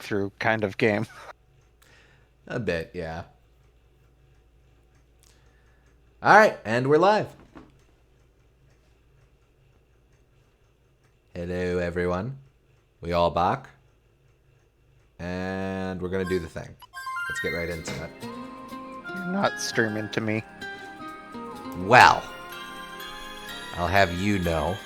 walkthrough kind of game. A bit, yeah. All right, and we're live. Hello, everyone. We all back. And we're going to do the thing. Let's get right into it. You're not streaming to me. Well, I'll have you know.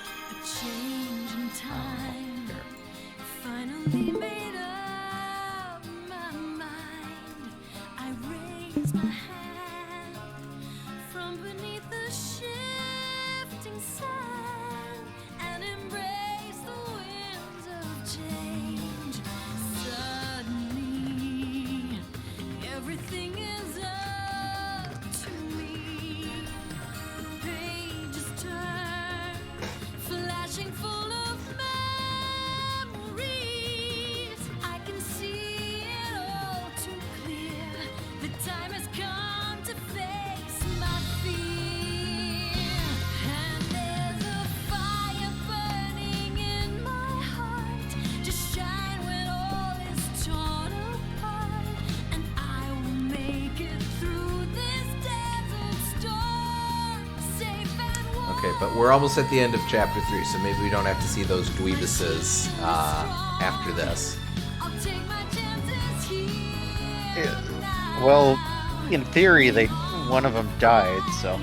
Okay, but we're almost at the end of chapter 3, so maybe we don't have to see those dweebuses after this. Well, in theory, one of them died, so.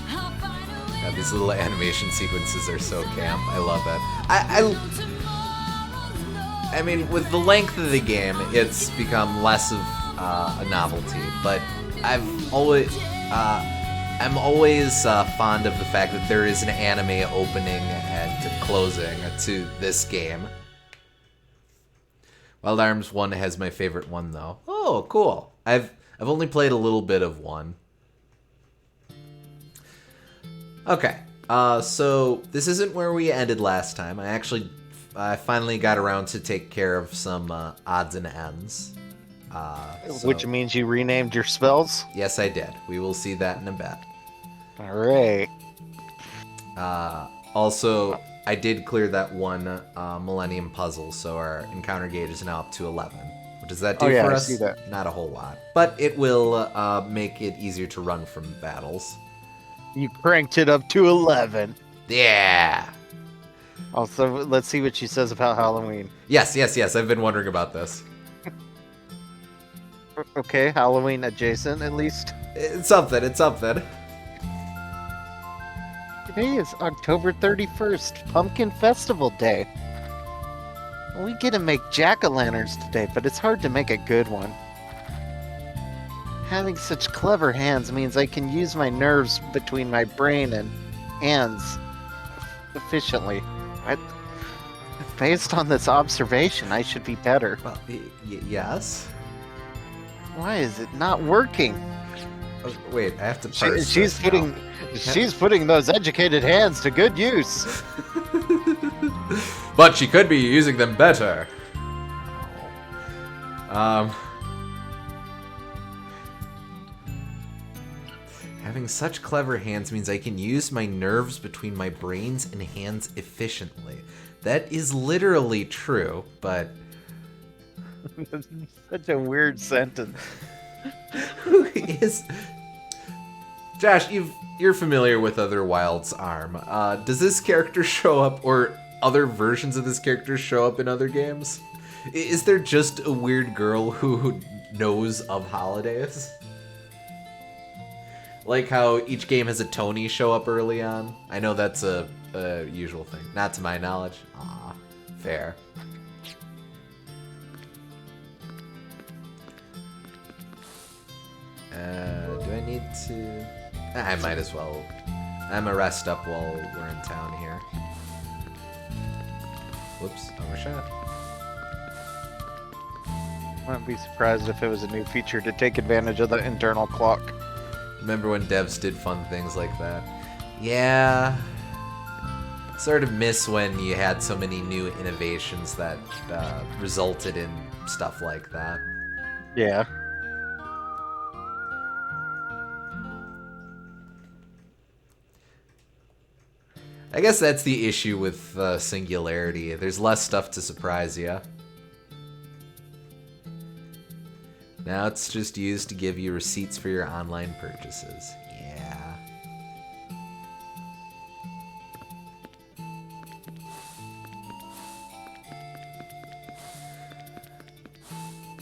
God, these little animation sequences are so camp. I love it. I mean, with the length of the game, it's become less of a novelty, but I'm always fond of the fact that there is an anime opening and closing to this game. Wild Arms 1 has my favorite one, though. Oh, cool. I've only played a little bit of one. Okay, so this isn't where we ended last time. I finally got around to take care of some odds and ends. Which means you renamed your spells? Yes, I did. We will see that in a bit. Alright. Also, I did clear that one Millennium puzzle, so our encounter gauge is now up to 11. What does that do for us? I see that. Not a whole lot. But it will make it easier to run from battles. You cranked it up to 11. Yeah! Also, let's see what she says about Halloween. Yes. I've been wondering about this. Okay, Halloween adjacent, at least. It's something. Today is October 31st, Pumpkin Festival Day. We get to make jack-o'-lanterns today, but it's hard to make a good one. Having such clever hands means I can use my nerves between my brain and hands efficiently. Based on this observation, I should be better. Well, yes? Why is it not working? Oh, wait, I have to parse She's putting those educated hands to good use. But she could be using them better. Having such clever hands means I can use my nerves between my brains and hands efficiently. That is literally true, but... Such a weird sentence. Who is... Josh, you're familiar with Other Wild's arm. Does this character show up, or other versions of this character show up in other games? Is there just a weird girl who knows of holidays? Like how each game has a Tony show up early on. I know that's a usual thing. Not to my knowledge. Aw, fair. Do I need to... I might as well. I'm gonna rest up while we're in town here. Whoops, overshot. Wouldn't be surprised if it was a new feature to take advantage of the internal clock. Remember when devs did fun things like that? Yeah. Sort of miss when you had so many new innovations that resulted in stuff like that. Yeah. I guess that's the issue with Singularity. There's less stuff to surprise you. Now it's just used to give you receipts for your online purchases. Yeah.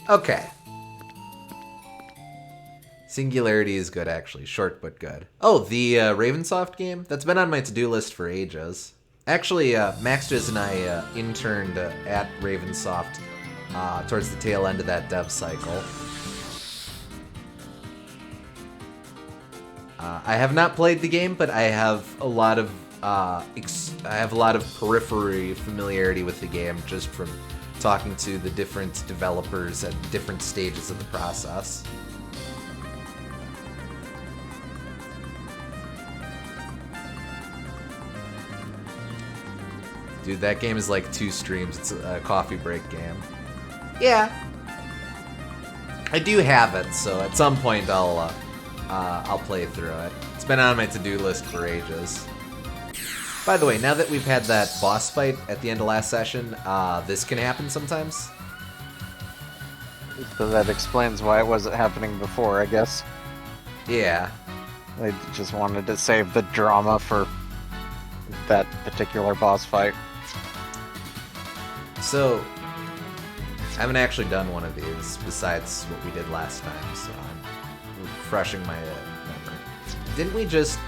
Okay. Singularity is good, actually. Short, but good. Oh, the Ravensoft game? That's been on my to-do list for ages. Actually, Maxjizz and I interned at Ravensoft towards the tail end of that dev cycle. I have not played the game, but I have a lot of periphery familiarity with the game just from talking to the different developers at different stages of the process. Dude, that game is like 2 streams. It's a coffee break game. Yeah. I do have it, so at some point I'll play through it. It's been on my to-do list for ages. By the way, now that we've had that boss fight at the end of last session, this can happen sometimes. So that explains why it wasn't happening before, I guess. Yeah. They just wanted to save the drama for that particular boss fight. So, I haven't actually done one of these besides what we did last time, so I'm refreshing my memory. Didn't we just...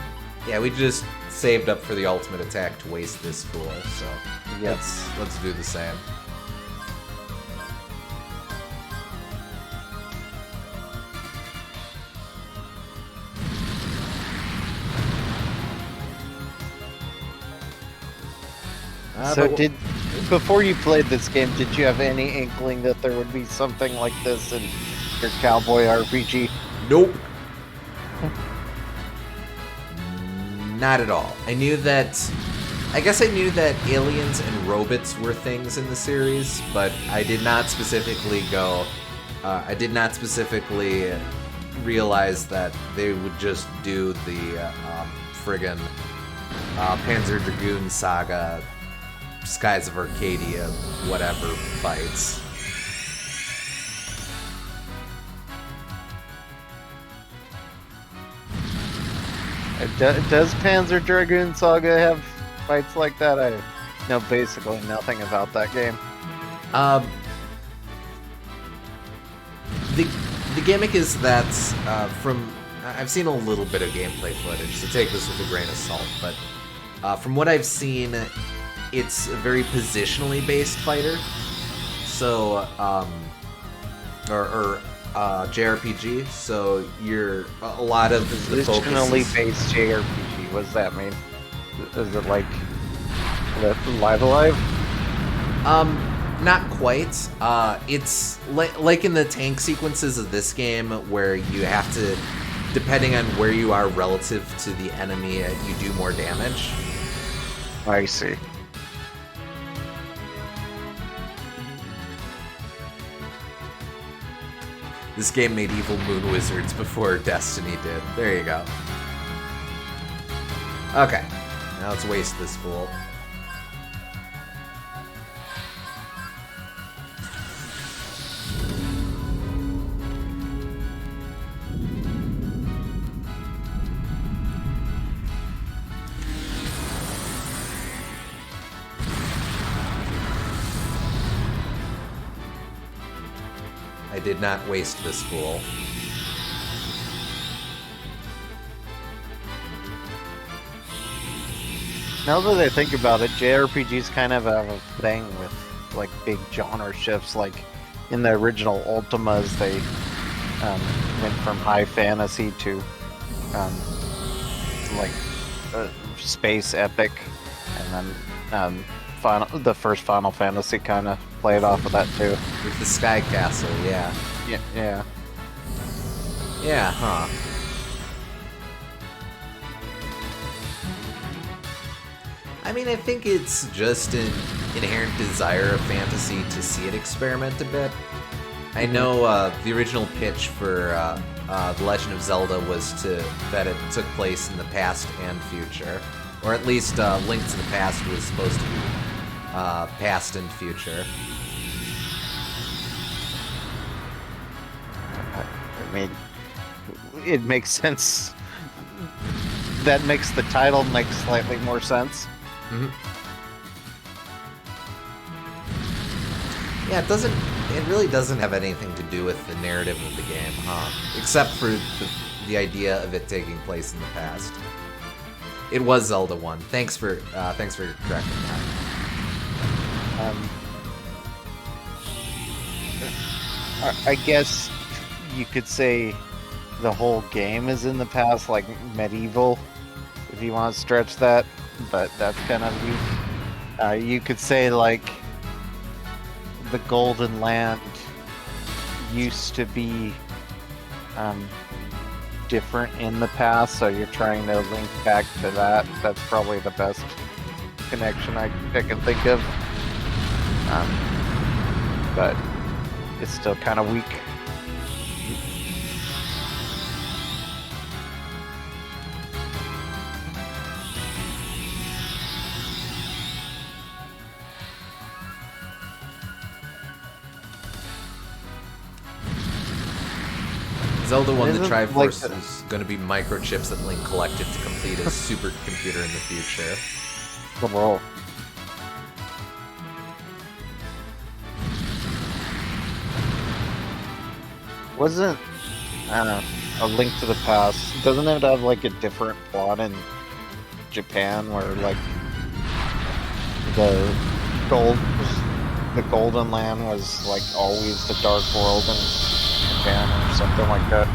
Yeah, we just saved up for the ultimate attack to waste this fool, so Yep. let's do the same. So before you played this game, did you have any inkling that there would be something like this in your cowboy RPG? Nope. Not at all. I guess I knew that aliens and robots were things in the series, but I did not specifically realize that they would just do the friggin' Panzer Dragoon Saga, Skies of Arcadia, whatever fights. Does Panzer Dragoon Saga have fights like that? I know basically nothing about that game. The gimmick is that from I've seen a little bit of gameplay footage, so take this with a grain of salt. But from what I've seen, it's a very positionally based fighter. So JRPG. So you're a lot of the focus. Positionally based JRPG. What does that mean? Is it like Live Alive? Not quite. It's like in the tank sequences of this game where you have to, depending on where you are relative to the enemy, you do more damage. I see. This game made evil moon wizards before Destiny did. There you go. Okay. Now let's waste this fool. I did not waste this fool. Now that I think about it, JRPGs kind of have a thing with like big genre shifts. Like in the original Ultimas, they went from high fantasy to like space epic, and then the first Final Fantasy kind of played off of that too. With the Sky Castle, yeah. Yeah. Yeah, huh. I mean, I think it's just an inherent desire of fantasy to see it experiment a bit. I know the original pitch for The Legend of Zelda was that it took place in the past and future. Or at least Link to the Past was supposed to be past and future. mean, it makes sense. That makes the title make slightly more sense. Mm-hmm. Yeah, it really doesn't have anything to do with the narrative of the game, huh? Except for the idea of it taking place in the past. It was Zelda 1. Thanks for correcting that. I guess you could say the whole game is in the past, like medieval, if you want to stretch that, but that's kind of weak. You could say, like, the Golden Land used to be different in the past, so you're trying to link back to that. That's probably the best connection I can think of. But it's still kind of weak. Zelda 1, the Isn't Triforce like is going to be microchips that Link collected to complete his supercomputer in the future. The world. Wasn't, I don't know, A Link to the Past, doesn't it have like a different plot in Japan where like the Golden Land was like always the Dark World in Japan or something like that?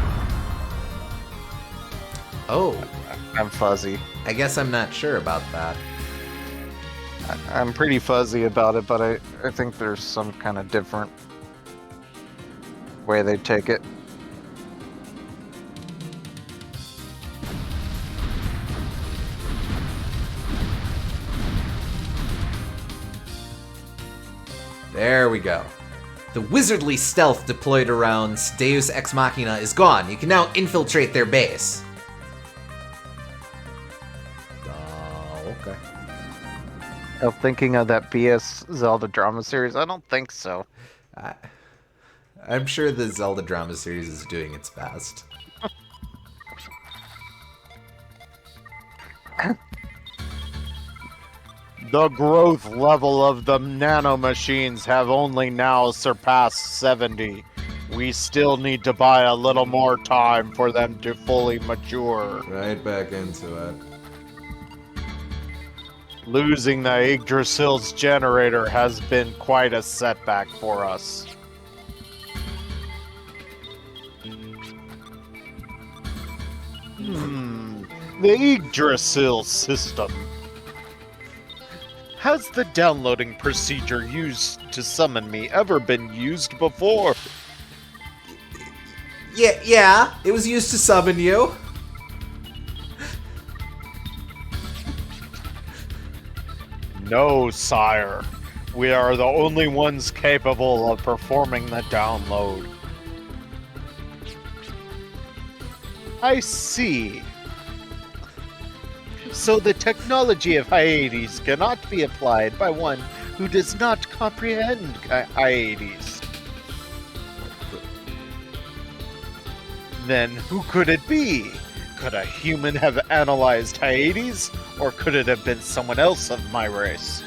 Oh, I'm fuzzy. I guess I'm not sure about that. I'm pretty fuzzy about it, but I think there's some kind of different way they take it. There we go. The wizardly stealth deployed around Deus Ex Machina is gone. You can now infiltrate their base. Oh, okay. I'm thinking of that BS Zelda drama series. I don't think so. I'm sure the Zelda drama series is doing its best. The growth level of the nanomachines have only now surpassed 70. We still need to buy a little more time for them to fully mature. Right back into it. Losing the Yggdrasil's generator has been quite a setback for us. The Yggdrasil system. Has the downloading procedure used to summon me ever been used before? Yeah, it was used to summon you. No, sire. We are the only ones capable of performing the download. I see. So the technology of Hyades cannot be applied by one who does not comprehend Hyades. Then who could it be? Could a human have analyzed Hyades, or could it have been someone else of my race?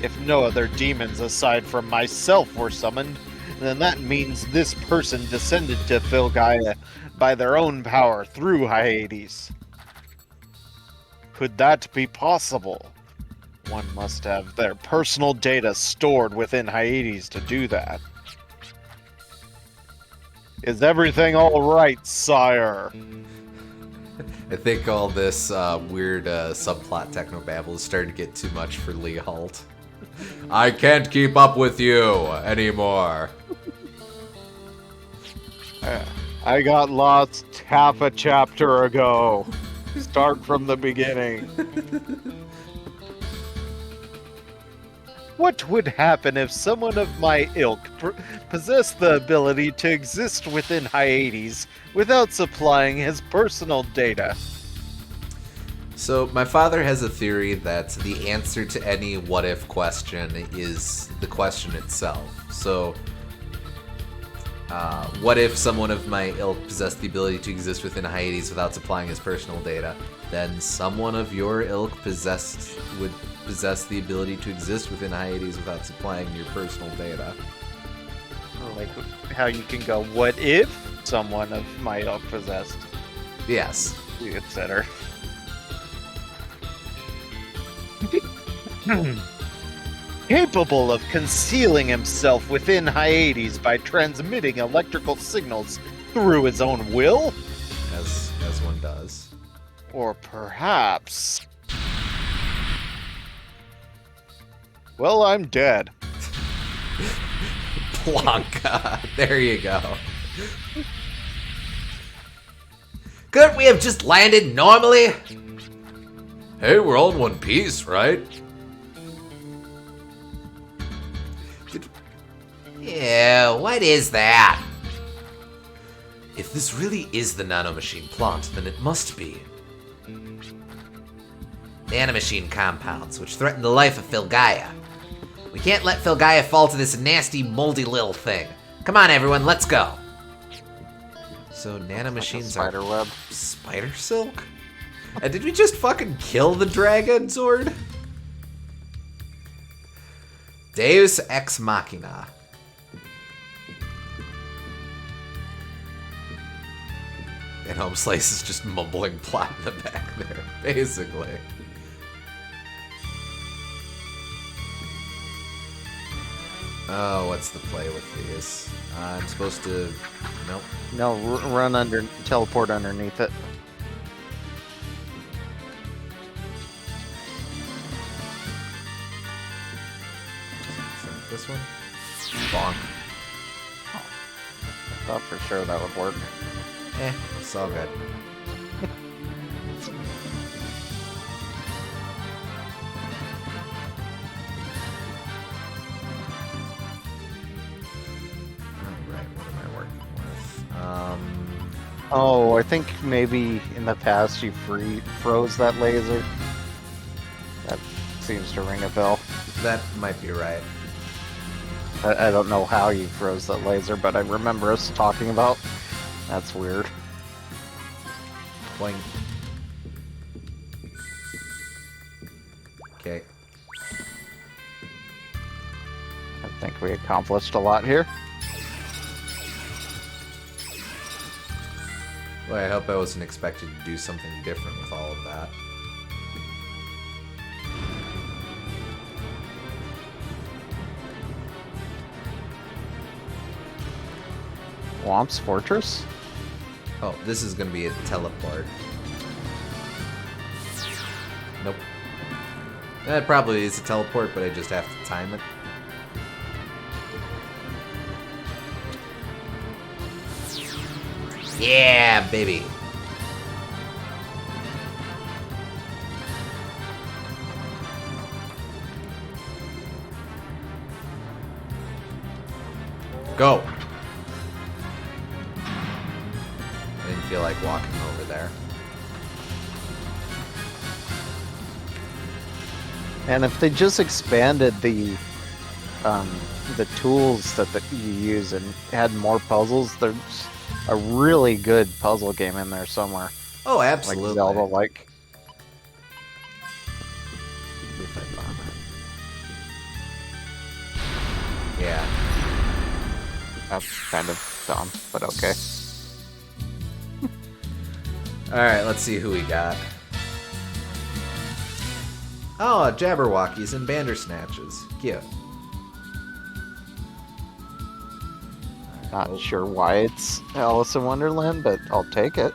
If no other demons aside from myself were summoned, then that means this person descended to Filgaia by their own power through Hyades. Could that be possible? One must have their personal data stored within Hyades to do that. Is everything all right, sire? I think all this weird subplot technobabble is starting to get too much for Lee Halt. I can't keep up with you anymore. I got lost half a chapter ago. Start from the beginning. What would happen if someone of my ilk possessed the ability to exist within Hyades without supplying his personal data? So, my father has a theory that the answer to any what-if question is the question itself. So, What if someone of my ilk possessed the ability to exist within Hyades without supplying his personal data? Then someone of your ilk would possess the ability to exist within Hyades without supplying your personal data. Like how you can go, what if someone of my ilk possessed, Yes. etc. Capable of concealing himself within Hyades by transmitting electrical signals through his own will? As one does. Or perhaps... Well, I'm dead. Blanca. There you go. Couldn't we have just landed normally? Hey, we're all in one piece, right? Yeah, what is that? If this really is the nanomachine plant, then it must be. Nanomachine compounds, which threaten the life of Filgaia. We can't let Filgaia fall to this nasty, moldy little thing. Come on, everyone, let's go. So nanomachines spider are web. spider silk? And did we just fucking kill the dragon, Zord? Deus Ex Machina. And Home Slice is just mumbling plot in the back there, basically. Oh, what's the play with these? I'm supposed to... Nope. No, run under, teleport underneath it. This one? Bonk. I thought for sure that would work. It's all good. Alright, what am I working with? Oh, I think maybe in the past you froze that laser. That seems to ring a bell. That might be right. I don't know how you froze that laser, but I remember us talking about. That's weird. Boing. Okay. I think we accomplished a lot here. Well, I hope I wasn't expected to do something different with all of that. Womp's Fortress? Oh, this is gonna be a teleport. Nope. That probably is a teleport, but I just have to time it. Yeah, baby. Go. I didn't feel like walking over there. And if they just expanded the tools that you use and had more puzzles, there's a really good puzzle game in there somewhere. Oh, absolutely. Like Zelda-like. If I bomb it. Yeah. That's kind of dumb, but okay. Alright, let's see who we got. Oh, Jabberwockies and Bandersnatches. Cute. Not sure why it's Alice in Wonderland, but I'll take it.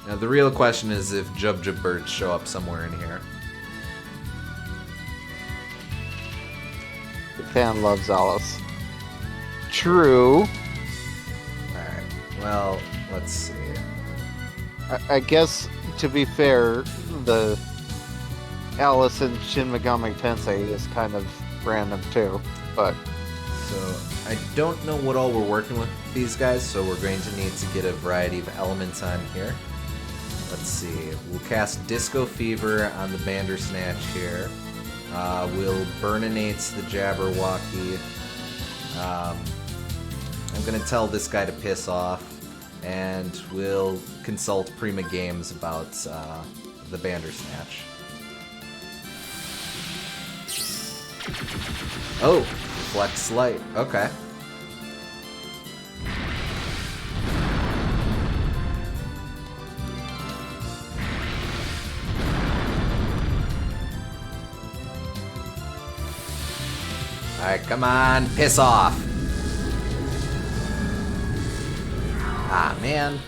Now, the real question is if Jub Birds show up somewhere in here. The fan loves Alice. True. Alright, well, let's see. I guess, to be fair, the Alice in Shin Megami Tensei is kind of random too, but... So, I don't know what all we're working with these guys, so we're going to need to get a variety of elements on here. Let's see, we'll cast Disco Fever on the Bandersnatch here. We'll Burninate the Jabberwocky. I'm gonna tell this guy to piss off, and we'll consult Prima Games about the Bandersnatch. Oh, Reflect Slight. Okay. Alright, come on, piss off. Ah, man.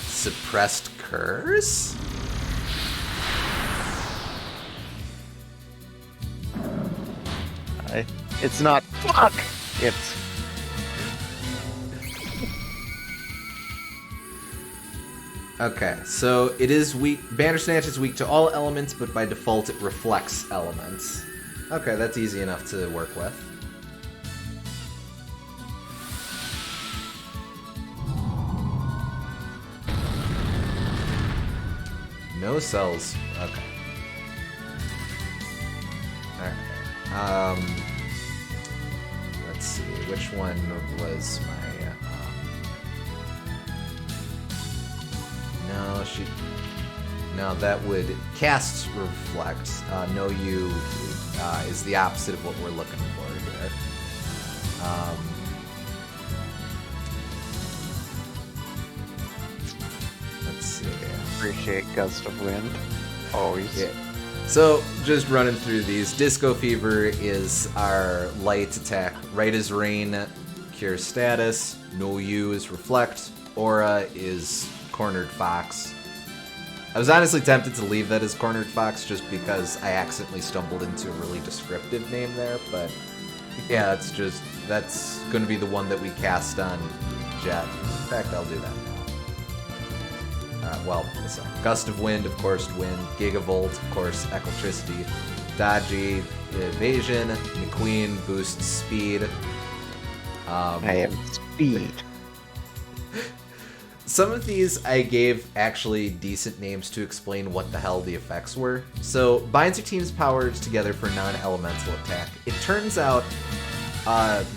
Suppressed Curse? It's not fuck. It's Okay, so it is weak. Bandersnatch is weak to all elements, but by default it reflects elements. Okay, that's easy enough to work with. No cells. Okay. Alright. Let's see. Which one was my... No, she... No, that would... Cast Reflect. No You is the opposite of what we're looking for here. Let's see. appreciate Gust of Wind. Always. Yeah. So, just running through these. Disco Fever is our light attack. Right as Rain, Cure Status. No You is Reflect. Aura is Cornered Fox. I was honestly tempted to leave that as Cornered Fox just because I accidentally stumbled into a really descriptive name there, but yeah, that's going to be the one that we cast on Jet. In fact, I'll do that now. Well, Gust of Wind, of course, Wind. Gigavolt, of course, Electricity. Dodgy, Evasion. McQueen boosts Speed. I have speed. Some of these I gave actually decent names to explain what the hell the effects were. So, binds your team's powers together for non-elemental attack. It turns out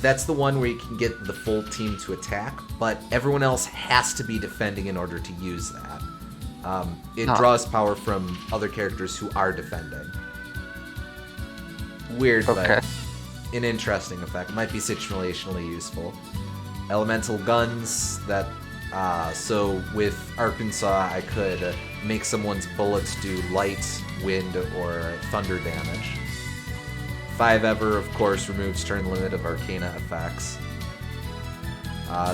that's the one where you can get the full team to attack, but everyone else has to be defending in order to use that. It draws power from other characters who are defending. Weird, Okay. but an interesting effect. Might be situationally useful. Elemental guns that... so with Arkansas, I could make someone's bullets do light, wind, or thunder damage. 5 Ever, of course, removes turn limit of Arcana effects.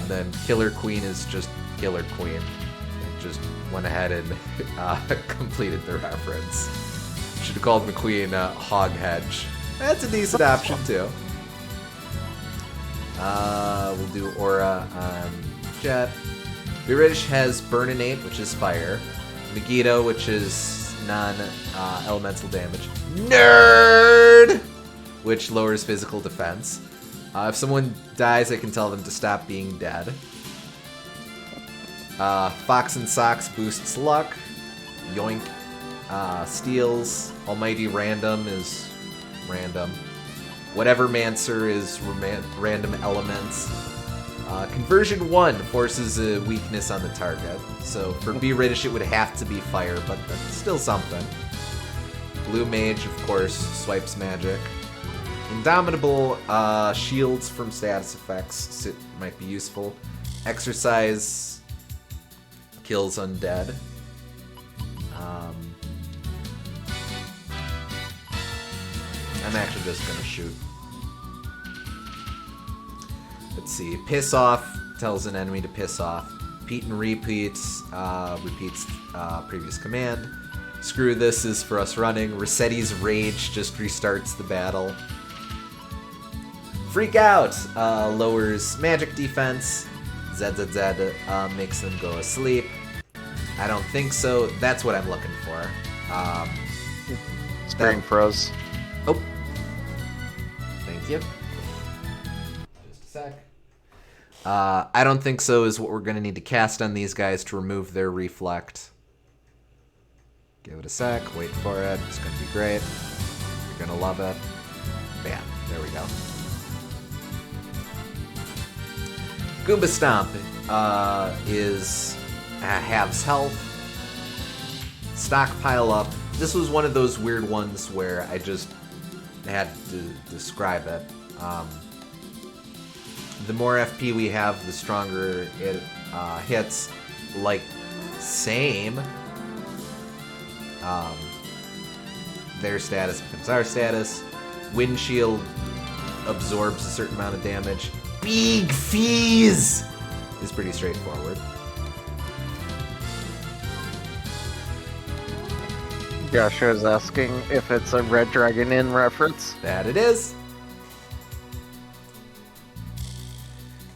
Then Killer Queen is just Killer Queen. I just went ahead and completed the reference. Should have called McQueen Hog Hedge. That's a decent option, too. We'll do Aura on Jet. Viridish has Burninate, which is fire. Megiddo, which is non-elemental damage. Nerd! Which lowers physical defense. If someone dies, I can tell them to stop being dead. Fox and Socks boosts luck. Yoink. Steals. Almighty Random is random. Whatever Mancer is random elements. Conversion 1 forces a weakness on the target. So for Viridish, it would have to be fire, but that's still something. Blue Mage, of course, swipes magic. Indomitable shields from status effects might be useful. Exercise kills undead. I'm actually just gonna shoot. Let's see. Piss Off tells an enemy to piss off. Repeat and repeats previous command. Screw This is for us running. Rossetti's Rage just restarts the battle. Freak Out lowers magic defense. ZZZ makes them go asleep. I don't think so. That's what I'm looking for. Spring Froze. Oh. Thank you. Just a sec. I don't think so is what we're going to need to cast on these guys to remove their reflect. Give it a sec. Wait for it. It's going to be great. You're going to love it. Bam. There we go. Goomba Stomp is halves health. Stockpile up. This was one of those weird ones where I just had to describe it. The more FP we have, the stronger it hits. Like, same. Their status becomes our status. Windshield absorbs a certain amount of damage. Big fees is pretty straightforward. Joshua's asking if it's a Red Dragon Inn reference. That it is.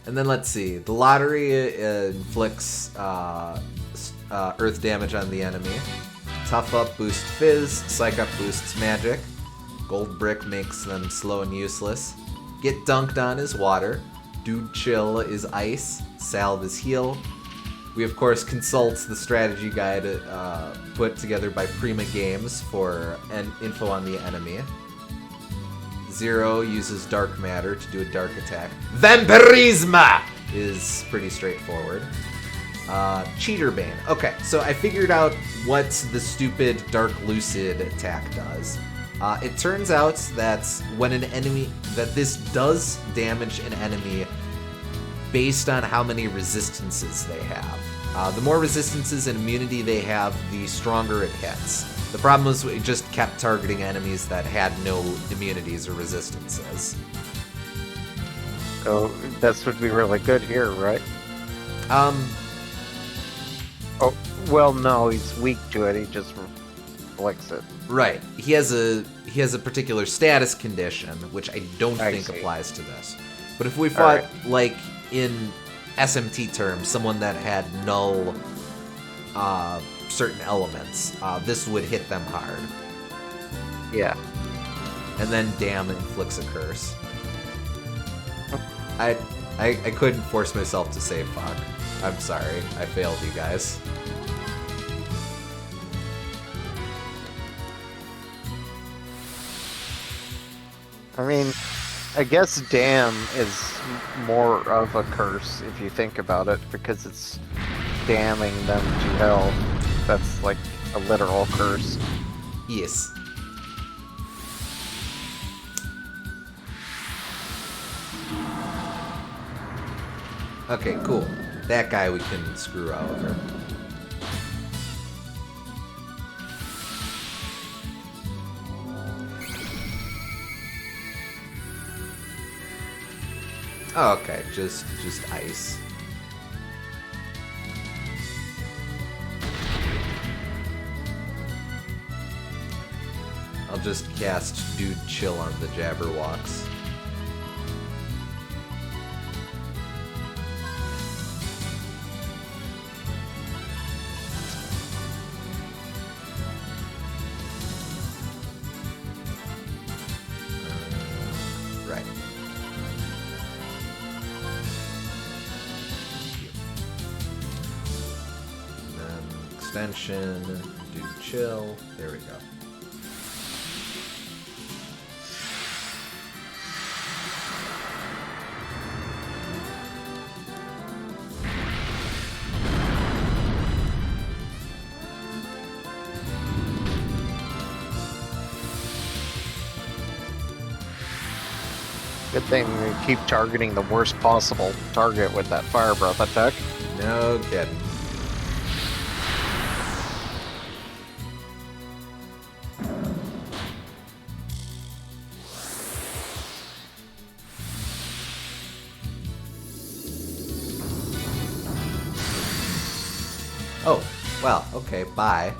And then let's see. The lottery inflicts earth damage on the enemy. Tough Up boosts Fizz. Psych Up boosts magic. Gold Brick makes them slow and useless. Get Dunked On is water. Dude Chill is ice. Salve is heal. We, of course, consult the strategy guide put together by Prima Games for info on the enemy. Zero uses Dark Matter to do a dark attack. Vampirisma is pretty straightforward. Cheater Bane. Okay, so I figured out what the stupid Dark Lucid attack does. It turns out that when an enemy... that this does damage an enemy based on how many resistances they have. The more resistances and immunity they have, the stronger it hits. The problem was we just kept targeting enemies that had no immunities or resistances. So this would be really good here, right? Oh, well, no, he's weak to it. He just reflects it. Right. He has a particular status condition, which I don't think see. applies to this. But if we fought, right. like, in SMT terms, someone that had null certain elements, this would hit them hard. Yeah. And then Damn inflicts a curse. I couldn't force myself to say fuck. I'm sorry. I failed you guys. I mean, I guess damn is more of a curse if you think about it, because it's damning them to hell. That's like a literal curse. Yes. Okay, cool. That guy we can screw over. Oh, okay, just ice. I'll just cast Dude Chill on the Jabberwocks. Right. And then extension, Dude Chill. There we go. Good thing we keep targeting the worst possible target with that fire breath attack. No kidding. Oh, well, okay, bye.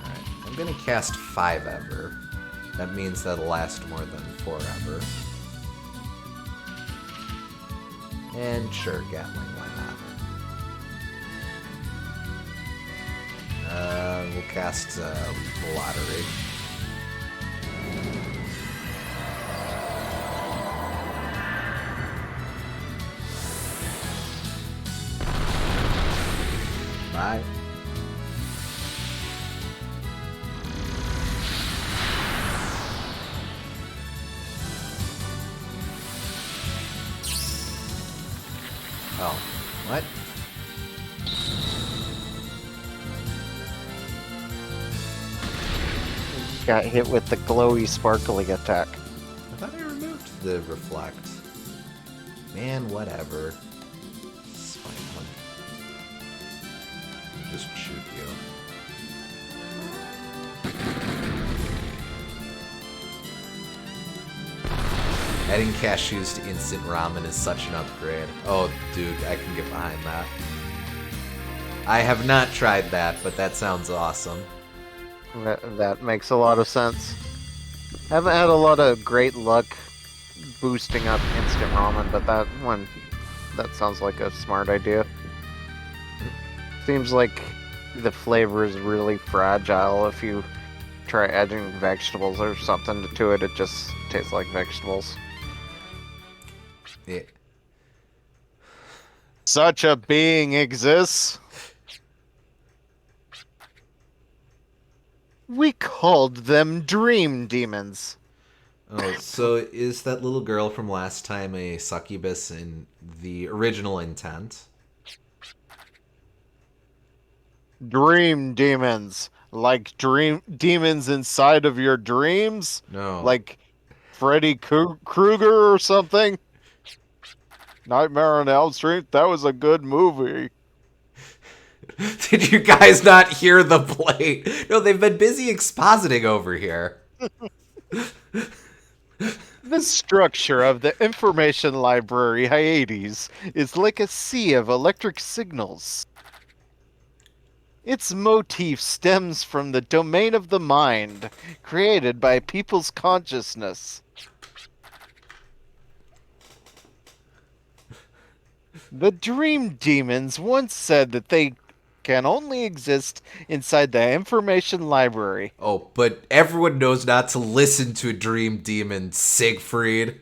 Alright, I'm gonna cast 5 ever. That means that'll last more than 4 ever. And sure, Gatling, why not? We'll cast Lottery. Bye. Oh, what? Got hit with the glowy, sparkly attack. I thought I removed the reflect. Man, whatever. It's fine. I'll just shoot you. Adding cashews to instant ramen is such an upgrade. Oh, dude, I can get behind that. I have not tried that, but that sounds awesome. That makes a lot of sense. Haven't had a lot of great luck boosting up instant ramen, but that sounds like a smart idea. Seems like the flavor is really fragile. If you try adding vegetables or something to it, it just tastes like vegetables. Yeah. Such a being exists. We called them dream demons. Oh, so is that little girl from last time a succubus in the original intent? Dream demons. Like dream demons inside of your dreams? No. Like Freddy Krueger or something? Nightmare on Elm Street? That was a good movie. Did you guys not hear the plate? No, they've been busy expositing over here. The structure of the information library Hyades is like a sea of electric signals. Its motif stems from the domain of the mind, created by people's consciousness. The dream demons once said that they can only exist inside the information library. Oh, but everyone knows not to listen to a dream demon, Siegfried.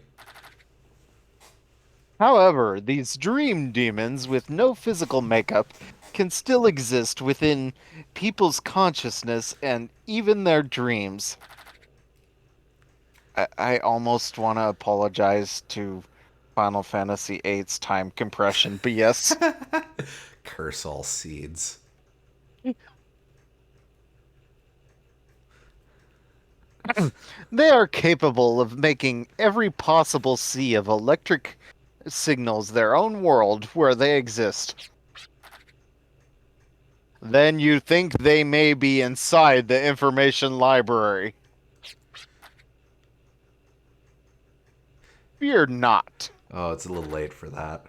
However, these dream demons with no physical makeup can still exist within people's consciousness and even their dreams. I almost want to apologize to Final Fantasy VIII's time compression, but yes. Curse all seeds. They are capable of making every possible sea of electric signals their own world where they exist. Then you think they may be inside the information library. Fear not. Oh, it's a little late for that.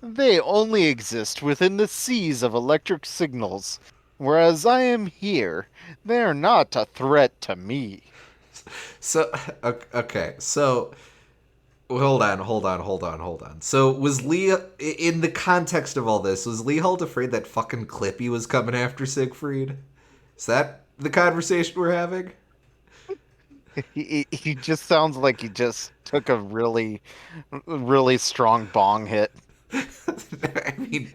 They only exist within the seas of electric signals, whereas I am here. They are not a threat to me. So, okay, so hold on. So was Lee, in the context of all this, was Leohold afraid that fucking Clippy was coming after Siegfried? Is that the conversation we're having? He just sounds like he just took a really, really strong bong hit. I mean,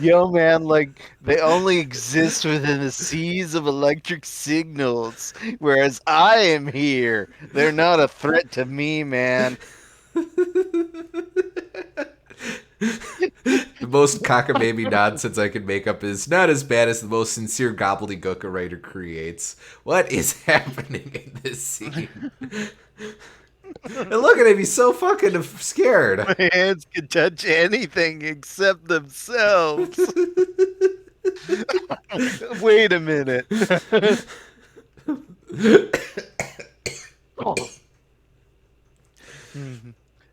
Yo, man, like, they only exist within the seas of electric signals, whereas I am here. They're not a threat to me, man. the most cockamamie nonsense I can make up is not as bad as the most sincere gobbledygook a writer creates. What is happening in this scene? And look at him, he's so fucking scared. My hands can touch anything except themselves. Wait a minute.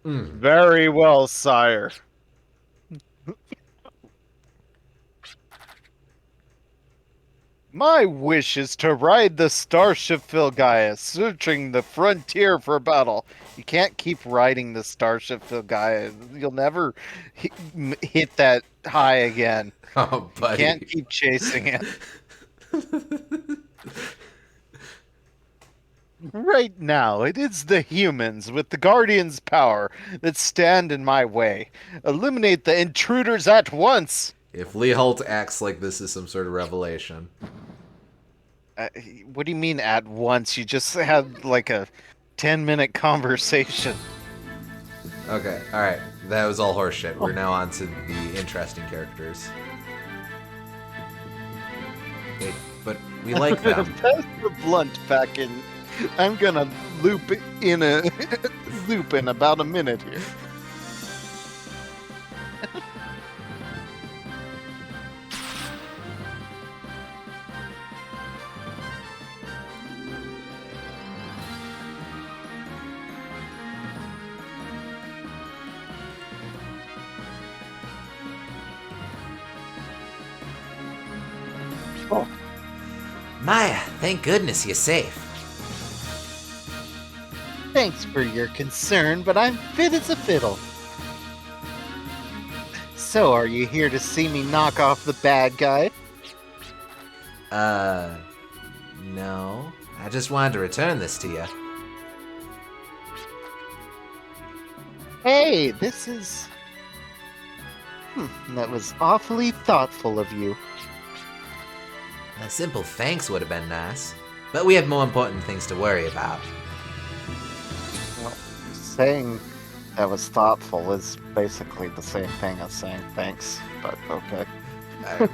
Very well, sire. My wish is to ride the starship Filgaia, searching the frontier for battle. You can't keep riding the starship Filgaia. You'll never hit that high again. Oh, buddy. You can't keep chasing it. Right now, it is the humans with the Guardian's power that stand in my way. Eliminate the intruders at once! If Lee Holt acts like this is some sort of revelation. What do you mean at once? You just had like a 10-minute conversation. Okay, alright. That was all horseshit. We're now on to the interesting characters. But we like them. Pass the blunt back in. I'm gonna loop in a loop in about a minute here. Oh. Maya, thank goodness you're safe. Thanks for your concern, but I'm fit as a fiddle. So, are you here to see me knock off the bad guy? No. I just wanted to return this to you. Hey, this is... that was awfully thoughtful of you. A simple thanks would have been nice, but we have more important things to worry about. Well, saying that was thoughtful is basically the same thing as saying thanks, but okay.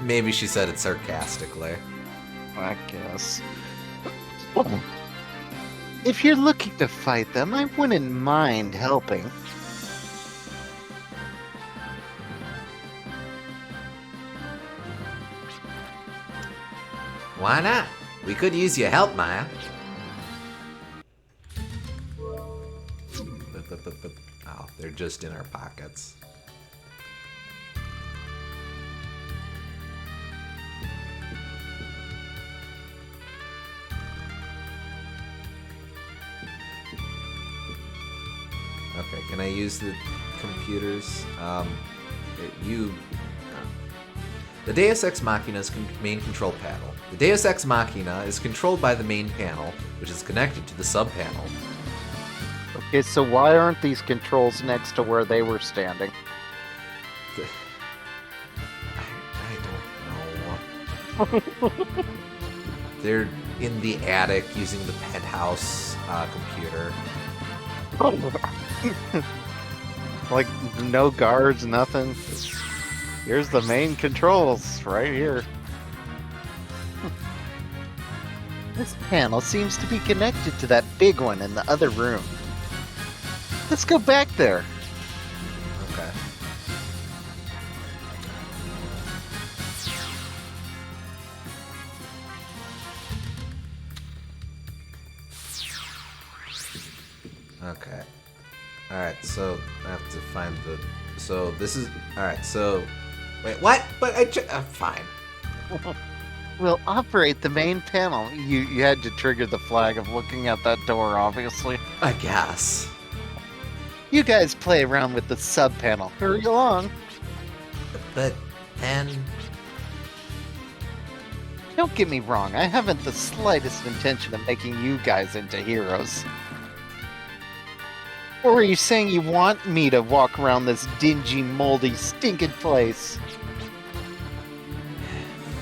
Maybe she said it sarcastically. I guess. If you're looking to fight them, I wouldn't mind helping. Why not? We could use your help, Maya. Oh, they're just in our pockets. Okay, can I use the computers? The Deus Ex Machina's main control panel. The Deus Ex Machina is controlled by the main panel, which is connected to the sub-panel. Okay, so why aren't these controls next to where they were standing? I don't know. They're in the attic using the penthouse computer. Like, no guards, nothing. Here's the main controls, right here. This panel seems to be connected to that big one in the other room. Let's go back there. Okay. Okay. Alright, so I have to find the... So this is... Alright, so... Wait, what? But fine. We'll operate the main panel. You had to trigger the flag of looking at that door, obviously. I guess. You guys play around with the sub-panel. Hurry along. But then... Don't get me wrong, I haven't the slightest intention of making you guys into heroes. Or are you saying you want me to walk around this dingy, moldy, stinking place?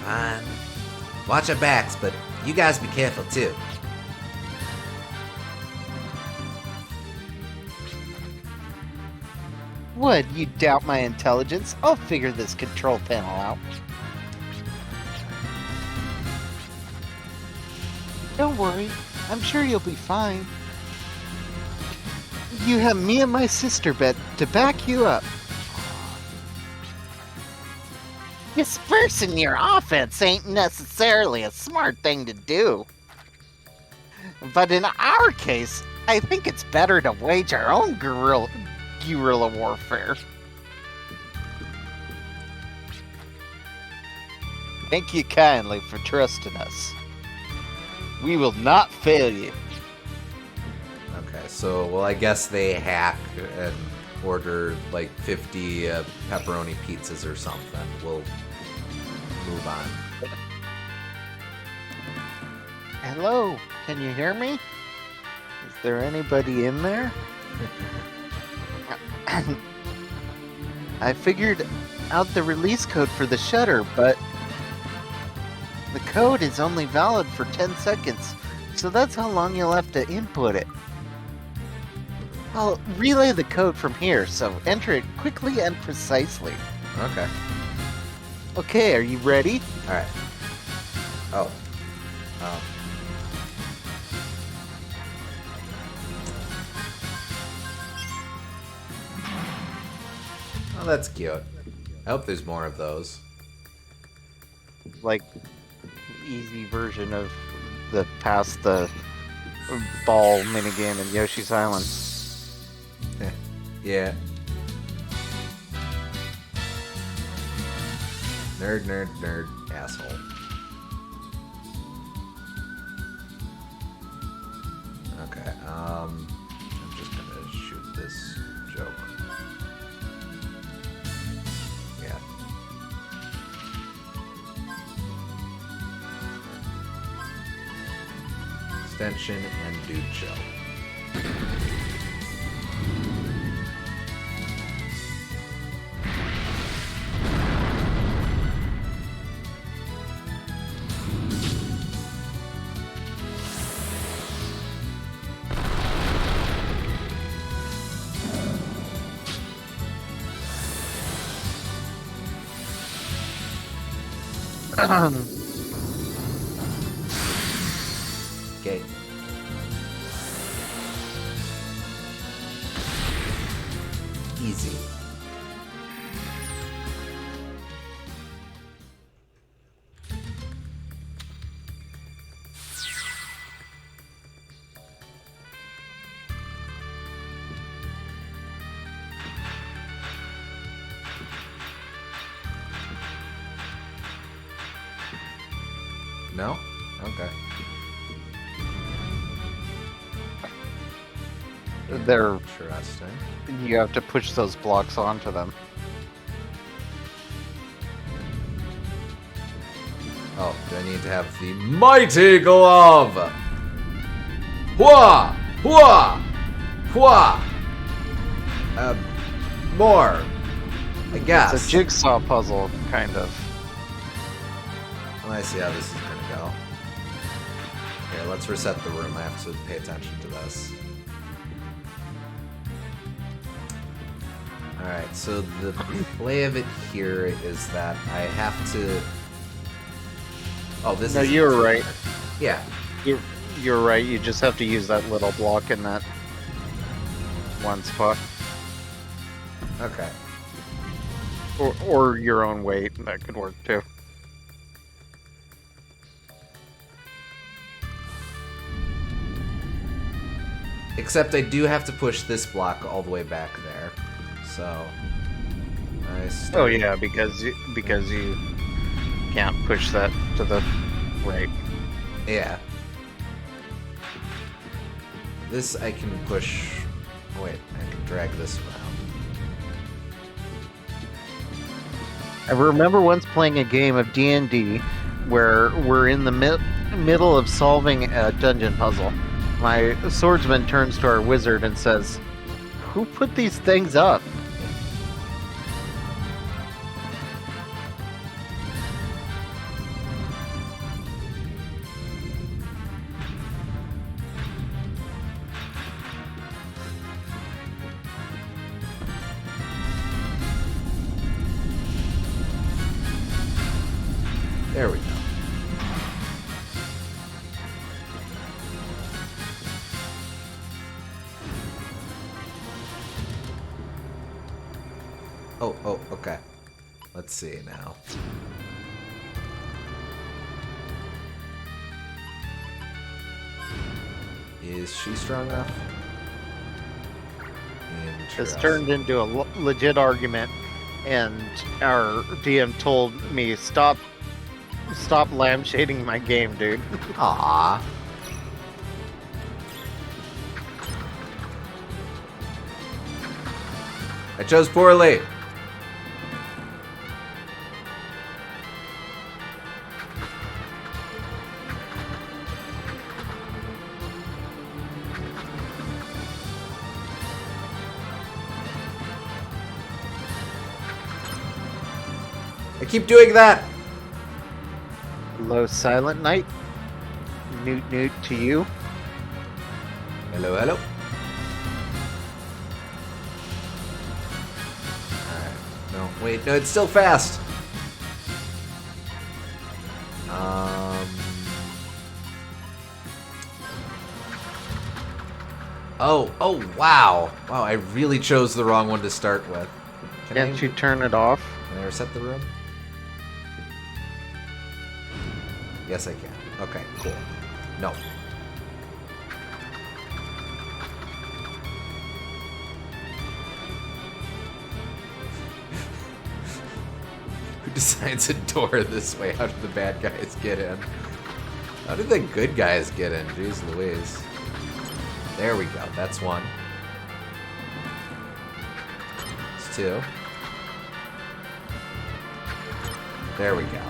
Fine. Watch our backs, but you guys be careful too. What, you doubt my intelligence? I'll figure this control panel out. Don't worry, I'm sure you'll be fine. You have me and my sister bet to back you up. Dispersing your offense ain't necessarily a smart thing to do. But in our case, I think it's better to wage our own guerrilla warfare. Thank you kindly for trusting us. We will not fail you. Okay, so, well, I guess they hack and order like 50 pepperoni pizzas or something. We'll move on. Hello, can you hear me? Is there anybody in there? I figured out the release code for the shutter, but the code is only valid for 10 seconds, so that's how long you'll have to input it. I'll relay the code from here, so enter it quickly and precisely. Okay. Okay, are you ready? All right. Oh. Oh, that's cute. I hope there's more of those. Like, easy version of the past the ball minigame in Yoshi's Island. Yeah. Nerd, nerd, nerd, asshole. Okay, I'm just gonna shoot this joke. Yeah. Extension and dude show. Okay. Easy. No? Okay. They're Interesting. You have to push those blocks onto them. Oh, do I need to have the mighty glove? Hua! Hua! Hua! More. I guess. It's a jigsaw puzzle, kind of. I see how this is gonna go. Here, let's reset the room. I have to pay attention to this. Alright, so the play of it here is that I have to... Oh, this No, is... you were right. Yeah. You're right. You just have to use that little block in that one spot. Okay. Or your own weight. That could work too. Except I do have to push this block all the way back there. So... Oh yeah, because you can't push that to the right. Yeah. This I can push... Oh, wait, I can drag this around. I remember once playing a game of D&D where we're in the middle of solving a dungeon puzzle. My swordsman turns to our wizard and says, "Who put these things up?" There we go. Oh, okay. Let's see now. Is she strong enough? It's turned into a legit argument, and our DM told me, stop lampshading my game, dude. Aww. I chose poorly. keep doing that. Hello, Silent Night. Newt to you. Hello, hello. Alright. No, wait, no, it's still fast. Oh, wow. Wow, I really chose the wrong one to start with. Can't you turn it off? Can I reset the room? Yes, I can. Okay, cool. No. Who designs a door this way? How do the bad guys get in? How did the good guys get in? Jeez Louise. There we go. That's one. It's two. There we go.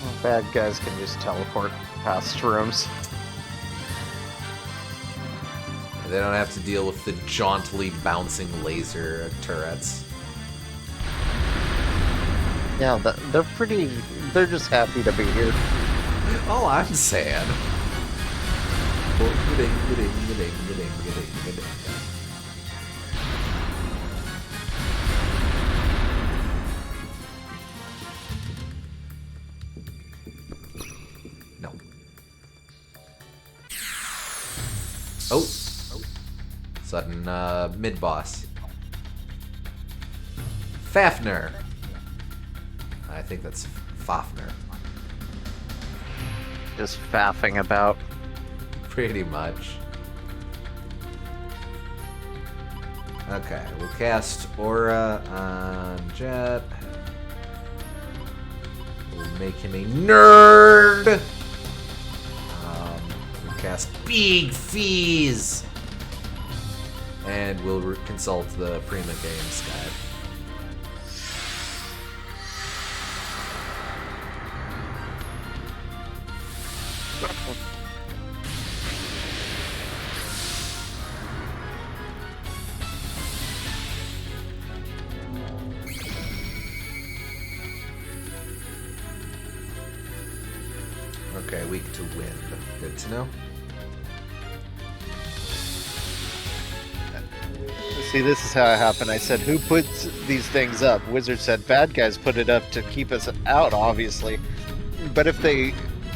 Well, bad guys can just teleport past rooms. They don't have to deal with the jauntily bouncing laser turrets. Yeah, they're pretty... They're just happy to be here. All I'm saying. No. Oh. Sudden mid-boss. Fafnir. I think that's Fafnir. Just faffing about. Pretty much. Okay, we'll cast Aura on Jet. We'll make him a nerd. We'll cast Big Fees. And we'll consult the Prima Games guide. Okay, weak to wind. Good to know. See, this is how it happened. I said, who puts these things up? Wizard said, bad guys put it up to keep us out, obviously. But if they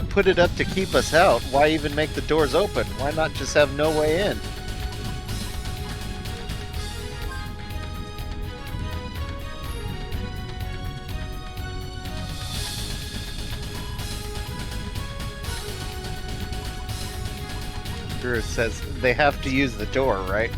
put it up to keep us out, why even make the doors open? Why not just have no way in? It says they have to use the door, right?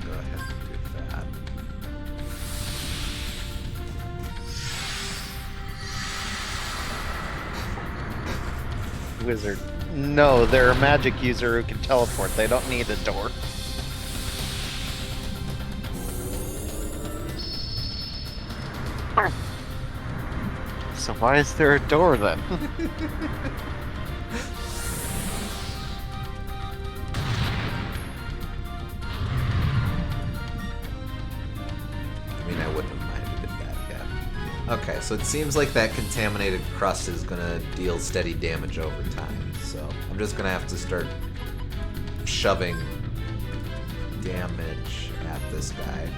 Go ahead and do that. Wizard. No, they're a magic user who can teleport. They don't need a door. So why is there a door then? I mean, I wouldn't have minded if that happened. Okay, so it seems like that contaminated crust is gonna deal steady damage over time. So I'm just gonna have to start shoving damage at this guy.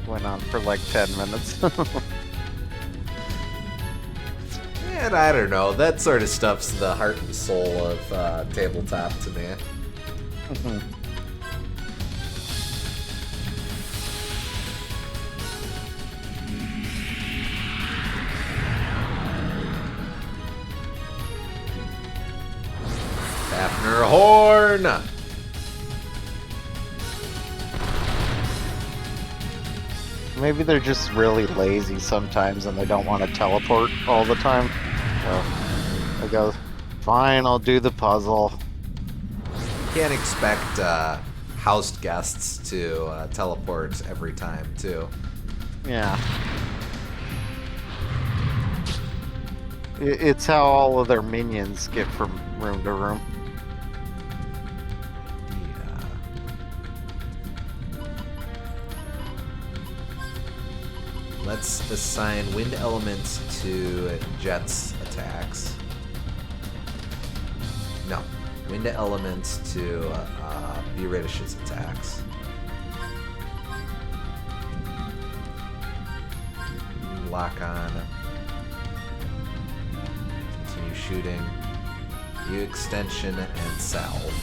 Went on for like 10 minutes. And I don't know, that sort of stuff's the heart and soul of tabletop to me. Fafnir Horn! Maybe they're just really lazy sometimes and they don't want to teleport all the time. So I go, fine, I'll do the puzzle. Can't expect housed guests to teleport every time, too. Yeah. It's how all of their minions get from room to room. Let's assign wind elements to Jet's attacks. No, wind elements to Eurydice's attacks. Lock on. Continue shooting. U extension and salve.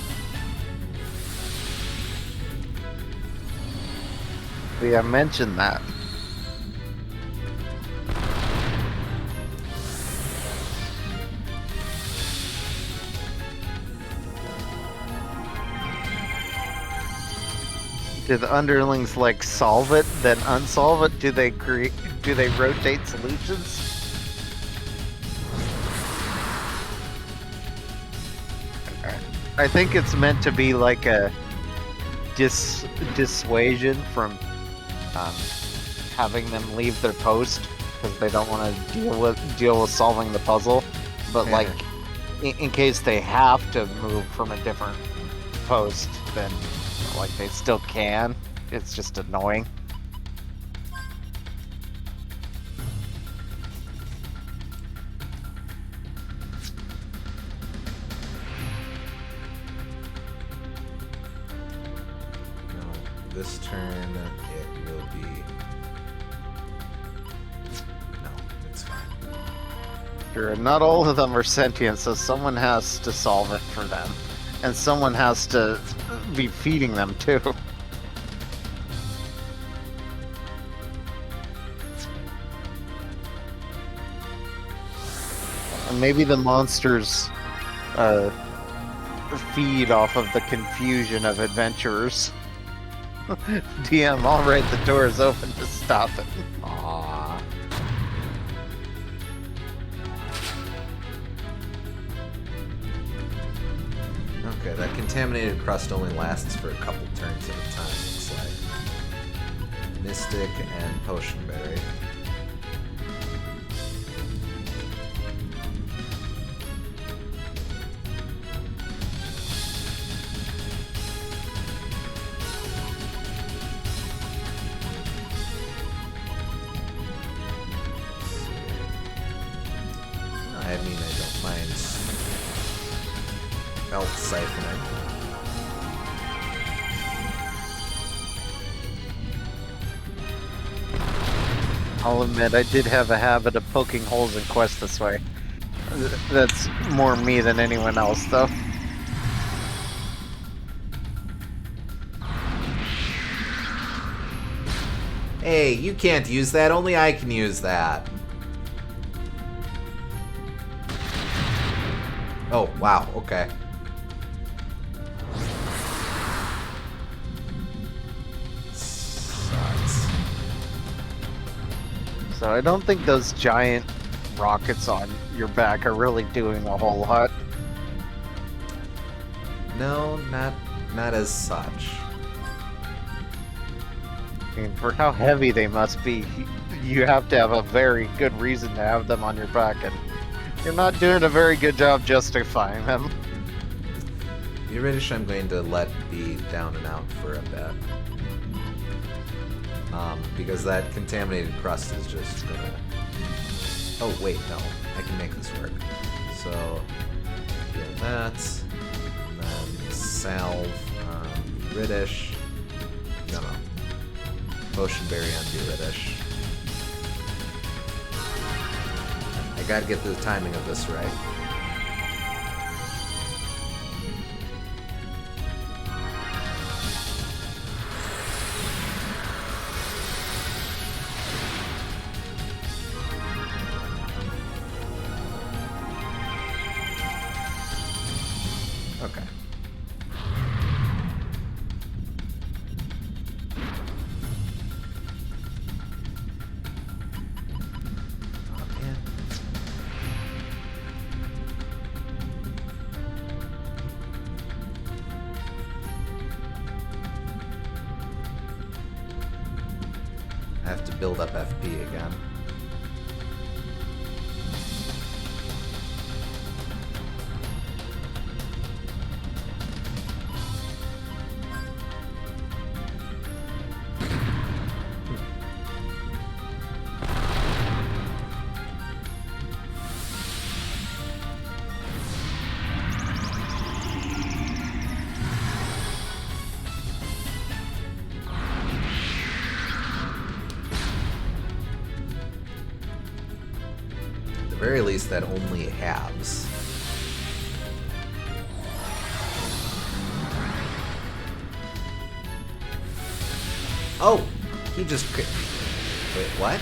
Yeah, mentioned that. Do the underlings like solve it, then unsolve it? Do they rotate solutions? I think it's meant to be like a dissuasion from having them leave their post because they don't want to deal with solving the puzzle. But like, in case they have to move from a different post, then like they still can. It's just annoying. This turn, it will be... No, it's fine. Sure, not all of them are sentient, so someone has to solve it for them. And someone has to be feeding them, too. And maybe the monsters feed off of the confusion of adventurers. DM, alright, the door is open to stop it. Aww. Okay, that contaminated crust only lasts for a couple turns at a time, looks like. Mystic and Potion Berry. I mean, I don't mind health siphoning. I'll admit, I did have a habit of poking holes in quests this way. That's more me than anyone else, though. Hey, you can't use that. Only I can use that. Oh, wow. Okay. Sucks. So I don't think those giant rockets on your back are really doing a whole lot. No, not as such. I mean, for how heavy they must be, you have to have a very good reason to have them on your back, and you're not doing a very good job justifying them. The Eurydice I'm going to let be down and out for a bit. Because that contaminated crust is just gonna... Oh, wait, no. I can make this work. So, heal that. And then salve on Eurydice. No. Potion Berry on Eurydice. I gotta get the timing of this right. Okay. Oh, man. have to build up FP again. Very least that only halves. Oh, he just wait, what?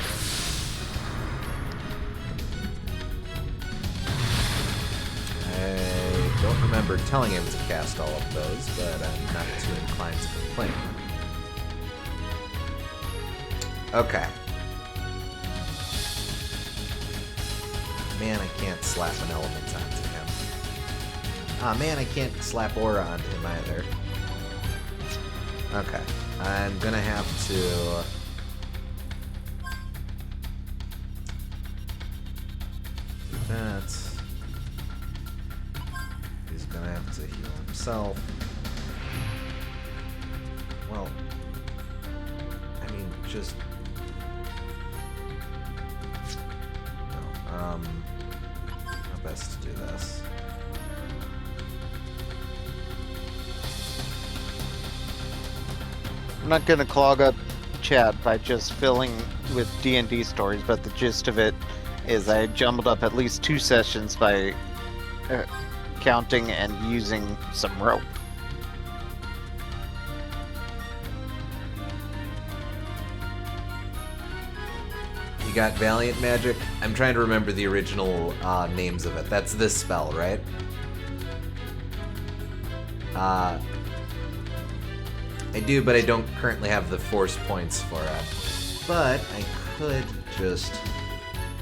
I don't remember telling him to cast all of those, but I'm not too inclined to complain. Okay. Man, I can't slap an element onto him. Ah, man, I can't slap aura onto him either. Okay. I'm gonna have to... do that. He's gonna have to heal himself. Well... I mean, just... how best to do this? I'm not gonna clog up chat by just filling with D&D stories, but the gist of it is I jumbled up at least 2 sessions by counting and using some rope. You got Valiant Magic? I'm trying to remember the original names of it. That's this spell, right? I do, but I don't currently have the force points for it. But I could just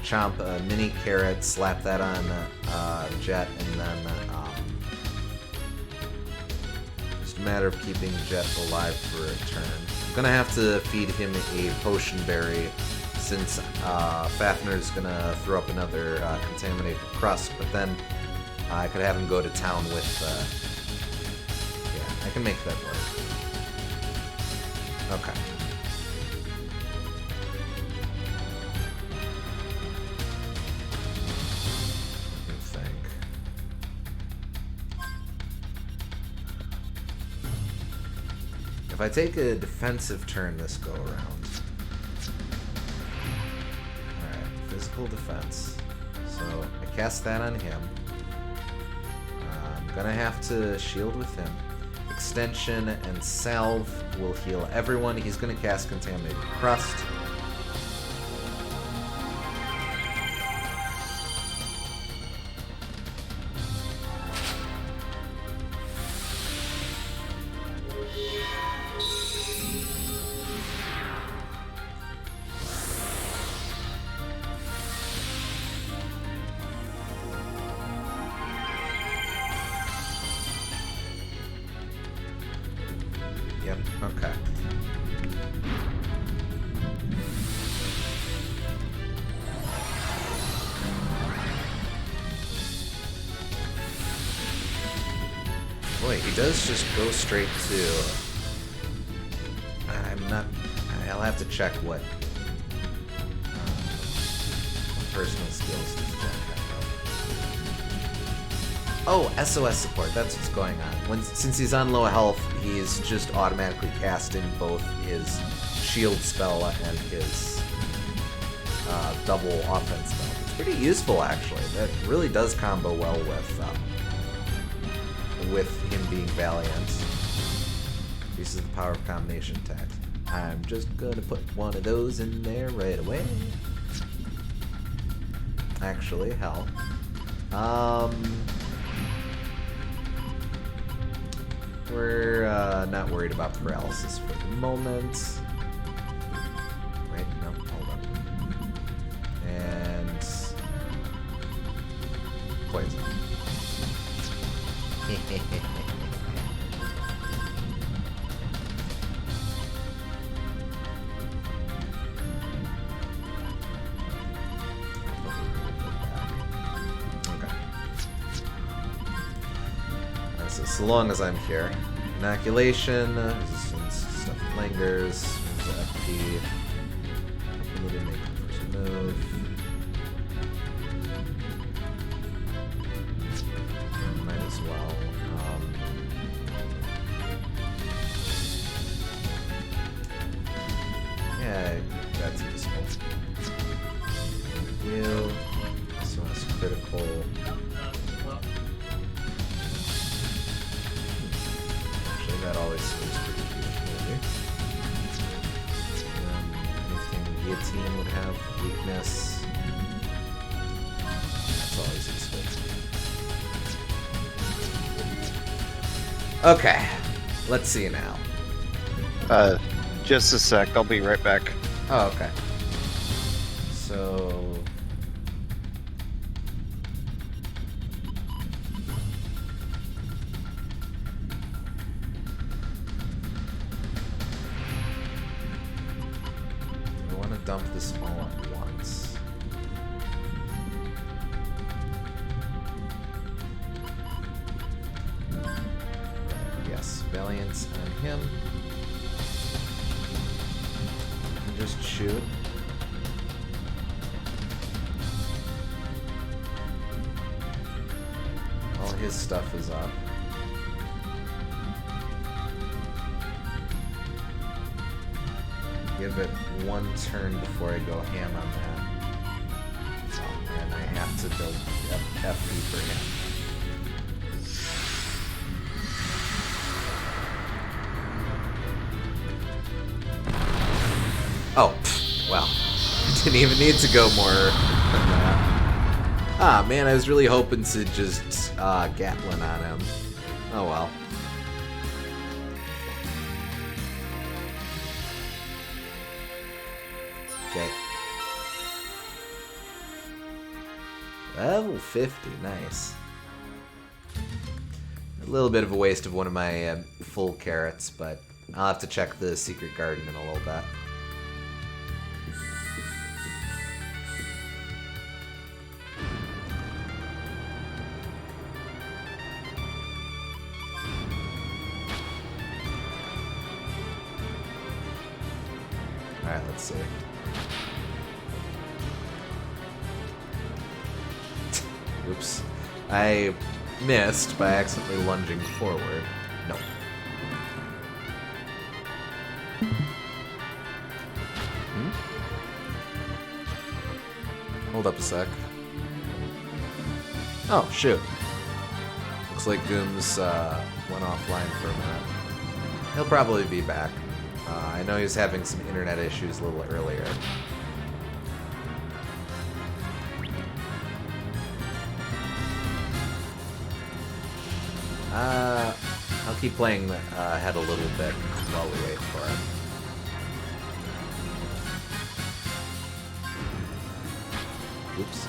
chomp a mini carrot, slap that on Jet, and then just a matter of keeping Jet alive for a turn. I'm gonna have to feed him a potion berry since Fafner's gonna throw up another contaminated crust, but then I could have him go to town with. Yeah, I can make that work. Okay. Let me think. If I take a defensive turn this go around. Alright, physical defense. So I cast that on him. I'm gonna have to shield with him. Extension and salve will heal everyone. He's going to cast Contaminated Crust. Yep, okay. Boy, he does just go straight to... I'm not... I'll have to check what personal skills does Jack have. Oh, SOS support, that's what's going on. Since he's on low health, he's just automatically casting both his shield spell and his double offense spell. It's pretty useful, actually. That really does combo well with him being Valiant. Uses the power of combination attacks. I'm just gonna put one of those in there right away. Actually, hell. We're not worried about paralysis for the moment. Wait, no, hold on. And... poison. so long as I'm here. Inoculation, resistance, stuff lingers, FP. Ability to make the first move. Might as well. Yeah, that's useful. You. This one's critical. Actually, that always seems pretty huge, maybe. Anything guillotine would have weakness. That's always useful. Okay, let's see now. Just a sec. I'll be right back. Oh, okay. So... I want to dump this all at once. Yes, Valiance on him. Just shoot. All his stuff is up. Give it one turn before I go ham on that. Oh, and I have to build FP for him. Oh, well, didn't even need to go more than that. Ah, man, I was really hoping to just Gatlin on him. Oh well. Okay. Level 50, nice. A little bit of a waste of one of my full carrots, but I'll have to check the secret garden in a little bit. Alright, let's see. Oops. I missed by accidentally lunging forward. No. Hold up a sec. Oh, shoot. Looks like Gooms went offline for a minute. He'll probably be back. I know he was having some internet issues a little earlier. I'll keep playing ahead a little bit while we wait for him. Oops.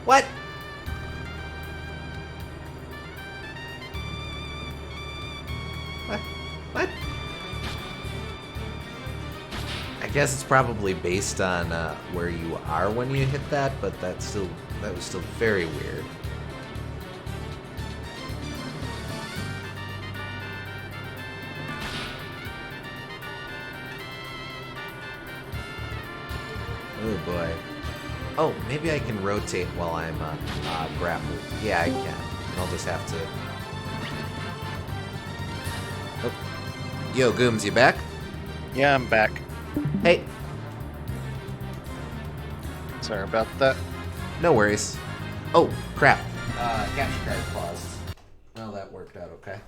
What? What? I guess it's probably based on where you are when you hit that, but that was still very weird. Oh boy. Oh, maybe I can rotate while I'm grappled. Yeah, I can. I'll just have to... Oh. Yo, Gooms, you back? Yeah, I'm back. Hey. Sorry about that. No worries. Oh, crap. Capture card paused. Well, that worked out okay.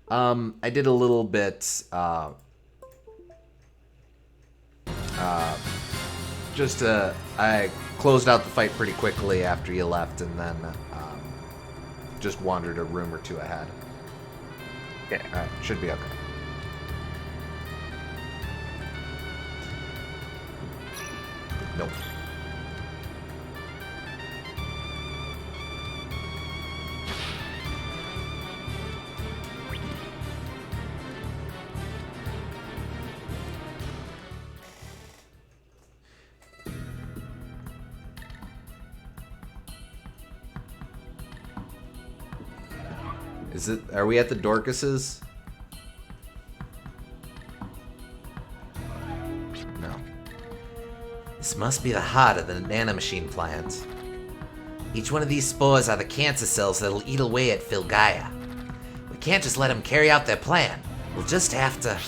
I did a little bit, I closed out the fight pretty quickly after you left, and then just wandered a room or two ahead. Okay. Alright, should be okay. Nope. Is it? Are we at the Dorcases? No. This must be the heart of the nanomachine plant. Each one of these spores are the cancer cells that'll eat away at Filgaia. We can't just let them carry out their plan. We'll just have to...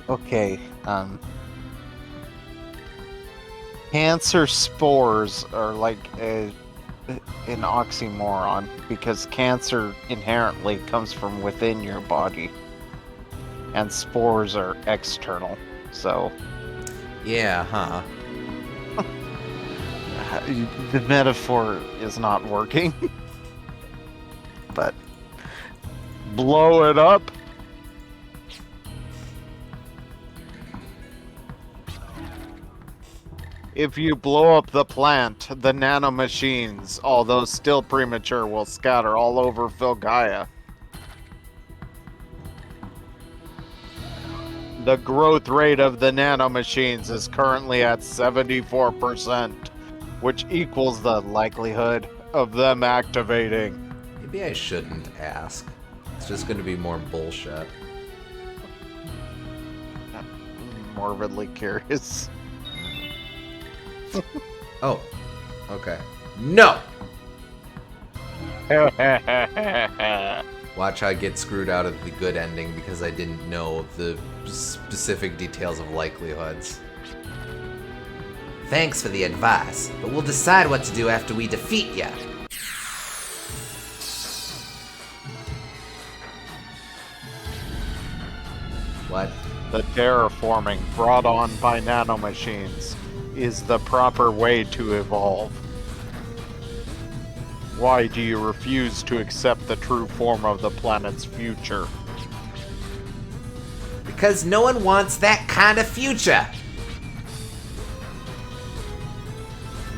Okay, cancer spores are like an oxymoron because cancer inherently comes from within your body and spores are external, so Yeah, huh? the metaphor is not working. But blow it up. If you blow up the plant, the nanomachines, although still premature, will scatter all over Filgaia. The growth rate of the nanomachines is currently at 74%, which equals the likelihood of them activating. Maybe I shouldn't ask. It's just gonna be more bullshit. Morbidly curious. Oh, okay. No! Watch how I get screwed out of the good ending because I didn't know the specific details of likelihoods. Thanks for the advice, but we'll decide what to do after we defeat ya. What? The terraforming brought on by nanomachines is the proper way to evolve. Why do you refuse to accept the true form of the planet's future? Because no one wants that kind of future.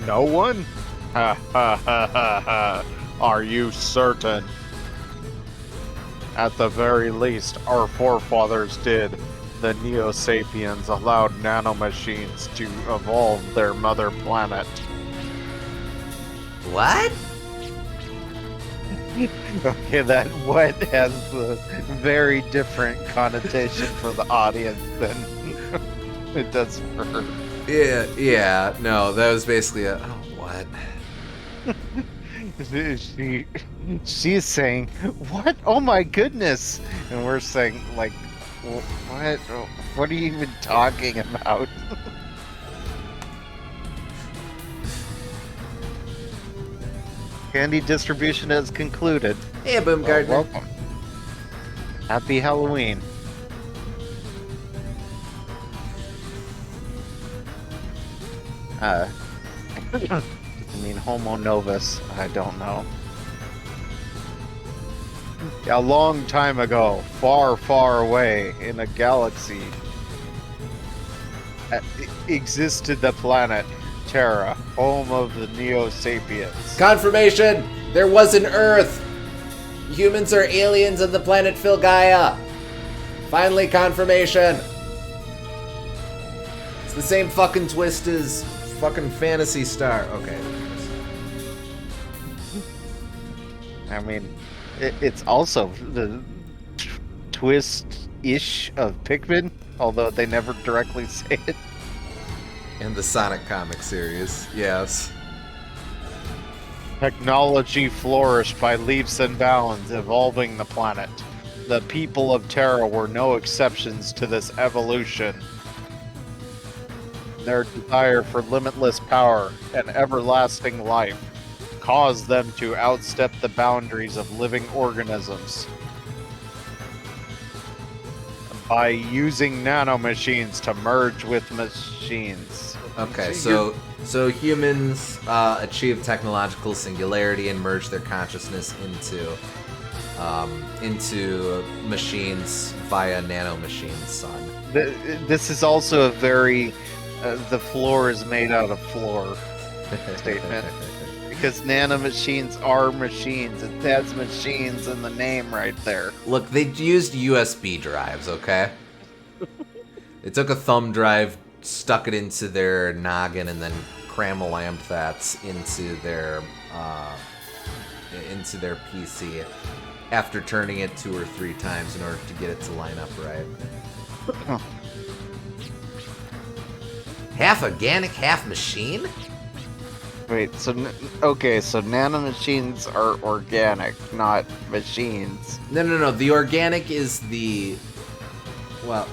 No one? Ha ha ha ha ha. Are you certain? At the very least, our forefathers did. The Neo-Sapiens allowed nanomachines to evolve their mother planet. What? Okay, that what has a very different connotation for the audience than it does for her. Yeah, no, that was basically a, oh, what? She's saying, what? Oh my goodness! And we're saying, like, what? What are you even talking about? Candy distribution has concluded. Hey, Boomgartner. Welcome. Happy Halloween. I mean, Homo novus. I don't know. A long time ago, far, far away in a galaxy, existed the planet Terra, home of the Neo-Sapiens. Confirmation! There was an Earth! Humans are aliens of the planet Filgaia! Finally, confirmation! It's the same fucking twist as fucking Phantasy Star. Okay. I mean, it's also the twist-ish of Pikmin, although they never directly say it. And the Sonic comic series, yes. Technology flourished by leaps and bounds, evolving the planet. The people of Terra were no exceptions to this evolution. Their desire for limitless power and everlasting life caused them to outstep the boundaries of living organisms by using nanomachines to merge with machines. Okay, so humans achieve technological singularity and merge their consciousness into machines via nanomachines, son. This is also a very the floor is made out of floor statement. Because nanomachines are machines. It has machines in the name right there. Look, they used USB drives, okay? They took a thumb drive, stuck it into their noggin, and then cram-a-lamped that into their into their PC after turning it 2 or 3 times in order to get it to line up right. Half organic, half machine? Wait, so okay, so nanomachines are organic, not machines. No. The organic is the... Well...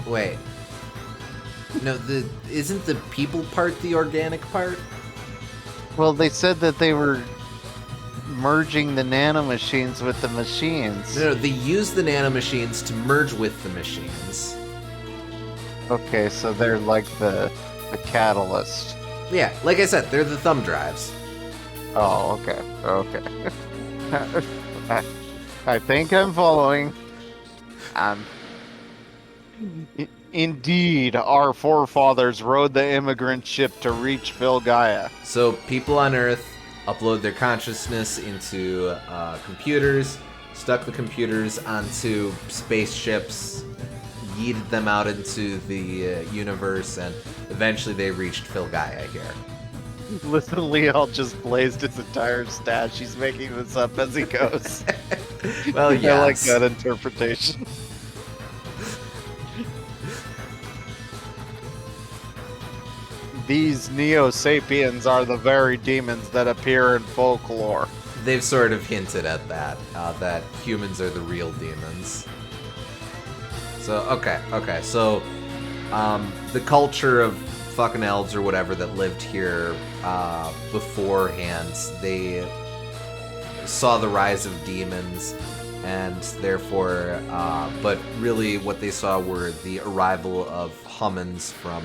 Wait. No, isn't the people part the organic part? Well, they said that they were merging the nanomachines with the machines. No, they use the nanomachines to merge with the machines. Okay, so they're like the catalyst. Yeah, like I said, they're the thumb drives. Oh, okay. I think I'm following. Indeed, our forefathers rode the immigrant ship to reach Gaia. So people on Earth upload their consciousness into computers, stuck the computers onto spaceships, yeeted them out into the universe, and eventually they reached Gaia here. Listen, Leo just blazed his entire stash. He's making this up as he goes. Well, yes. I like that interpretation. These Neo-Sapiens are the very demons that appear in folklore. They've sort of hinted at that, that humans are the real demons. So, okay, so, the culture of fucking elves or whatever that lived here, beforehand, they saw the rise of demons, and therefore, but really what they saw were the arrival of humans from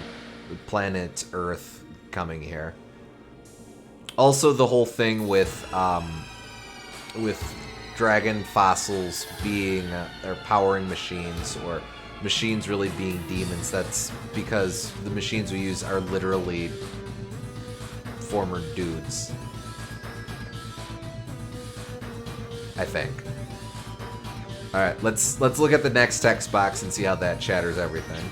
the planet Earth coming here. Also, the whole thing with dragon fossils being or powering machines, or machines really being demons. That's because the machines we use are literally former dudes. I think. All right, let's look at the next text box and see how that shatters everything.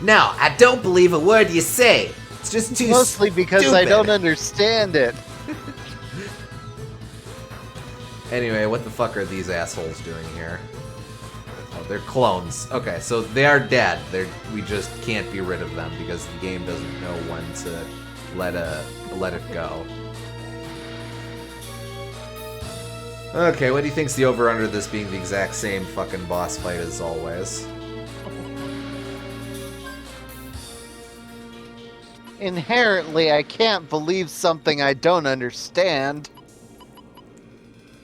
No, I don't believe a word you say. It's just too Mostly because stupid. I don't understand it. Anyway, what the fuck are these assholes doing here? Oh, they're clones. Okay, so they are dead. We just can't be rid of them because the game doesn't know when to let it go. Okay, what do you think's the over-under this being the exact same fucking boss fight as always? Inherently, I can't believe something I don't understand.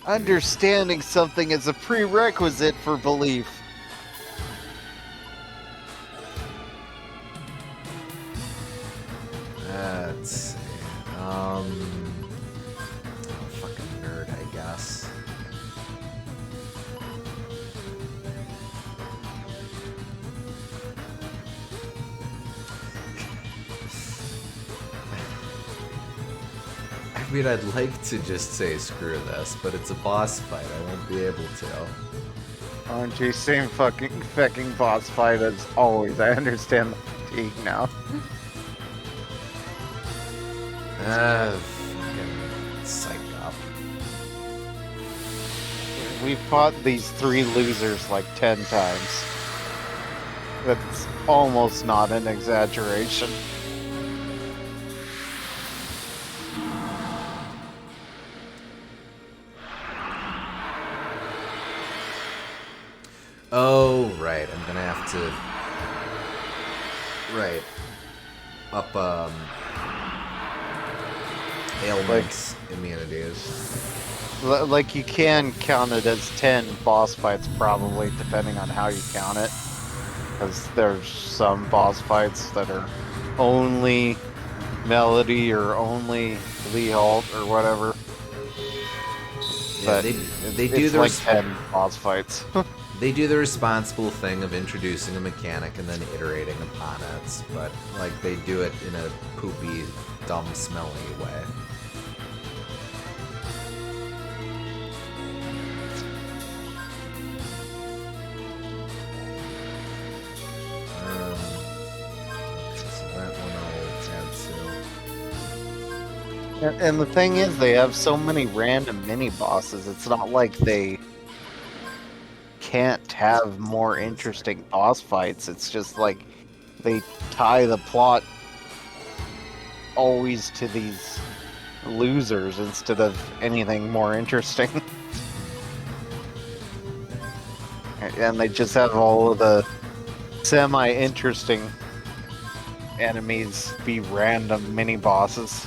Understanding something is a prerequisite for belief. Let's see. Oh, fucking nerd, I guess. I mean, I'd like to just say screw this, but it's a boss fight. I won't be able to. Aren't you same fucking boss fight as always? I understand the fatigue now. Fucking psych up. We fought these 3 losers like 10 times. That's almost not an exaggeration. Oh, right. I'm gonna have to... Right. Up, ailments, immunities. Like, you can count it as 10 boss fights, probably, depending on how you count it. Because there's some boss fights that are only Melody or only Lee Halt or whatever. Yeah, But they do it's the like 10 boss fights. They do the responsible thing of introducing a mechanic and then iterating upon it, but like they do it in a poopy, dumb, smelly way. So that one I'll add to. And the thing is, they have so many random mini bosses. It's not like they can't have more interesting boss fights. It's just like they tie the plot always to these losers instead of anything more interesting. And they just have all of the semi-interesting enemies be random mini bosses.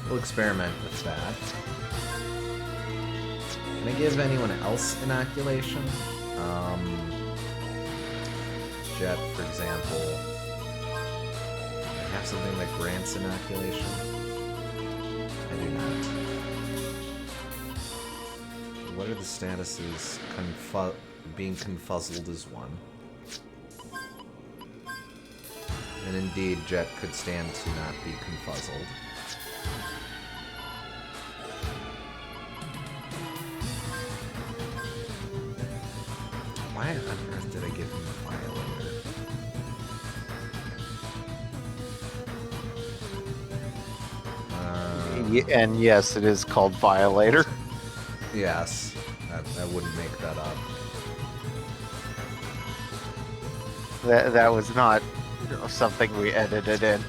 We'll experiment with that. Can I give anyone else inoculation? Jet, for example. I have something that grants inoculation. I do not. What are the statuses? Being confuzzled is one. And indeed, Jet could stand to not be confuzzled. Why on earth did I give him the Violator? And yes, it is called Violator. Yes, I wouldn't make that up. That was not something we edited in.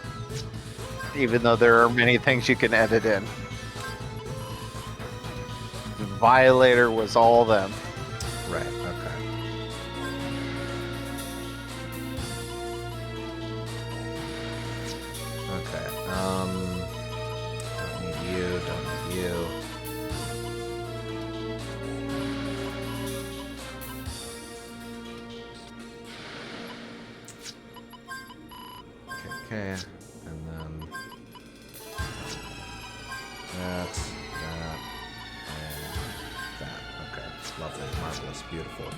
Even though there are many things you can edit in. The Violator was all them. Right, okay. Okay, don't need you, don't need you. Okay, and then that, and that. Okay, lovely, marvelous, beautiful.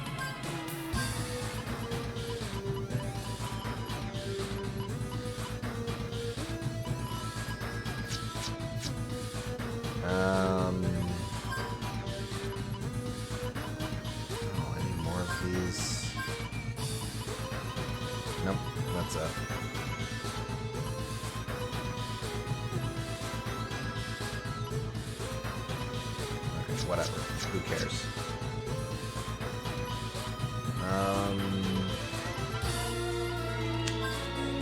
Oh, I need more of these. Nope, that's it. Okay, whatever. Who cares?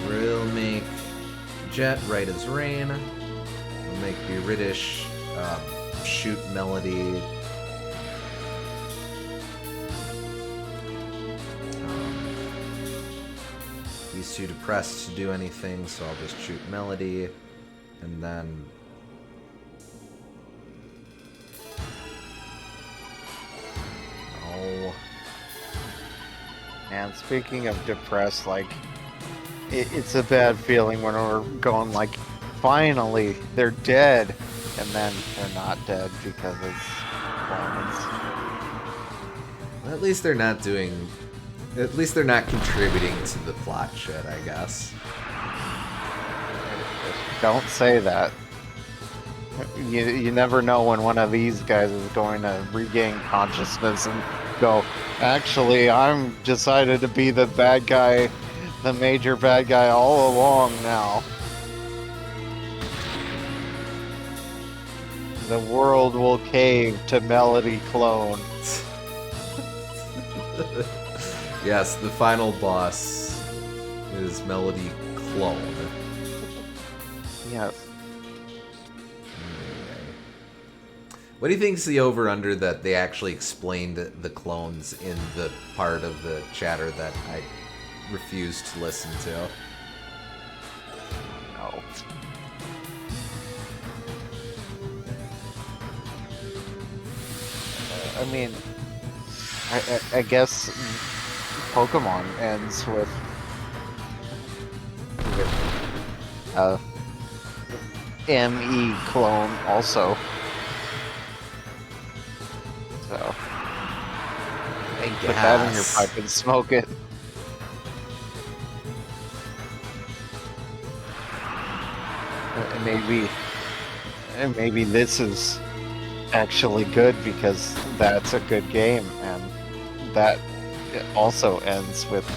We'll make Jet right as rain. We'll make Buridish shoot Melody. He's too depressed to do anything, so I'll just shoot Melody. And then... Oh. And speaking of depressed, like, it's a bad feeling when we're going like, finally, they're dead, and then they're not dead because it's violence. At least they're not doing... At least they're not contributing to the plot shit, I guess. Don't say that. You never know when one of these guys is going to regain consciousness and go, actually, I'm decided to be the bad guy, the major bad guy all along now. The world will cave to Melody Clone. Yes, the final boss is Melody Clone. Yes. What do you think's the over-under that they actually explained the clones in the part of the chatter that I refused to listen to? No. I mean, I guess Pokemon ends with ME clone also. So put that in your pipe and smoke it. maybe this is actually good because that's a good game, and that also ends with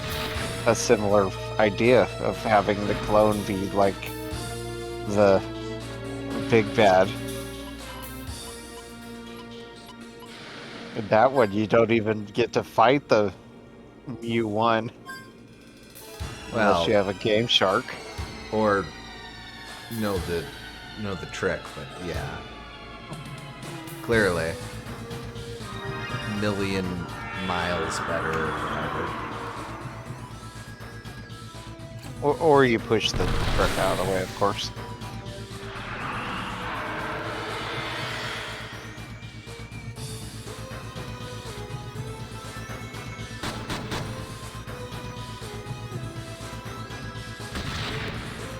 a similar idea of having the clone be like the big bad. In that one, you don't even get to fight the Mu-1 unless Well, you have a Game Shark. or know the trick, but yeah. Clearly. Million miles better or whatever. Or you push the trick out of the way, of course.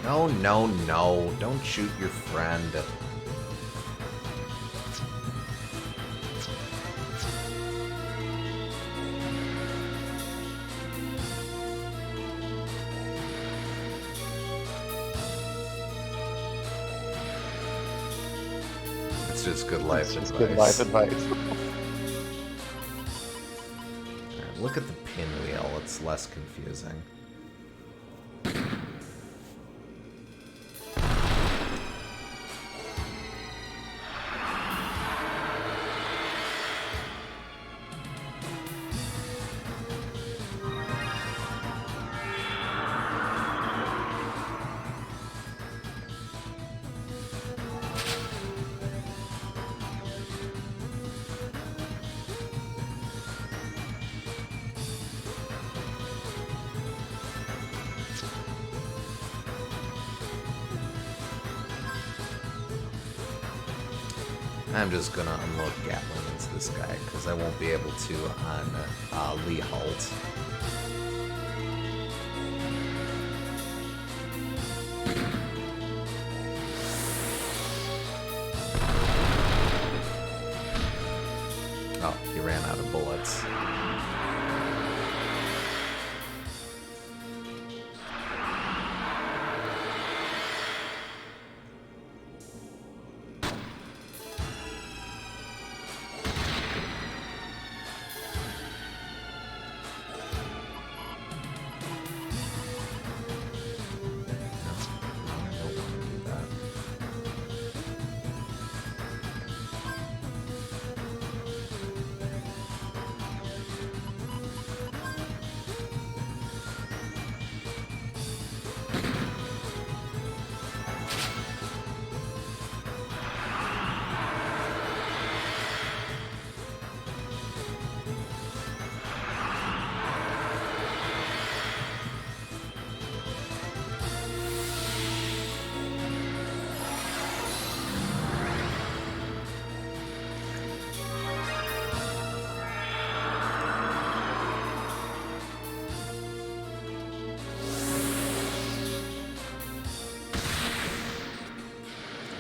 No, no, no. Don't shoot your friend. It's just good life advice. Good life advice. Alright, look at the pinwheel. It's less confusing. I'm just gonna unload Gatling into this guy, because I won't be able to on Lee Halt. Oh, he ran out of bullets.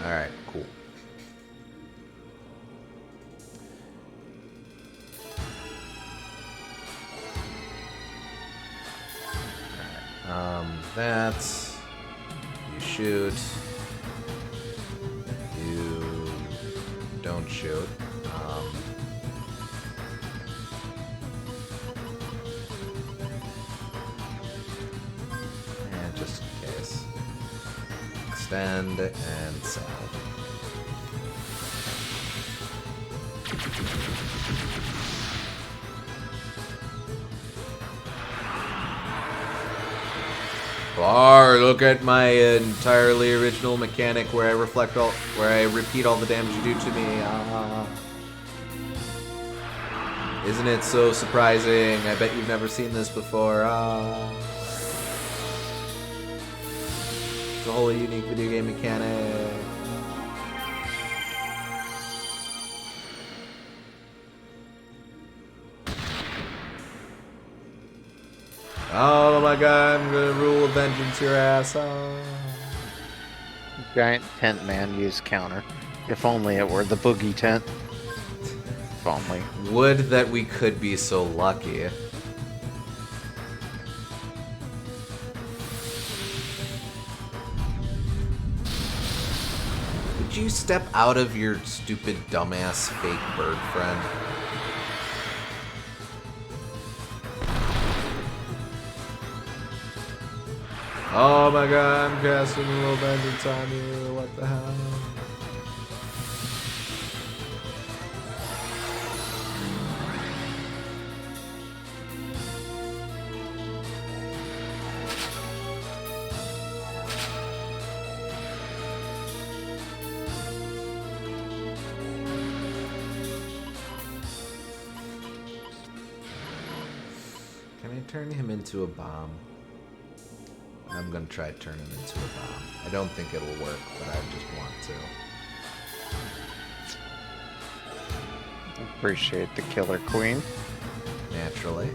Alright, cool. Alright, that. You shoot. You don't shoot. And just in case. Extend and sell. Look at my entirely original mechanic where I repeat all the damage you do to me. Isn't it so surprising? I bet you've never seen this before. It's a whole unique video game mechanic. Oh my god, I'm gonna rule of vengeance your ass. Giant tent man used counter. If only it were the boogie tent. If only. Would that we could be so lucky. you step out of your stupid, dumbass, fake bird friend? Oh my god, I'm casting a little vengeance on you. What the hell? Can I turn him into a bomb? I'm gonna try to turn him into a bomb. I don't think it'll work, but I just want to. Appreciate the Killer Queen. Naturally.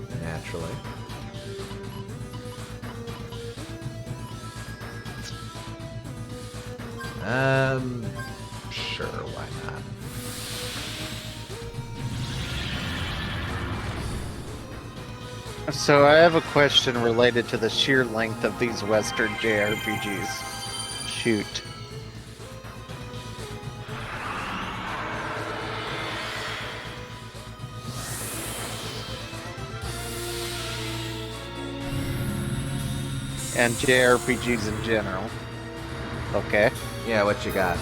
Sure, why not? So I have a question related to the sheer length of these Western JRPGs. Shoot. And JRPGs in general. Okay. Yeah, what you got?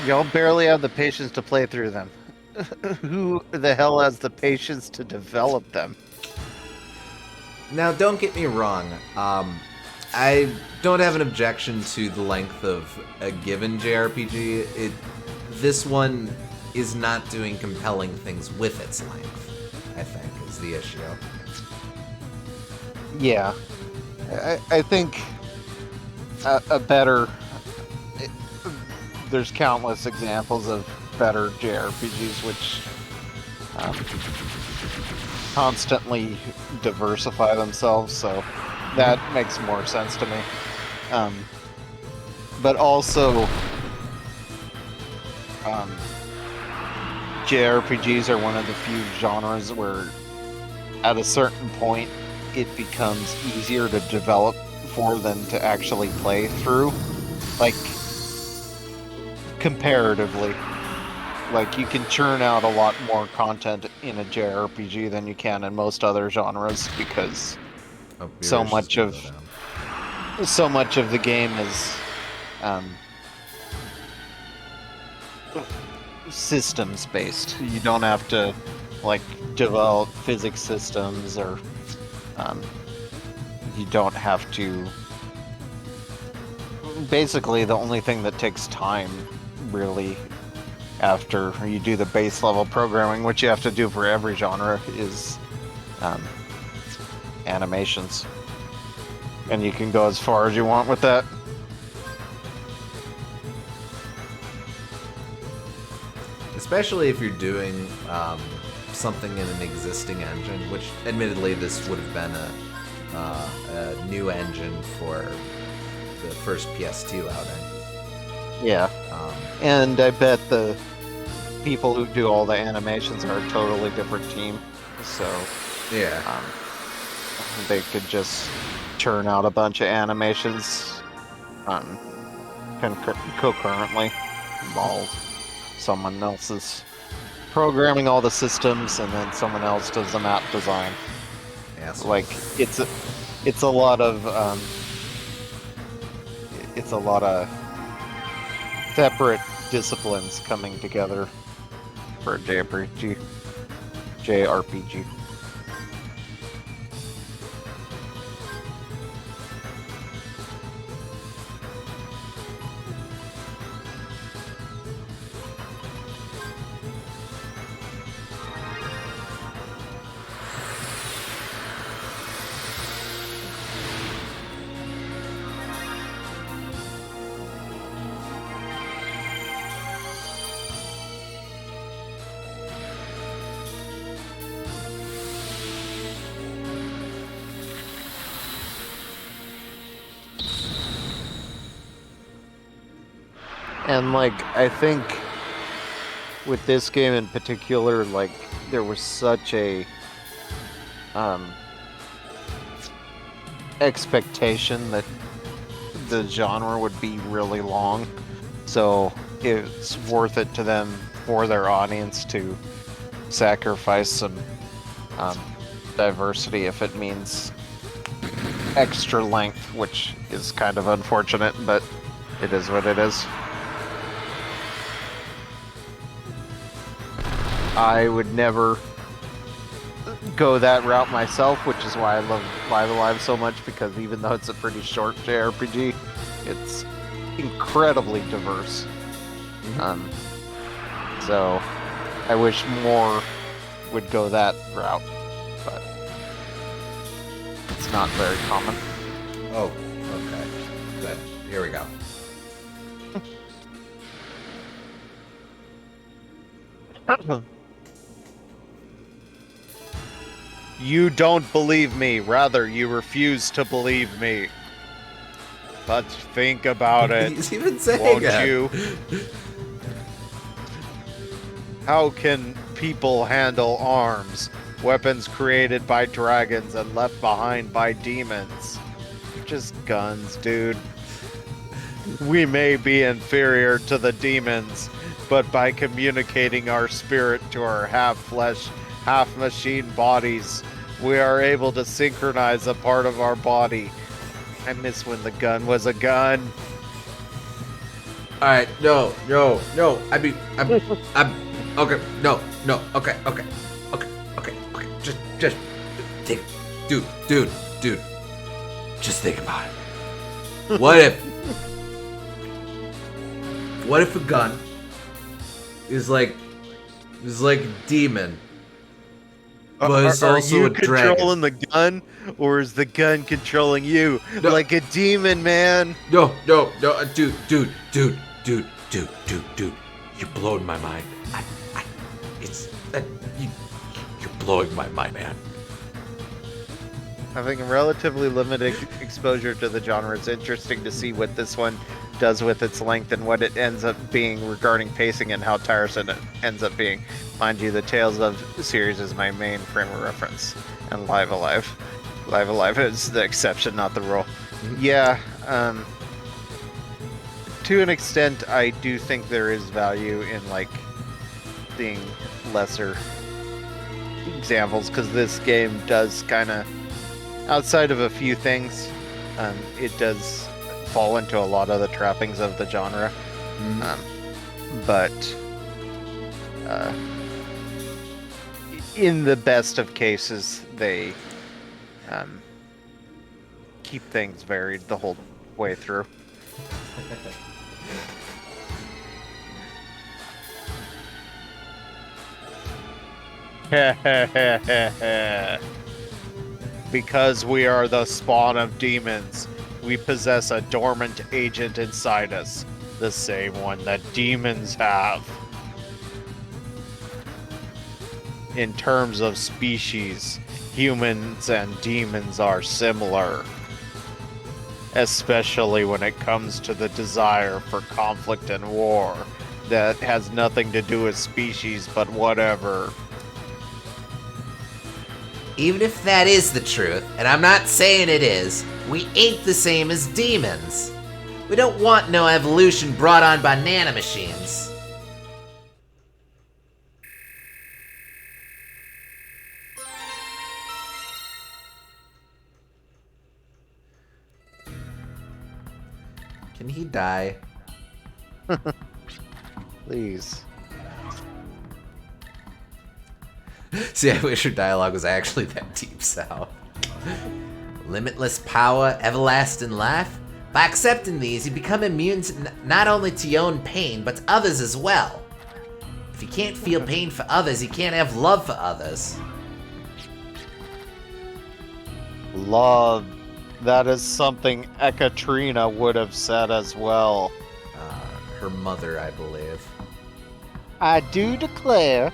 Y'all barely have the patience to play through them. Who the hell has the patience to develop them? Now, don't get me wrong. I don't have an objection to the length of a given JRPG. This one is not doing compelling things with its length, I think, is the issue. Yeah. I think a better... There's countless examples of better JRPGs which constantly diversify themselves, so that makes more sense to me. But also, JRPGs are one of the few genres where at a certain point it becomes easier to develop for than to actually play through. Like, comparatively. Like, you can churn out a lot more content in a JRPG than you can in most other genres because so much of the game is systems based. You don't have to like develop physics systems, or you don't have to. Basically, the only thing that takes time, really, after you do the base level programming, which you have to do for every genre, is animations. And you can go as far as you want with that. Especially if you're doing something in an existing engine, which admittedly this would have been a new engine for the first PS2 outing. Yeah. And I bet the people who do all the animations are a totally different team. So yeah, they could just churn out a bunch of animations concurrently while someone else is programming all the systems, and then someone else does the map design. Yeah, so like it's a lot of separate disciplines coming together for a JRPG. And like, I think with this game in particular, like, there was such a um, expectation that the genre would be really long, so it's worth it to them for their audience to sacrifice some diversity if it means extra length, which is kind of unfortunate, but it is what it is. I would never go that route myself, which is why I love Live Alive so much, because even though it's a pretty short JRPG, it's incredibly diverse. So I wish more would go that route, but it's not very common. Oh, okay. Good. Here we go. You don't believe me, rather you refuse to believe me. But think about it. He's even saying Won't it. you? How can people handle arms? Weapons created by dragons and left behind by demons. They're just guns, dude. We may be inferior to the demons, but by communicating our spirit to our half-flesh, half-machine bodies, we are able to synchronize a part of our body. I miss when the gun was a gun. Alright, no. I'm okay, no, okay. Just think, dude. Just think about it. What if a gun is like a demon, but it's also are you a dragon? controlling the gun, or is the gun controlling you? No. Like a demon, man. No, dude. You're blowing my mind. You're blowing my mind, man. Having relatively limited exposure to the genre, it's interesting to see what this one does with its length and what it ends up being regarding pacing and how tiresome it ends up being. Mind you, the Tales of series is my main frame of reference, and Live Alive. Live Alive is the exception, not the rule. Yeah, to an extent, I do think there is value in, like, seeing lesser examples, because this game does kind of, outside of a few things, it does fall into a lot of the trappings of the genre. But in the best of cases, they keep things varied the whole way through. Because we are the spawn of demons, we possess a dormant agent inside us, the same one that demons have. In terms of species, humans and demons are similar, especially when it comes to the desire for conflict and war. That has nothing to do with species, but whatever. Even if that is the truth, and I'm not saying it is, we ain't the same as demons. We don't want no evolution brought on by nanomachines. Can he die? Please. See, I wish her dialogue was actually that deep, Sal. Limitless power, everlasting life. By accepting these, you become immune to not only to your own pain, but to others as well. If you can't feel pain for others, you can't have love for others. Love. That is something Ekaterina would have said as well. Her mother, I believe. I do declare.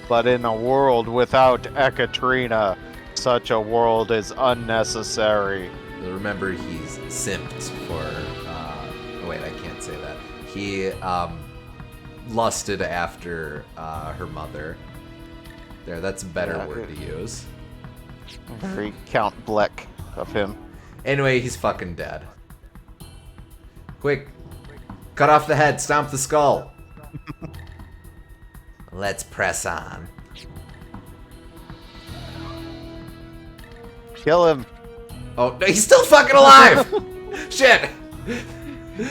But in a world without Ekaterina, such a world is unnecessary. You'll remember he's simped for, oh wait, I can't say that. He, lusted after, her mother. There, that's a better Yeah. word to use. Very Count Bleck of him. Anyway, he's fucking dead. Quick. Cut off the head, stomp the skull. Let's press on. Kill him. Oh, no, he's still fucking alive! Shit!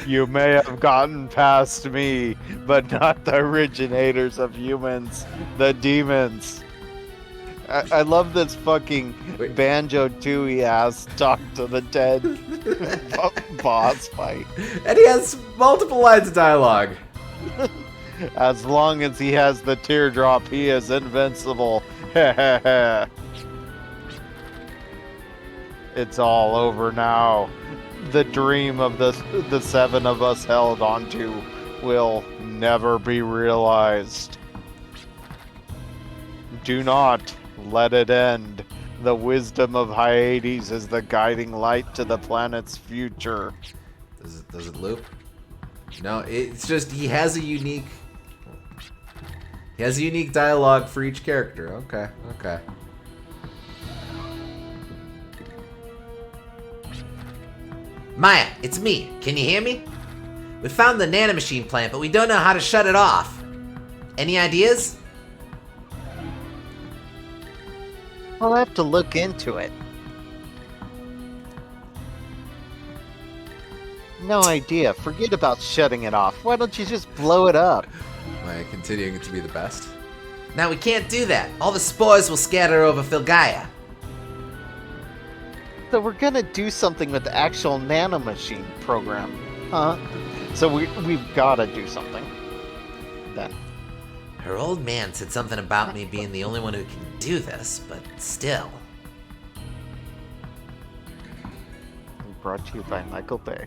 You may have gotten past me, but not the originators of humans, the demons. I love this fucking Wait. Banjo-Tooie ass talk to the dead boss fight. And he has multiple lines of dialogue. As long as he has the teardrop, he is invincible. It's all over now. The dream of the seven of us held onto will never be realized. Do not let it end. The wisdom of Hyades is the guiding light to the planet's future. Does it loop? No, it's just he has a unique dialogue for each character. Okay. Maya, it's me. Can you hear me? We found the nanomachine plant, but we don't know how to shut it off. Any ideas? I'll have to look into it. No idea. Forget about shutting it off. Why don't you just blow it up? Am I continuing to be the best? Now we can't do that. All the spores will scatter over Filgaia. So we're gonna do something with the actual nanomachine program, huh? So we've gotta do something. Then. Her old man said something about me being the only one who can do this, but still. Brought to you by Michael Bay.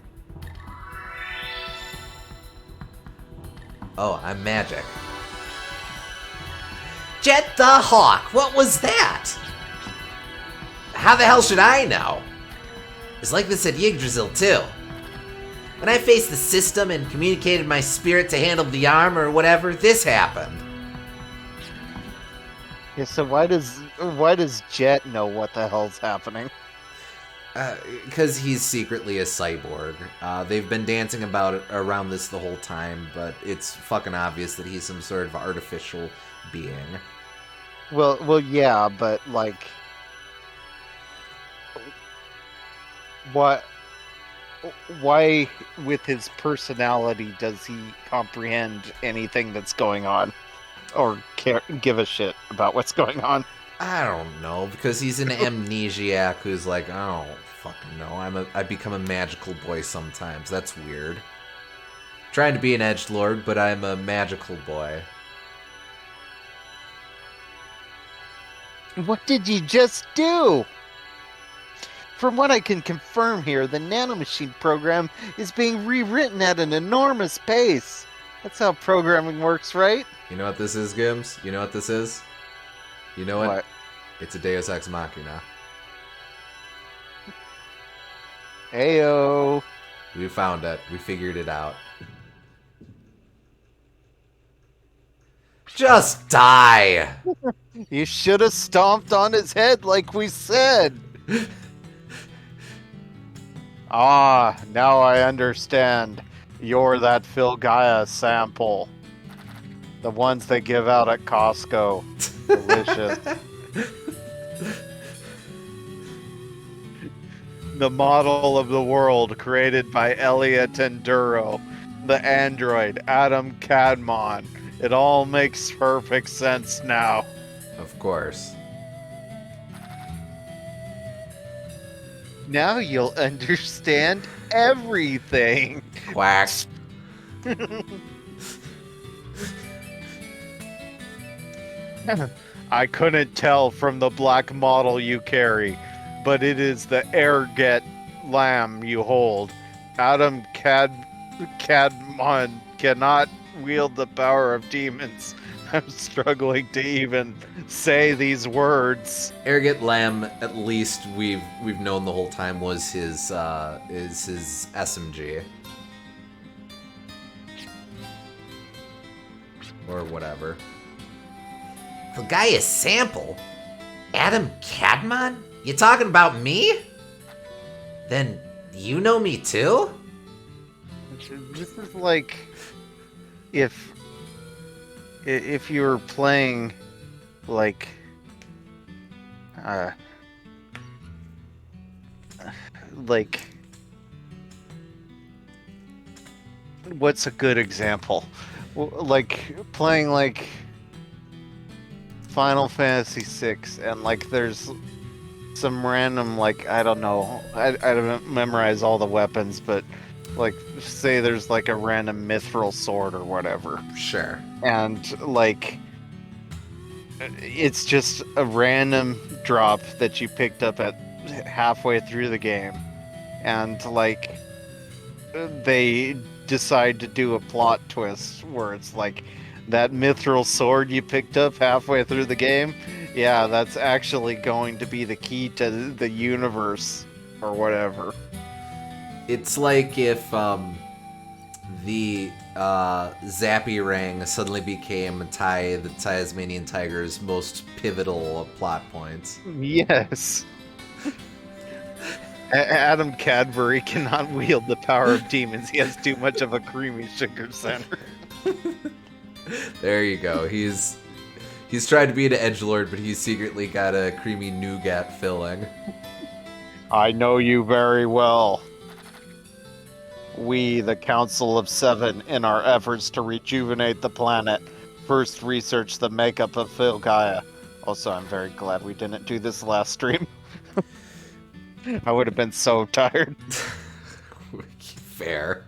Oh, I'm magic. Jet the Hawk, what was that? How the hell should I know? It's like this at Yggdrasil too. When I faced the system and communicated my spirit to handle the arm or whatever, this happened. Yeah, so why does Jet know what the hell's happening? Because he's secretly a cyborg. They've been dancing about it around this the whole time, but it's fucking obvious that he's some sort of artificial being. Well, yeah, but like, what? Why, with his personality, does he comprehend anything that's going on, or give a shit about what's going on? I don't know, because he's an amnesiac who's like, I don't fucking know. I become a magical boy sometimes. That's weird. Trying to be an edgelord, but I'm a magical boy. What did you just do? From what I can confirm here, the nanomachine program is being rewritten at an enormous pace. That's how programming works, right? You know what this is, Gims? You know what this is? You know what? What? It's a Deus Ex Machina. Heyo. We found it. We figured it out. Just die! You should have stomped on his head like we said. Ah, now I understand. You're that Filgaia sample. The ones they give out at Costco. Delicious. The model of the world created by Elliot and Duro. The android, Adam Cadmon. It all makes perfect sense now. Of course. Now you'll understand everything. Quack. I couldn't tell from the black model you carry, but it is the Airget lamb you hold. Adam Cadmon cannot wield the power of demons. I'm struggling to even say these words. Arrogant Lamb, at least we've known the whole time, was his SMG. Or whatever. The Gaia sample? Adam Cadmon? You talking about me? Then you know me too? This is like if you were playing like like what's a good example? Like playing like Final Fantasy VI and like there's some random like I don't know I don't memorize all the weapons, but like say there's like a random mithril sword or whatever, Sure. and like it's just a random drop that you picked up at halfway through the game, and like they decide to do a plot twist where it's like that mithril sword you picked up halfway through the game, yeah, that's actually going to be the key to the universe or whatever. It's like if the Zappy Ring suddenly became the Tasmanian Tiger's most pivotal plot points. Yes. Adam Cadbury cannot wield the power of demons. He has too much of a creamy sugar center. There you go. He's tried to be an edgelord, but he's secretly got a creamy nougat filling. I know you very well. We, the Council of Seven, in our efforts to rejuvenate the planet, first researched the makeup of Phil Gaia. Also, I'm very glad we didn't do this last stream. I would have been so tired. Fair.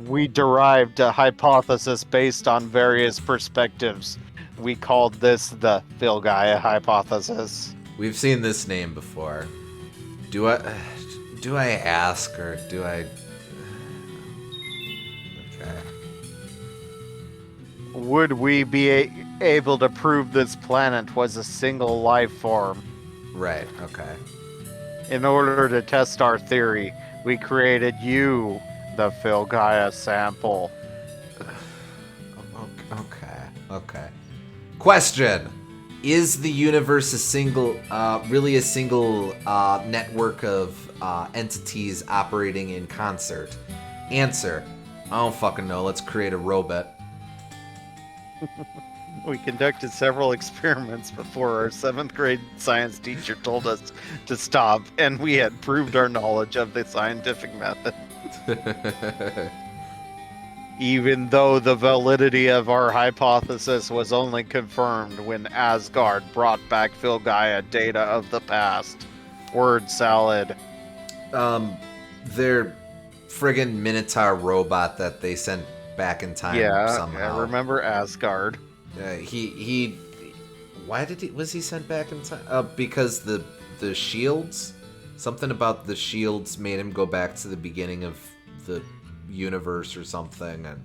We derived a hypothesis based on various perspectives. We called this the Phil Gaia hypothesis. We've seen this name before. Do I ask or do I? Okay. Would we be able to prove this planet was a single life form? Right. Okay. In order to test our theory, we created you, the Phil Gaia sample. Okay. Question: is the universe a single, really a single network of entities operating in concert? Answer: I don't fucking know. Let's create a robot. We conducted several experiments before our 7th grade science teacher told us to stop, and we had proved our knowledge of the scientific method. Even though the validity of our hypothesis was only confirmed when Asgard brought back Phil Gaia data of the past. Word salad. Their friggin' Minotaur robot that they sent back in time somehow. I remember Asgard. Was he sent back in time? Because the shields, something about the shields made him go back to the beginning of the universe or something, and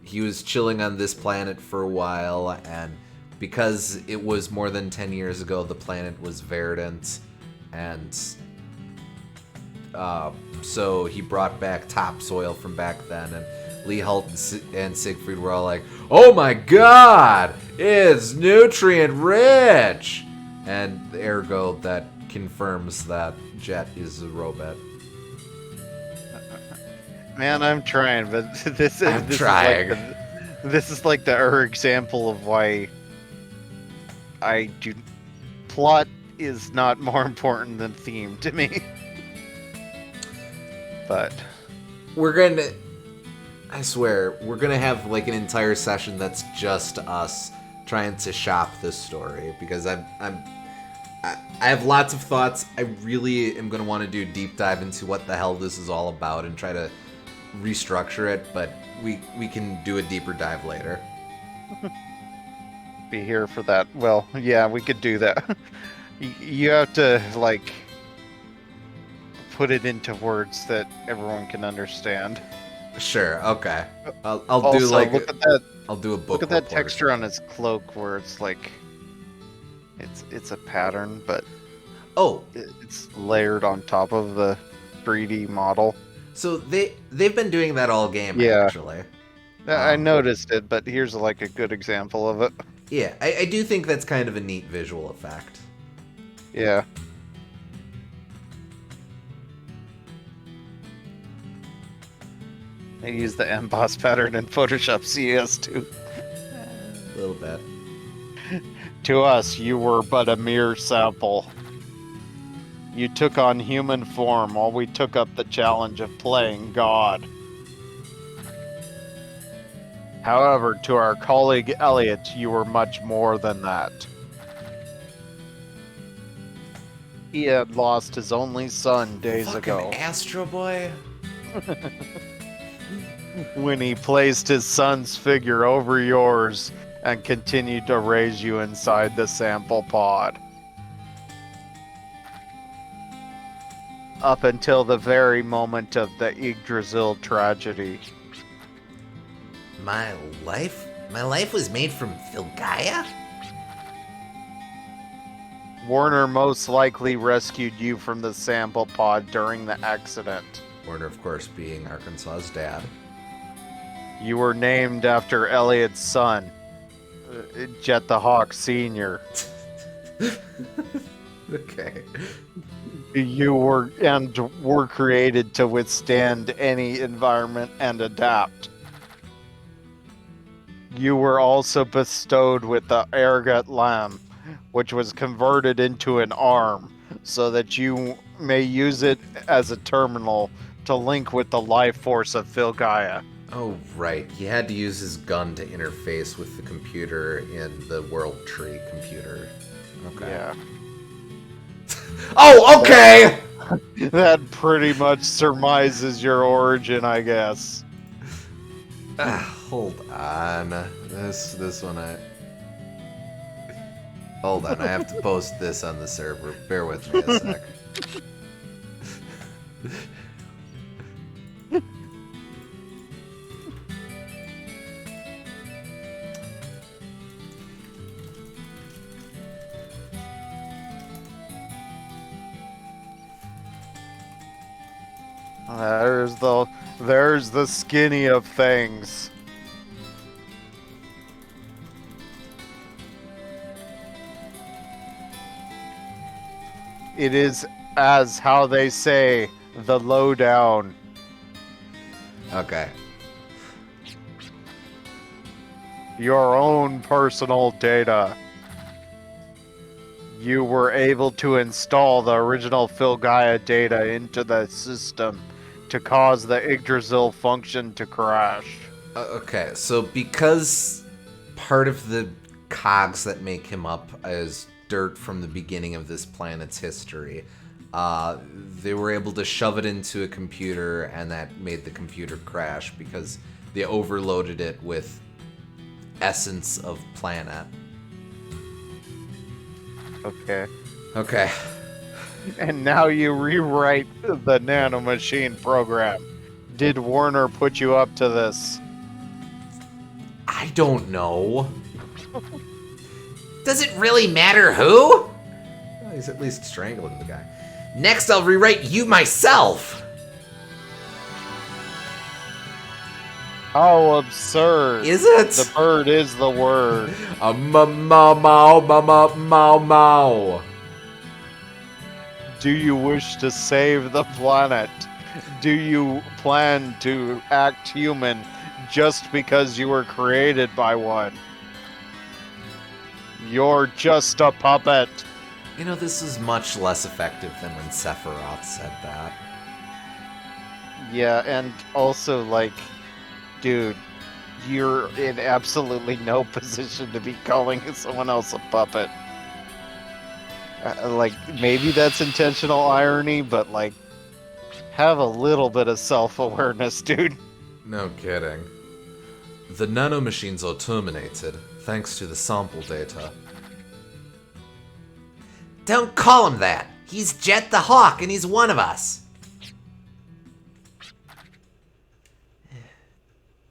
he was chilling on this planet for a while, and because it was more than 10 years ago, the planet was verdant, and so he brought back topsoil from back then, and Lee Hult and Siegfried were all like, "Oh my god, it's nutrient rich!" And ergo, that confirms that Jet is a robot. Man, I'm trying, but this is like the example of why plot is not more important than theme to me. But I swear, we're gonna have like an entire session that's just us trying to shop this story, because I have lots of thoughts. I really am gonna want to do a deep dive into what the hell this is all about and try to restructure it, but we can do a deeper dive later. Be here for that. Well, yeah, we could do that. You have to like put it into words that everyone can understand. Sure. Okay. I'll Also, do like look at that. I'll do a book. Look at that report or texture on his cloak, where it's like it's a pattern, but it's layered on top of the 3D model. So they've been doing that all game, Yeah. actually. I noticed it, but here's like a good example of it. Yeah, I do think that's kind of a neat visual effect. Yeah. I use the emboss pattern in Photoshop CS2. A little bit. To us, you were but a mere sample. You took on human form while we took up the challenge of playing God. However, to our colleague Elliot, you were much more than that. He had lost his only son days ago Fucking Astro Boy. when he placed his son's figure over yours and continued to raise you inside the sample pod. Up until the very moment of the Yggdrasil tragedy. My life? My life was made from Filgaia? Warner most likely rescued you from the sample pod during the accident. Warner, of course, being Arkansas's dad. You were named after Elliot's son, Jet the Hawk Sr. Okay. You were created to withstand any environment and adapt. You were also bestowed with the Ergot Lamb, which was converted into an arm, so that you may use it as a terminal to link with the life force of Filgaia. Oh, right. He had to use his gun to interface with the computer in the World Tree computer. Okay. Yeah. Oh, okay! That pretty much surmises your origin, I guess. Hold on. This one Hold on, I have to post this on the server. Bear with me a sec. There's the skinny of things. It is, as how they say, the lowdown. Okay. Your own personal data. You were able to install the original Filgaia data into the system to cause the Yggdrasil function to crash. Okay, so because part of the cogs that make him up is dirt from the beginning of this planet's history, they were able to shove it into a computer, and that made the computer crash because they overloaded it with essence of planet. Okay. Okay. And now you rewrite the nanomachine program. Did Warner put you up to this? I don't know. Does it really matter who? Well, he's at least strangling the guy. Next, I'll rewrite you myself. How absurd. Is it? The bird is the word. Mau. Do you wish to save the planet? Do you plan to act human just because you were created by one? You're just a puppet. You know, this is much less effective than when Sephiroth said that. Yeah, and also, like, dude, you're in absolutely no position to be calling someone else a puppet. Like, maybe that's intentional irony, but, like, have a little bit of self-awareness, dude. No kidding. The nanomachines are terminated, thanks to the sample data. Don't call him that. He's Jet the Hawk, and he's one of us.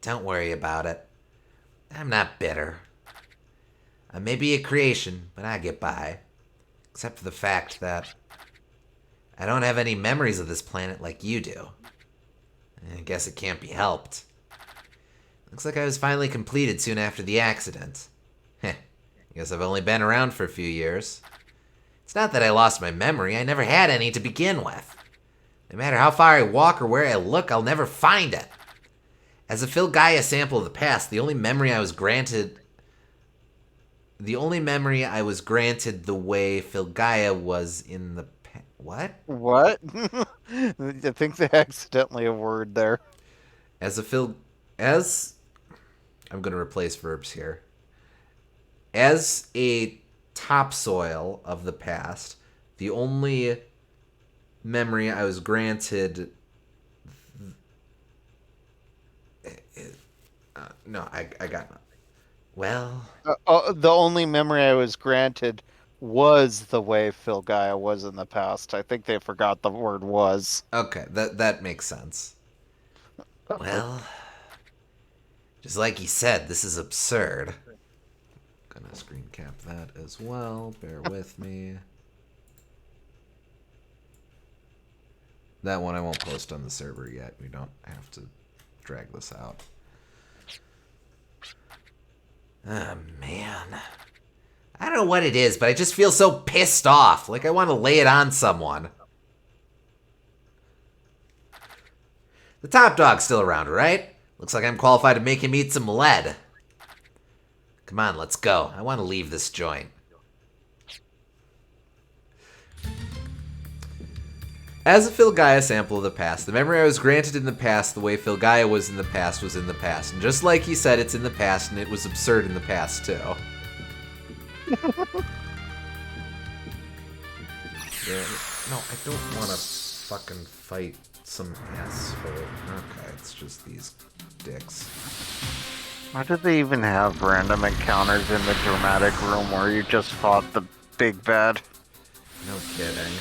Don't worry about it. I'm not bitter. I may be a creation, but I get by. Except for the fact that I don't have any memories of this planet like you do. I guess it can't be helped. Looks like I was finally completed soon after the accident. Heh. Guess I've only been around for a few years. It's not that I lost my memory, I never had any to begin with. No matter how far I walk or where I look, I'll never find it. As a Phil Gaia sample of the past, the only memory I was granted the way Phil Gaia was in the what? What? I think they accidentally a word there. As I'm going to replace verbs here. As a topsoil of the past, the only memory I was granted. No, I got it. Well, The only memory I was granted was the way Phil Gaia was in the past. I think they forgot the word was. okay, that makes sense. Well, just like he said, this is absurd. Gonna screen cap that as well. Bear with me. That one I won't post on the server yet. We don't have to drag this out. Oh, man. I don't know what it is, but I just feel so pissed off. Like I want to lay it on someone. The top dog's still around, right? Looks like I'm qualified to make him eat some lead. Come on, let's go. I want to leave this joint. As a Phil Gaia sample of the past, the memory I was granted in the past, the way Phil Gaia was in the past, was in the past. And just like he said, it's in the past, and it was absurd in the past, too. Yeah, no, I don't want to fucking fight some asshole. Okay, it's just these dicks. Why did they even have random encounters in the dramatic room where you just fought the big bad? No kidding.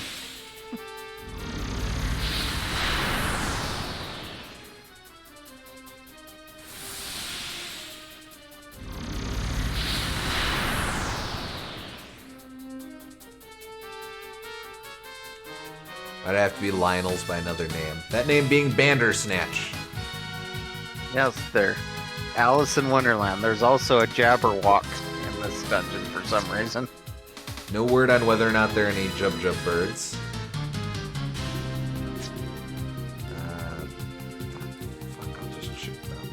I'd have to be Lionel's by another name. That name being Bandersnatch. Yes, there. Alice in Wonderland. There's also a Jabberwock in this dungeon for some reason. No word on whether or not there are any Jub Jub birds. Fuck, I'll just shoot them.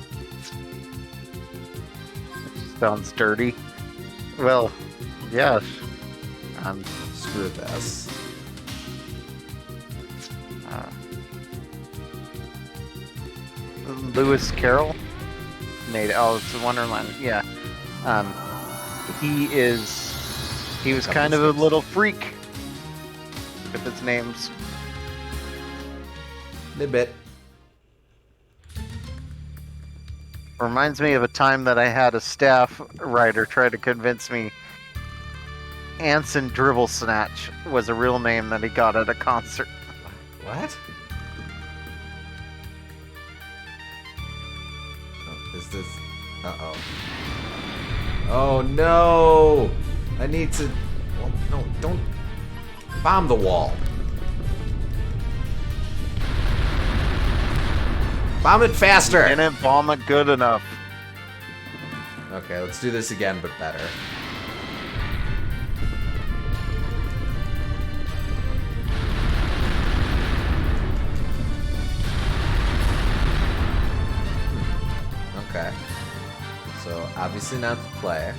Sounds dirty. Well, yes. Screw this. Lewis Carroll made Alice in Wonderland. Yeah. He was kind of a little freak with his names. A bit. Reminds me of a time that I had a staff writer try to convince me Anson Dribble Snatch was a real name that he got at a concert. What? Oh, is this... Uh-oh. Oh, no! I need to... Well, no, don't... Bomb the wall. Bomb it faster! Didn't bomb it good enough. Okay, let's do this again, but better. Okay. So, obviously not the play.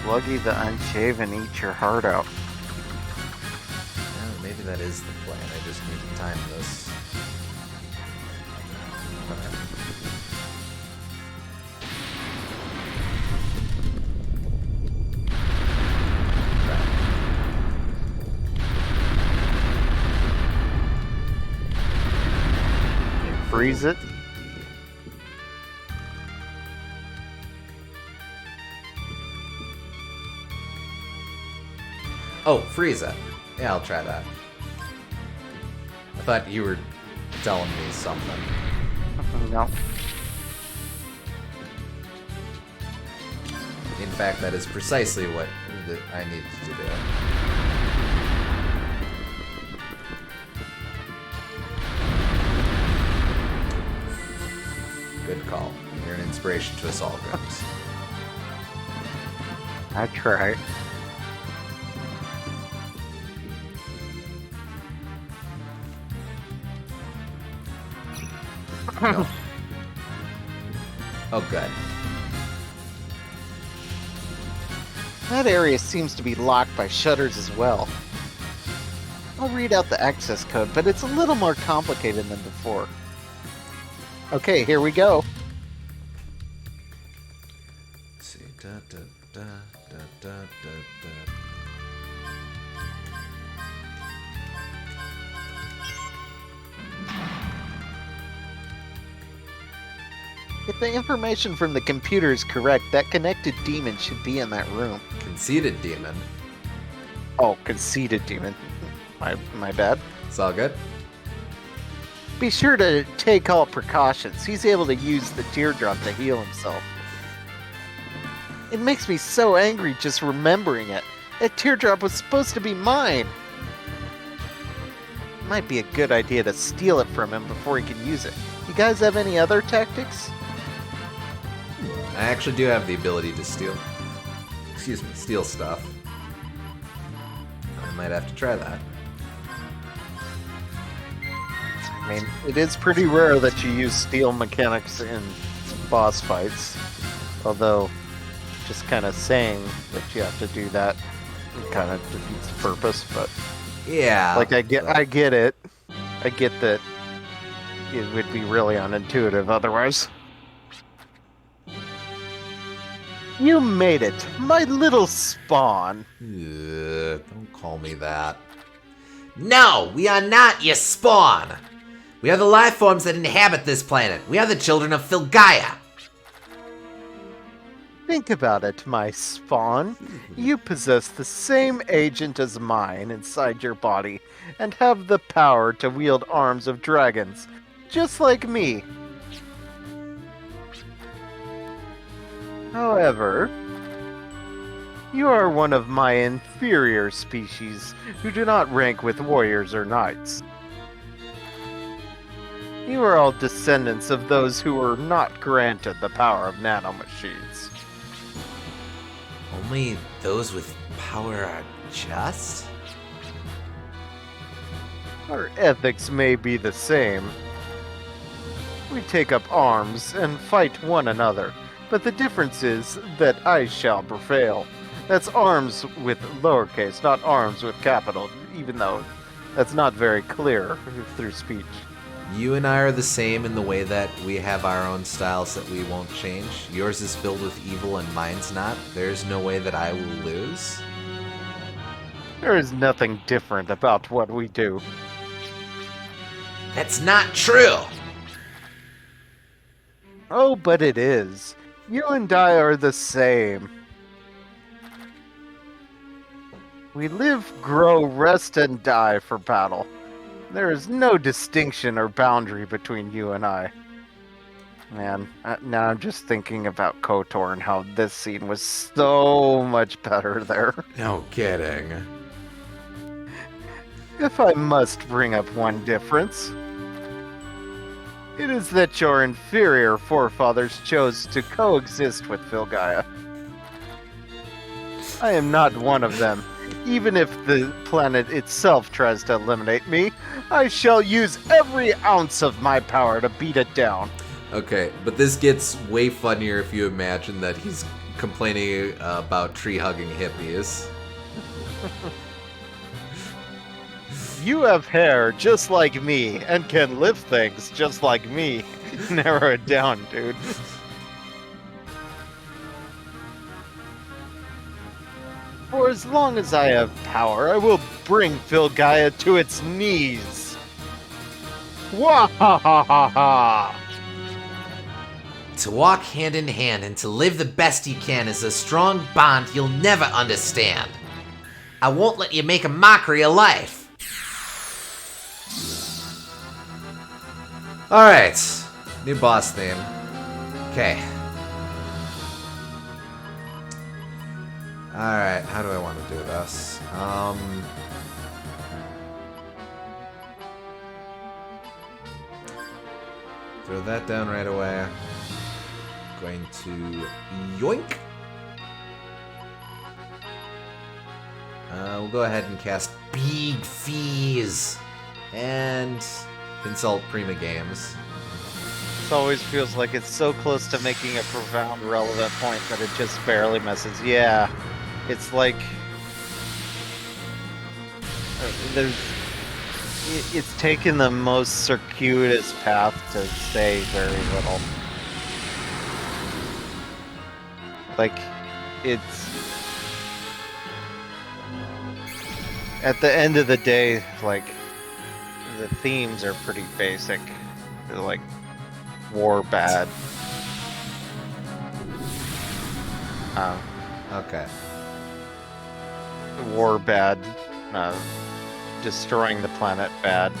Sluggy the Unshaven eat your heart out. Yeah, maybe that is the plan. I just need to time this. Okay. Freeze it. Oh, freeze it. Yeah, I'll try that. I thought you were telling me something. No. In fact, that is precisely what I needed to do. call. You're an inspiration to us all, Grims. That's right. No. Oh, good. That area seems to be locked by shutters as well. I'll read out the access code, but it's a little more complicated than before. Okay, here we go. Let's see. Da, da, da, da, da, da, da. If the information from the computer is correct, that connected demon should be in that room. Conceited demon. Oh, conceited demon. My bad. It's all good. Be sure to take all precautions. He's able to use the teardrop to heal himself. It makes me so angry just remembering it. That teardrop was supposed to be mine. Might be a good idea to steal it from him before he can use it. You guys have any other tactics? I actually do have the ability to steal stuff. I might have to try that. I mean, it is pretty rare that you use steal mechanics in boss fights. Although, just kind of saying that you have to do that kind of defeats the purpose. But Yeah. like, I get it. I get that it would be really unintuitive otherwise. You made it, my little spawn. Don't call me that. No, we are not your spawn. We are the life forms that inhabit this planet. We are the children of Filgaia. Think about it, my spawn. You possess the same agent as mine inside your body, and have the power to wield arms of dragons, just like me. However, you are one of my inferior species who do not rank with warriors or knights. You are all descendants of those who were not granted the power of nanomachines. Only those with power are just? Our ethics may be the same. We take up arms and fight one another, but the difference is that I shall prevail. That's arms with lowercase, not arms with capital, even though that's not very clear through speech. You and I are the same in the way that we have our own styles that we won't change. Yours is filled with evil and mine's not. There's no way that I will lose. There is nothing different about what we do. That's not true. Oh, but it is. You and I are the same. We live, grow, rest, and die for battle. There is no distinction or boundary between you and I. Man, now I'm just thinking about KOTOR and how this scene was so much better there. No kidding. If I must bring up one difference, it is that your inferior forefathers chose to coexist with Filgaia. I am not one of them. Even if the planet itself tries to eliminate me, I shall use every ounce of my power to beat it down. Okay, but this gets way funnier if you imagine that he's complaining about tree-hugging hippies. You have hair just like me, and can lift things just like me. Narrow it down, dude. For as long as I have power, I will bring Filgaia to its knees. Wahahaha! To walk hand in hand and to live the best you can is a strong bond you'll never understand. I won't let you make a mockery of life. Alright, new boss theme. Okay. Alright, how do I want to do this? Throw that down right away. going to yoink. We'll go ahead and cast Big Fees and consult Prima Games. It always feels like it's so close to making a profound, relevant point that it just barely misses. Yeah, it's like it's taken the most circuitous path to say very little. Like, it's at the end of the day, like, the themes are pretty basic. They're like war bad. Okay. War bad. Destroying the planet bad.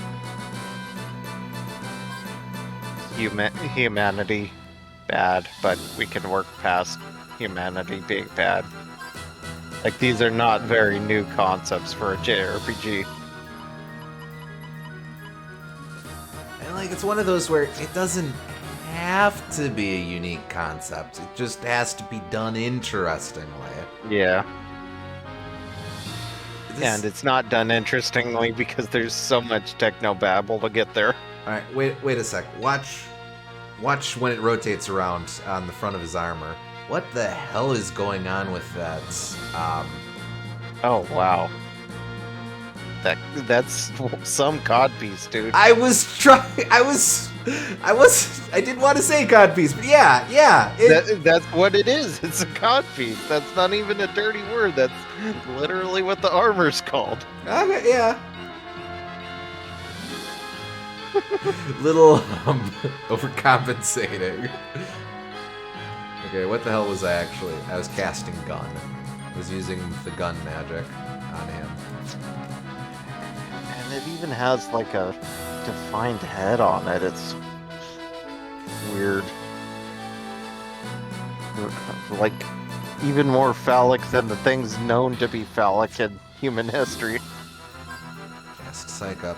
Humanity bad, but we can work past humanity being bad. Like, these are not very new concepts for a JRPG. And like, it's one of those where it doesn't have to be a unique concept. It just has to be done interestingly. Yeah. This- And it's not done interestingly because there's so much technobabble to get there. All right, wait a sec. Watch when it rotates around on the front of his armor. What the hell is going on with that? Oh, wow. That's some codpiece, dude. I didn't want to say codpiece, but yeah. That's what it is. It's a codpiece. That's not even a dirty word. That's literally what the armor's called. Okay, yeah. Little overcompensating. Okay, what the hell was I actually? I was casting gun. I was using the gun magic on him. And it even has like a defined head on it. It's weird. Like, even more phallic than the things known to be phallic in human history. Cast Psych Up.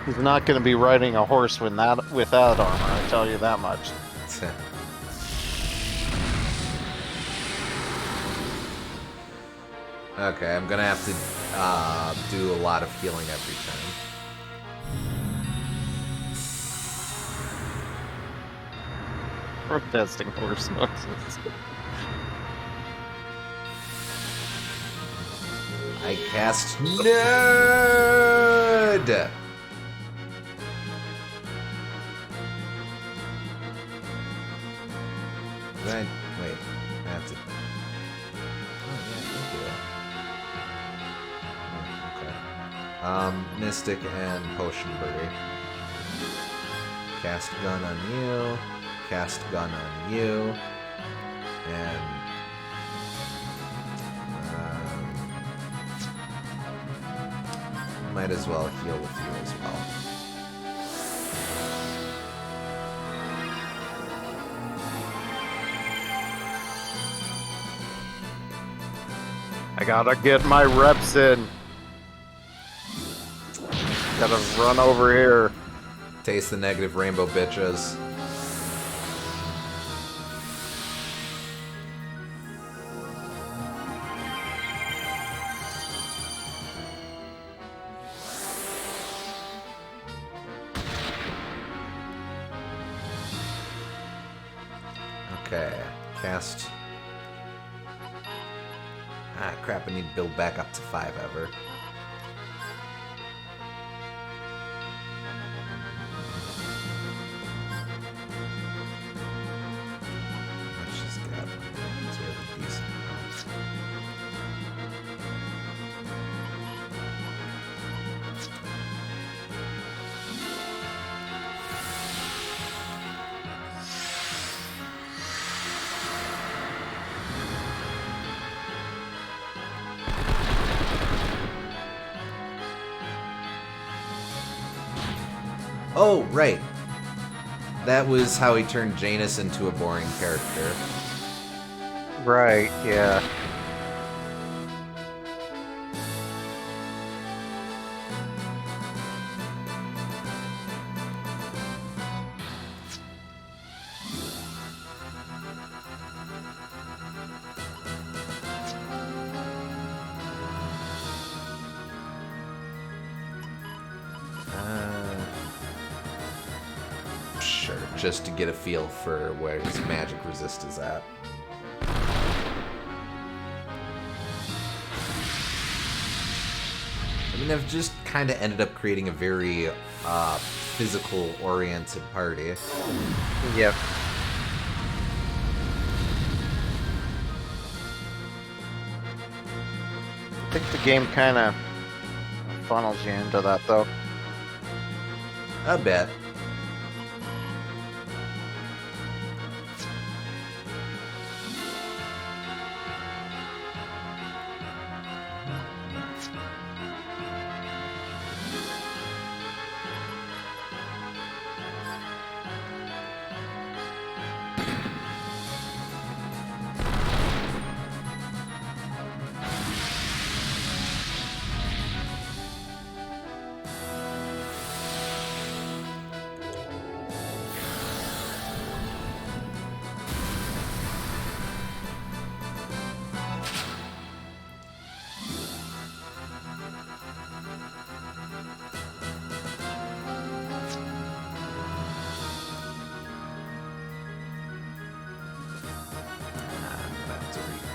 He's not going to be riding a horse with that armor, I tell you that much. Okay, I'm gonna have to do a lot of healing every turn. Protesting horse noises. I cast Nerd! Wait, I have to... Oh, yeah, thank you. Okay. Mystic and Potionberry. Cast Gun on you. Cast Gun on you. And... might as well heal with you as well. I gotta get my reps in. Gotta run over here. Taste the negative rainbow, bitches. Okay, cast. Ah, crap, I need to build back up to 5 ever. Let's just get up. It's really decent. Oh, right. That was how he turned Janus into a boring character. Right, yeah. just to get a feel for where his magic resist is at. I mean, I've just kind of ended up creating a very physical-oriented party. Yep. I think the game kind of funnels you into that, though. I bet.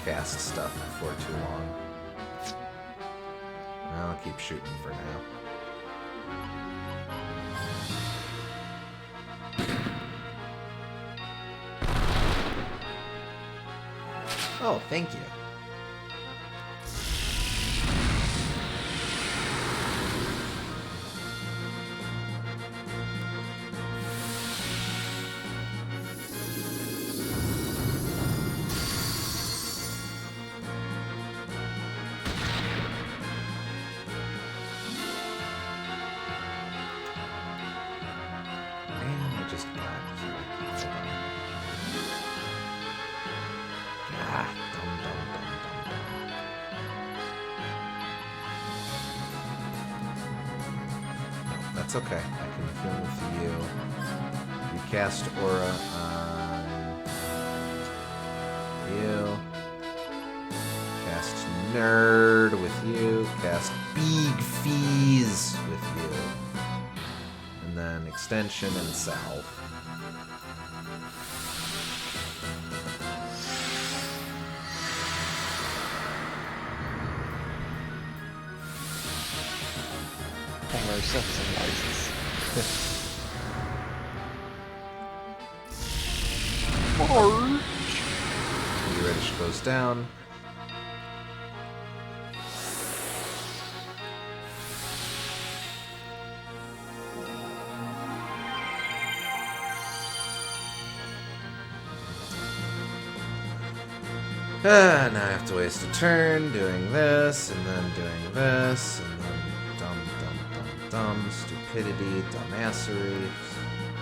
Cast stuff before too long. I'll keep shooting for now. Oh, thank you. That's okay. I can heal with you. You cast Aura on you. Cast Nerd with you. Cast Big Fees with you. And then Extension and Salve. The Reddish goes down. Now I have to waste a turn doing this, and then doing this, and then dumb, stupidity, dumbassery,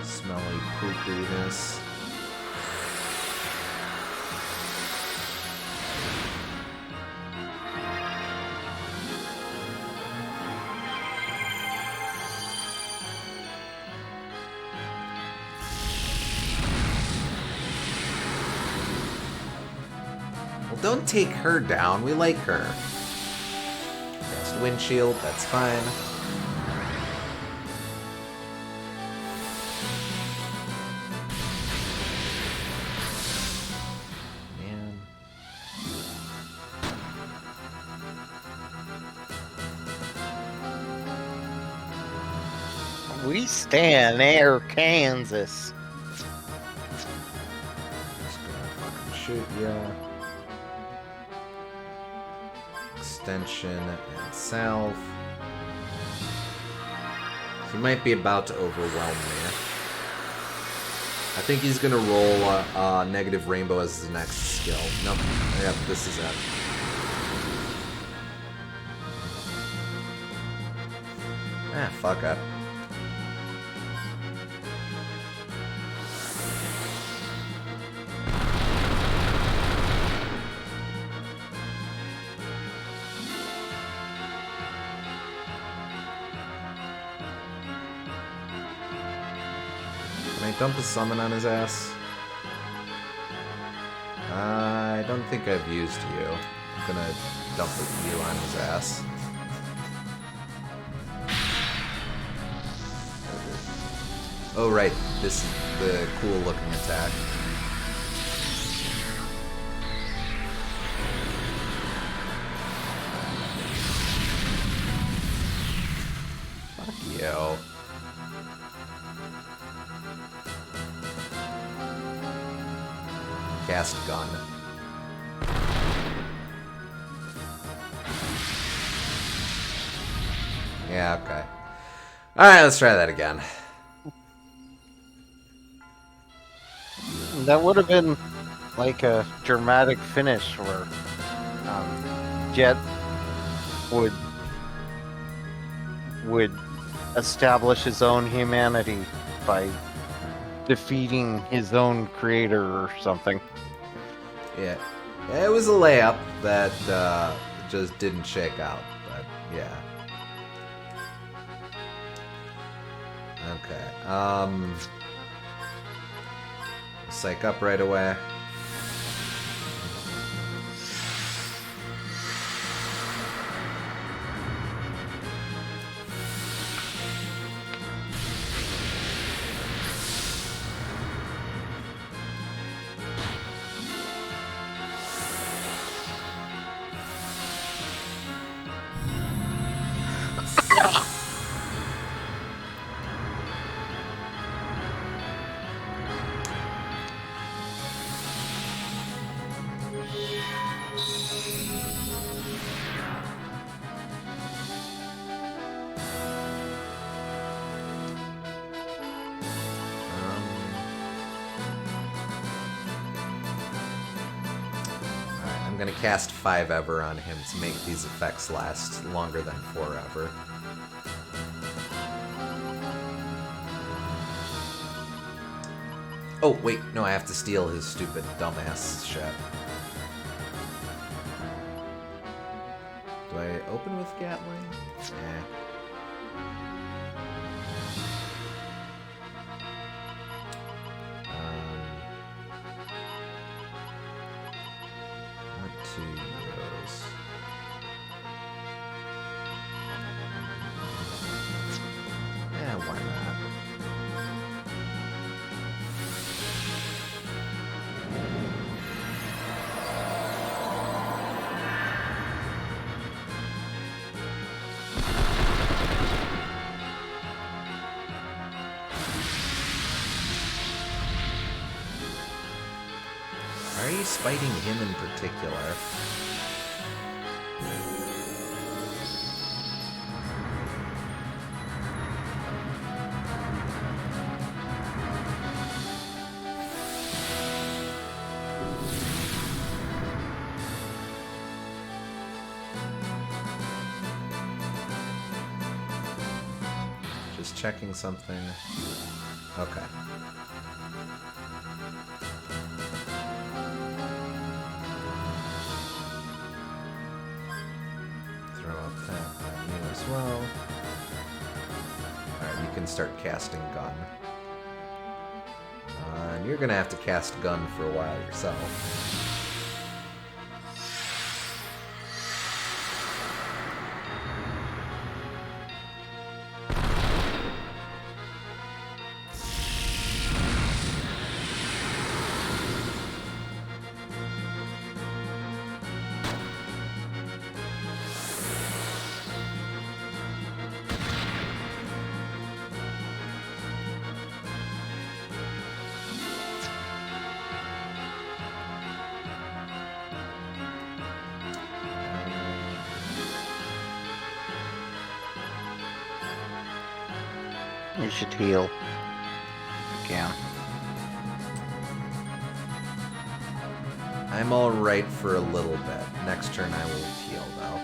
smelly poopiness. Well, don't take her down. We like her. Cast Windshield, that's fine. We stand Air Kansas. Just gonna fucking shoot ya. Extension and Salve. He might be about to overwhelm me. I think he's gonna roll Negative Rainbow as his next skill. Nope. Yep, this is it. Ah, fuck it. Can I dump a summon on his ass? I don't think I've used you. I'm gonna dump you on his ass. Oh, right. This is the cool looking attack. Fuck you. Cast gun. Yeah, okay. Alright, let's try that again. That would have been like a dramatic finish where Jet would establish his own humanity by defeating his own creator or something. Yeah. It was a layup that just didn't shake out, but yeah. Okay. Psych up right away. I'm gonna cast 5 Ever on him to make these effects last longer than forever. Oh, wait, no, I have to steal his stupid dumbass shit. Do I open with Gatling? Eh. Not 2 euros. Yeah, why not? Why are you spiting him in particular? Just checking something. Okay. Throw up that on you as well. Alright, you can start casting gun. And you're gonna have to cast gun for a while yourself. You should heal. Again. I'm alright for a little bit. Next turn I will heal, though.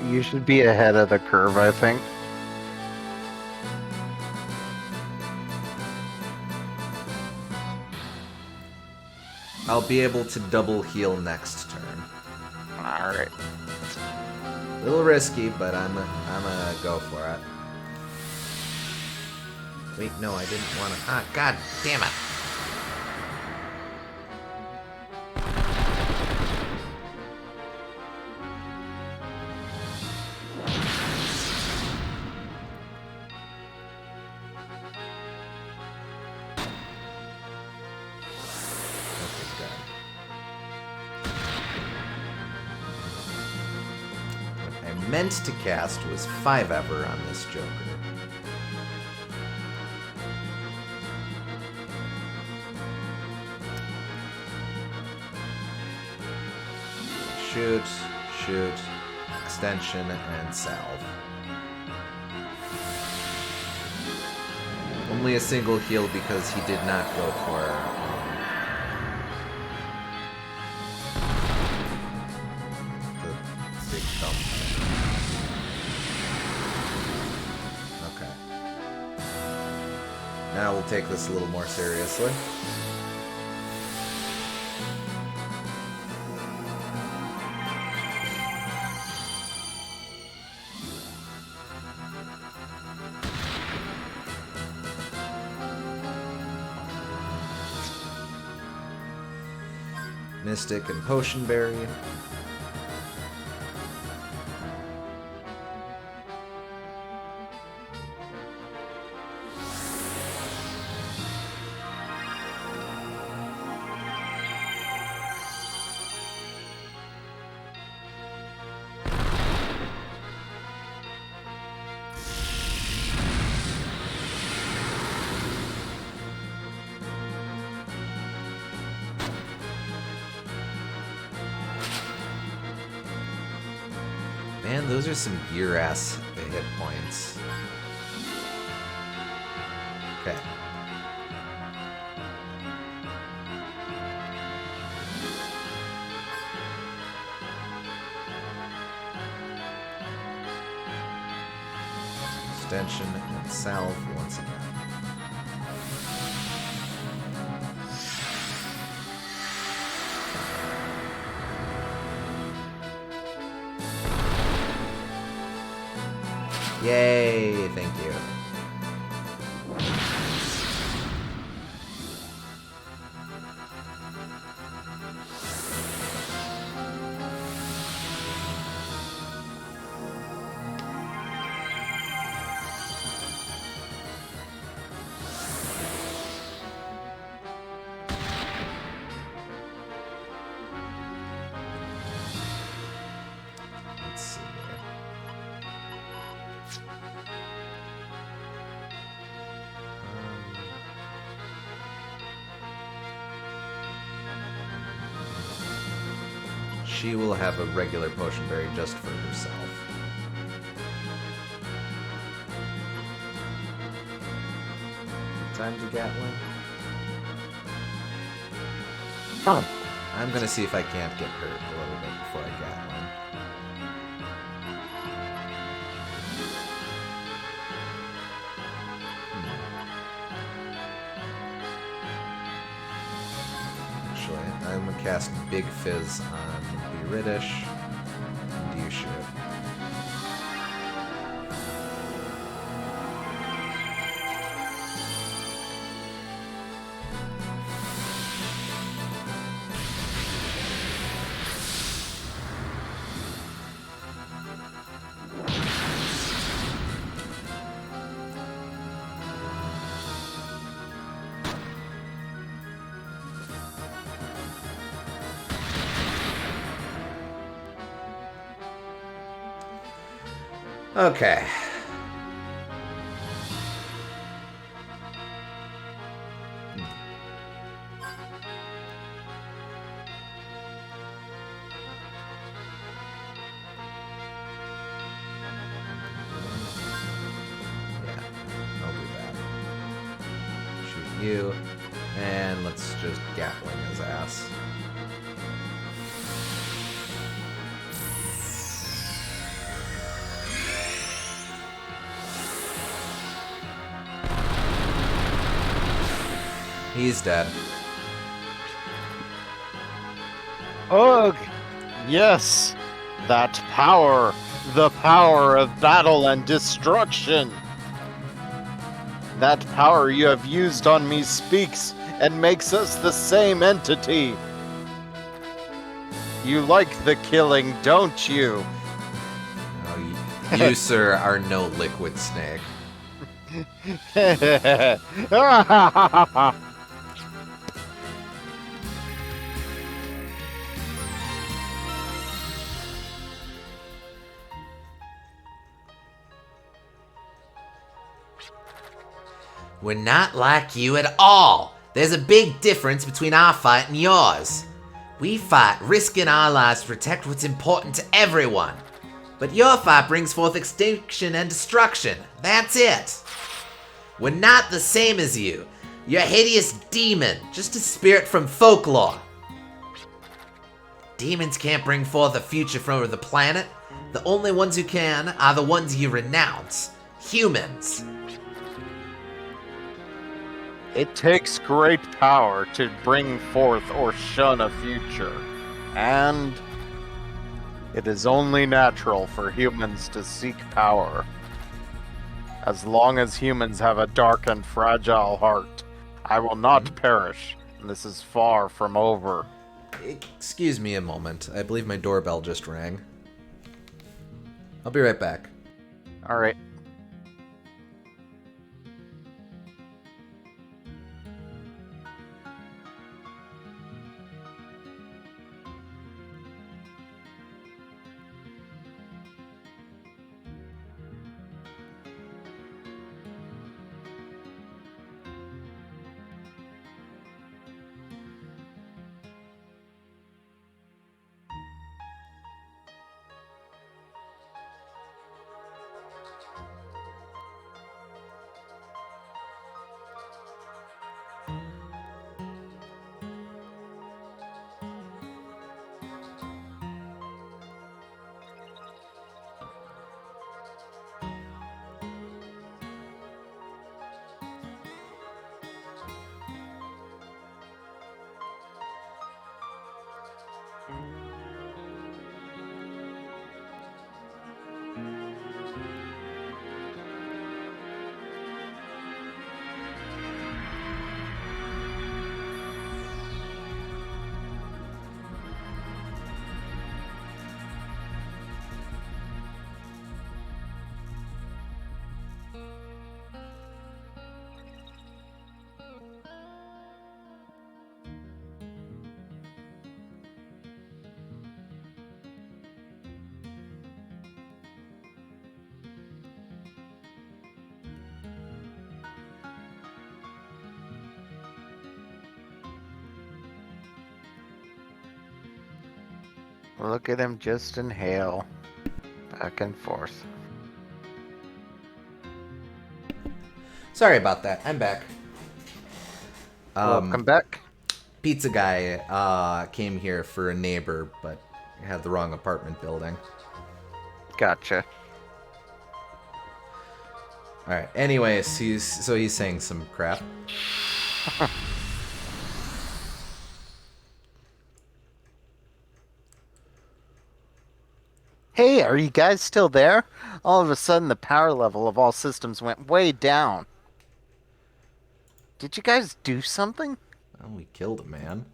You should be ahead of the curve, I think. I'll be able to double heal next turn. Alright. A little risky, but I'm gonna go for it. Wait, no, I didn't want to. Ah, god damn it! meant to cast was 5 ever on this Joker. Shoot, shoot, extension, and salve. Only a single heal because he did not go for the big thumb. Okay. Now we'll take this a little more seriously. Mystic and Potion Berry. Man, those are some gear-ass hit points. Okay. Extension and salve once again. Yay, thank you. Let's see. She will have a regular potion berry just for herself. Good time to Gatling. I'm gonna see if I can't get hurt a little bit before I Gatling. Actually, I'm gonna cast Big Fizz on British, and you shoot. Okay. I'll do that. Shoot you, and let's just Gatling his ass. He's dead. Ugh! Yes! That power! The power of battle and destruction! That power you have used on me speaks and makes us the same entity! You like the killing, don't you? Oh, you, sir, are no liquid snake. We're not like you at all. There's a big difference between our fight and yours. We fight, risking our lives to protect what's important to everyone. But your fight brings forth extinction and destruction. That's it. We're not the same as you. You're a hideous demon, just a spirit from folklore. Demons can't bring forth a future for the planet. The only ones who can are the ones you renounce. Humans. It takes great power to bring forth or shun a future, and it is only natural for humans to seek power. As long as humans have a dark and fragile heart, I will not perish, and this is far from over. Excuse me a moment. I believe my doorbell just rang. I'll be right back. Alright. Look at him just inhale. Back and forth. Sorry about that. I'm back. Welcome back. Pizza guy came here for a neighbor, but had the wrong apartment building. Gotcha. All right. Anyways, he's saying some crap. Hey, are you guys still there? All of a sudden, the power level of all systems went way down. Did you guys do something? Well, we killed a man.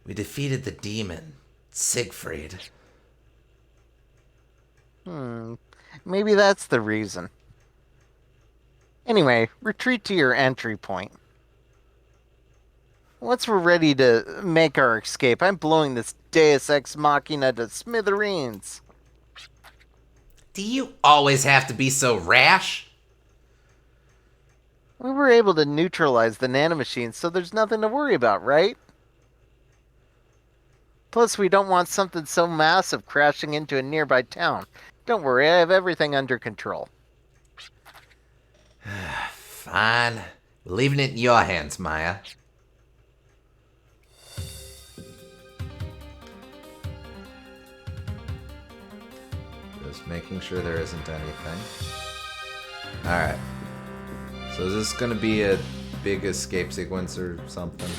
We defeated the demon, Siegfried. Maybe that's the reason. Anyway, retreat to your entry point. Once we're ready to make our escape, I'm blowing this Deus Ex Machina to smithereens. Do you always have to be so rash? We were able to neutralize the nanomachines, so there's nothing to worry about, right? Plus, we don't want something so massive crashing into a nearby town. Don't worry, I have everything under control. Fine. We're leaving it in your hands, Maya. Just making sure there isn't anything. Alright. So is this gonna be a big escape sequence or something?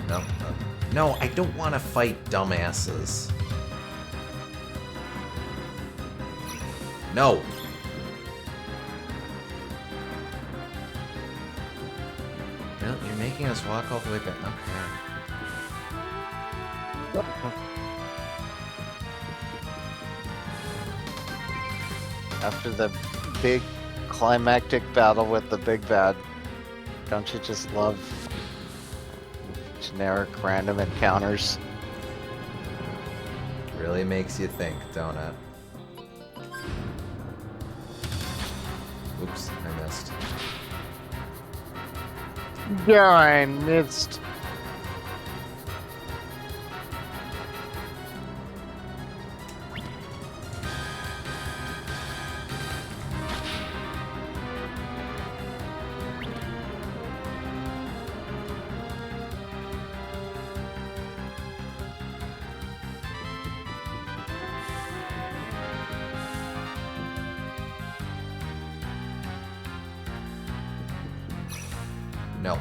No? No, I don't want to fight dumbasses. No! Well, you're making us walk all the way back. Okay. After the big climactic battle with the big bad, don't you just love generic random encounters? Really makes you think, don't it? Oops. Yeah, I missed. No.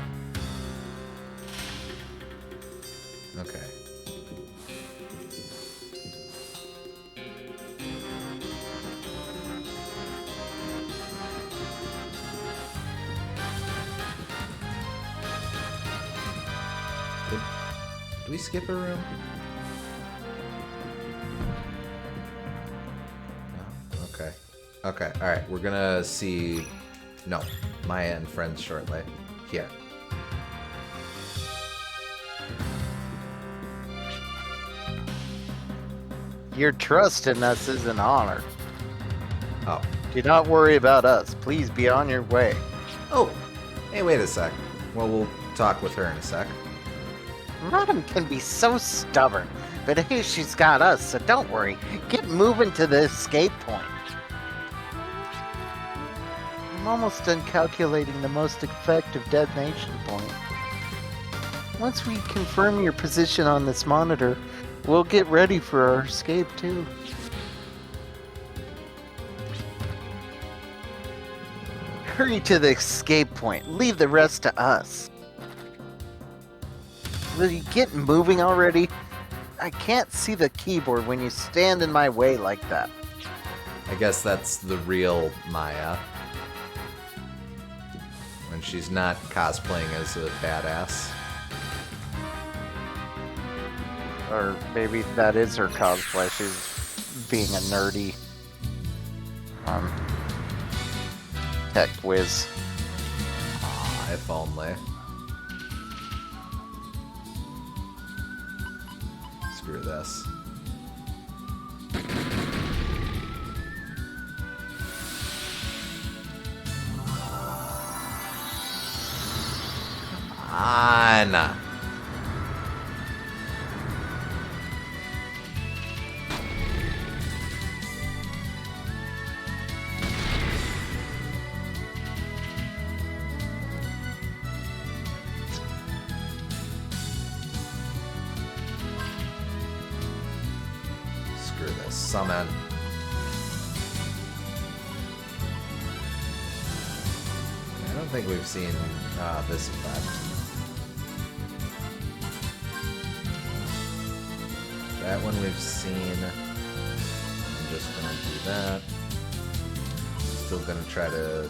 Okay. Did we skip a room? No. Okay. Okay. All right. We're gonna see. No, Maya and friends shortly. Here. Your trust in us is an honor. Oh. Do not worry about us. Please be on your way. Oh. Hey, wait a sec. Well, we'll talk with her in a sec. Madam can be so stubborn, but hey, she's got us, so don't worry. Get moving to the escape point. I'm almost done calculating the most effective detonation point. Once we confirm your position on this monitor, we'll get ready for our escape too. Hurry to the escape point. Leave the rest to us. Will you get moving already? I can't see the keyboard when you stand in my way like that. I guess that's the real Maya. When she's not cosplaying as a badass. Or maybe that is her cosplay. She's being a nerdy tech whiz. Ah, if only. Screw this. On. Screw this. Summon. I don't think we've seen this effect. That one we've seen. I'm just gonna do that. Still gonna try to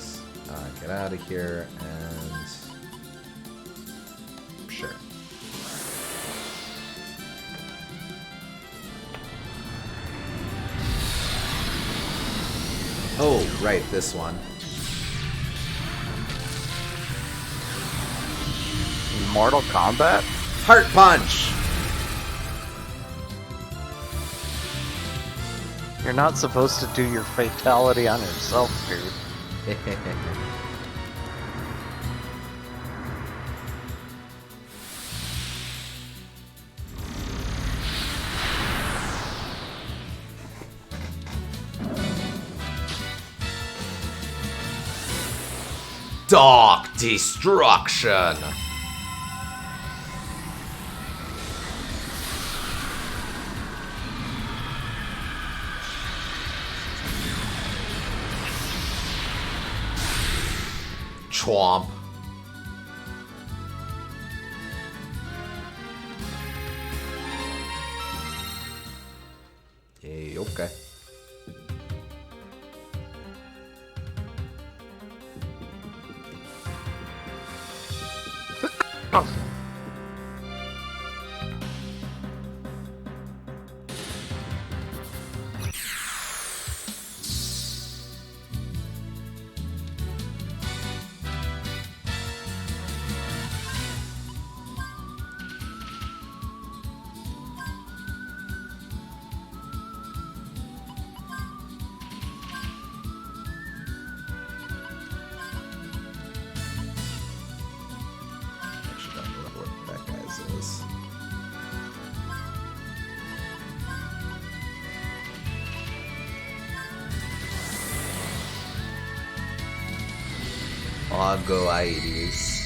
get out of here and sure. Oh, right, this one. Mortal Kombat? Heart punch! You're not supposed to do your fatality on yourself, dude. Dark destruction! Chomp. Hey, okay. is. Ogoides.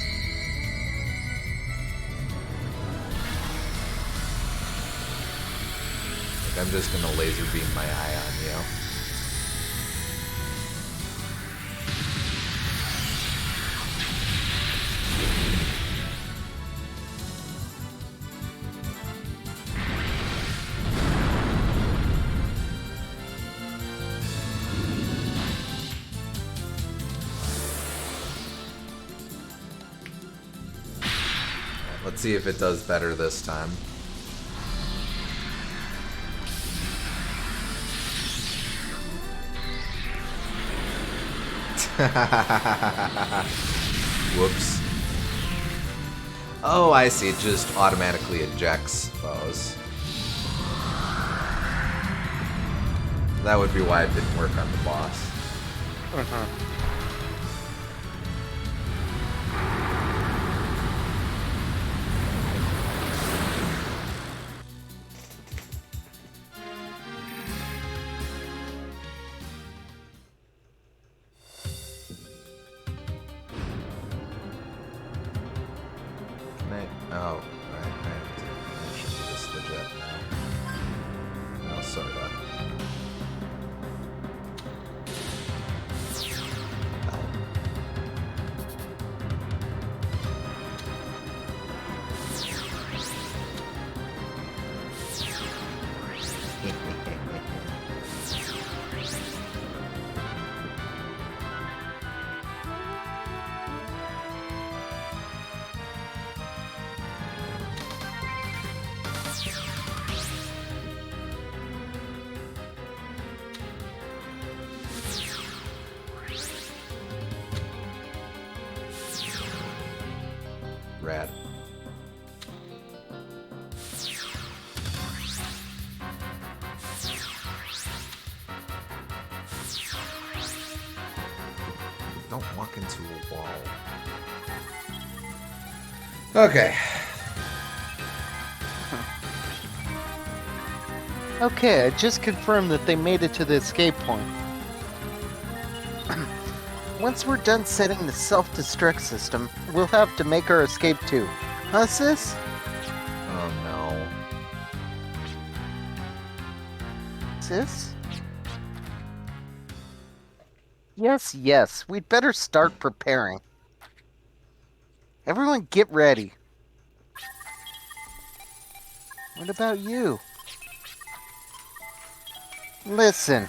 Like, I'm just gonna laser beam my eye on you. Let's see if it does better this time. Whoops. Oh, I see. It just automatically ejects foes. That would be why it didn't work on the boss. Oh, right, I have to actually do this legit now. Oh, sorta. Rad. Don't walk into a wall. Okay. Okay, I just confirmed that they made it to the escape point. Once we're done setting the self-destruct system, we'll have to make our escape too. Huh, sis? Oh no. Sis? Yes, we'd better start preparing. Everyone get ready. What about you? Listen.